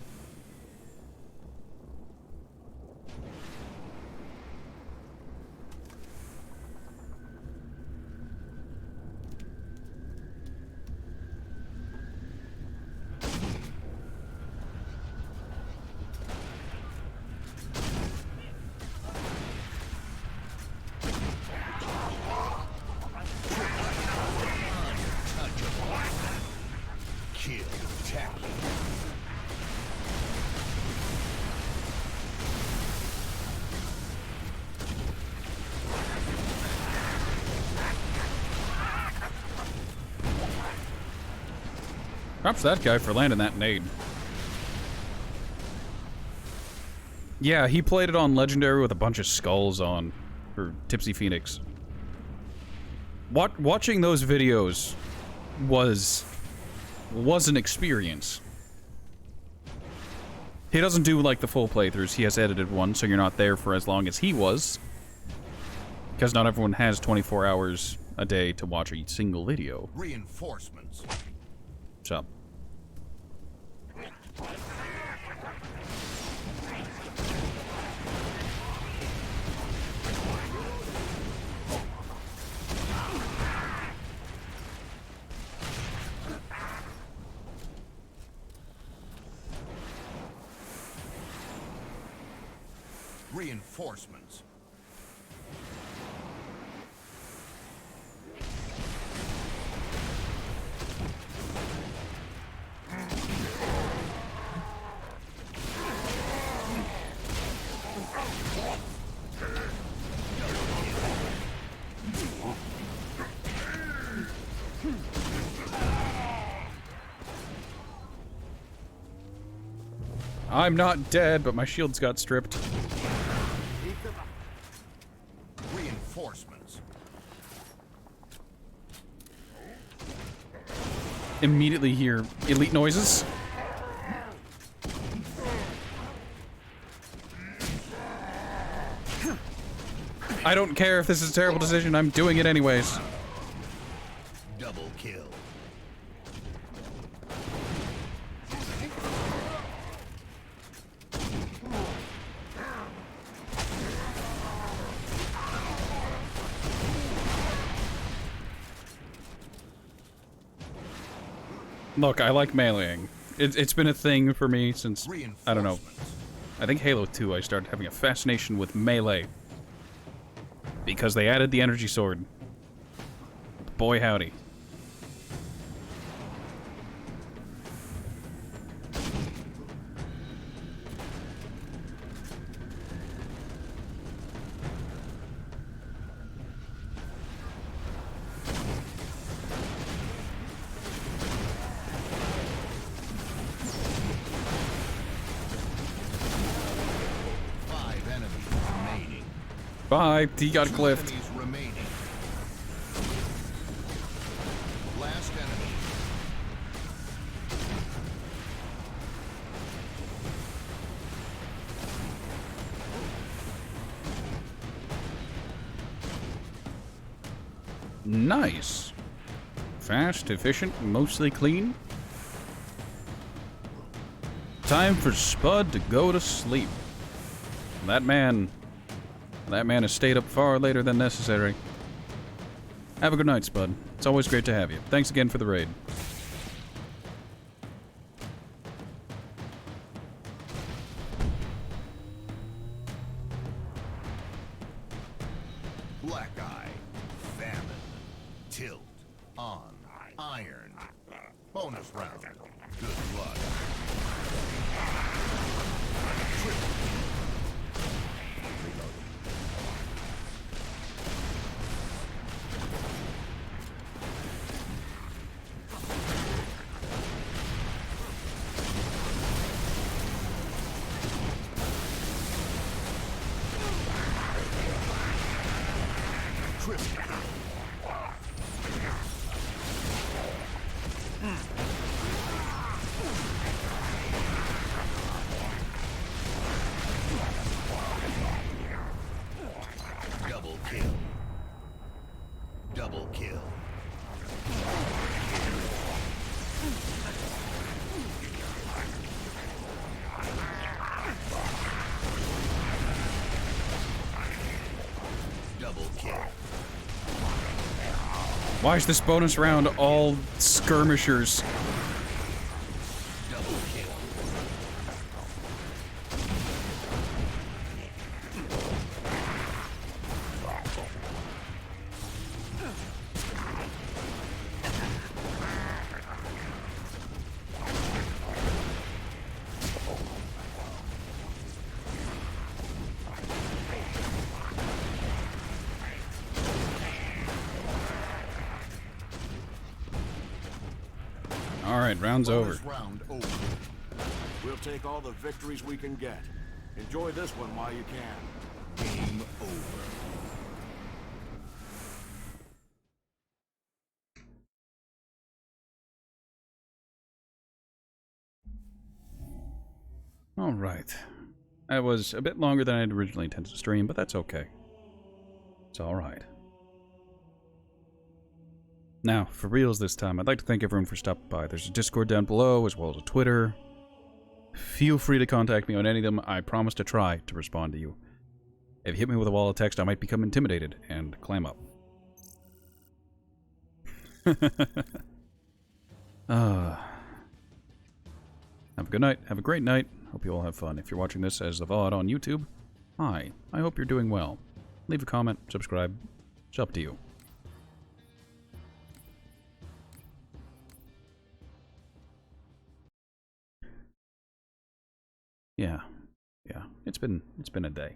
Props to that guy for landing that nade. Yeah, he played it on Legendary with a bunch of skulls on, for Tipsy Phoenix. Watching those videos was an experience. He doesn't do, like, the full playthroughs. He has edited one, so you're not there for as long as he was. Because not everyone has 24 hours a day to watch a single video. Reinforcements. So. Reinforcements. I'm not dead, but my shield's got stripped. Reinforcements. Immediately hear elite noises. I don't care if this is a terrible decision, I'm doing it anyways. Double kill. Look, I like meleeing. It's been a thing for me since, I don't know, I think Halo 2 I started having a fascination with melee. Because they added the energy sword. Boy howdy. Bye. He got 2 cliffed. enemies remaining. Last enemy. Nice. Fast, efficient, mostly clean. Time for Spud to go to sleep. That man has stayed up far later than necessary. Have a good night, Spud. It's always great to have you. Thanks again for the raid. Black Eye. Famine. Tilt. On. Iron. Bonus round. Good luck. Triple. Reloading. Double kill. Double kill. Double kill. Why is this bonus round all skirmishers? Double kill. Alright, round's over. Bonus round over. We'll take all the victories we can get. Enjoy this one while you can. Game over. Alright. That was a bit longer than I'd originally intended to stream, but that's okay. It's alright. Now, for reals this time, I'd like to thank everyone for stopping by. There's a Discord down below, as well as a Twitter. Feel free to contact me on any of them. I promise to try to respond to you. If you hit me with a wall of text, I might become intimidated and clam up. Have a good night. Have a great night. Hope you all have fun. If you're watching this as the VOD on YouTube, hi. I hope you're doing well. Leave a comment, subscribe. It's up to you. Yeah. It's been a day.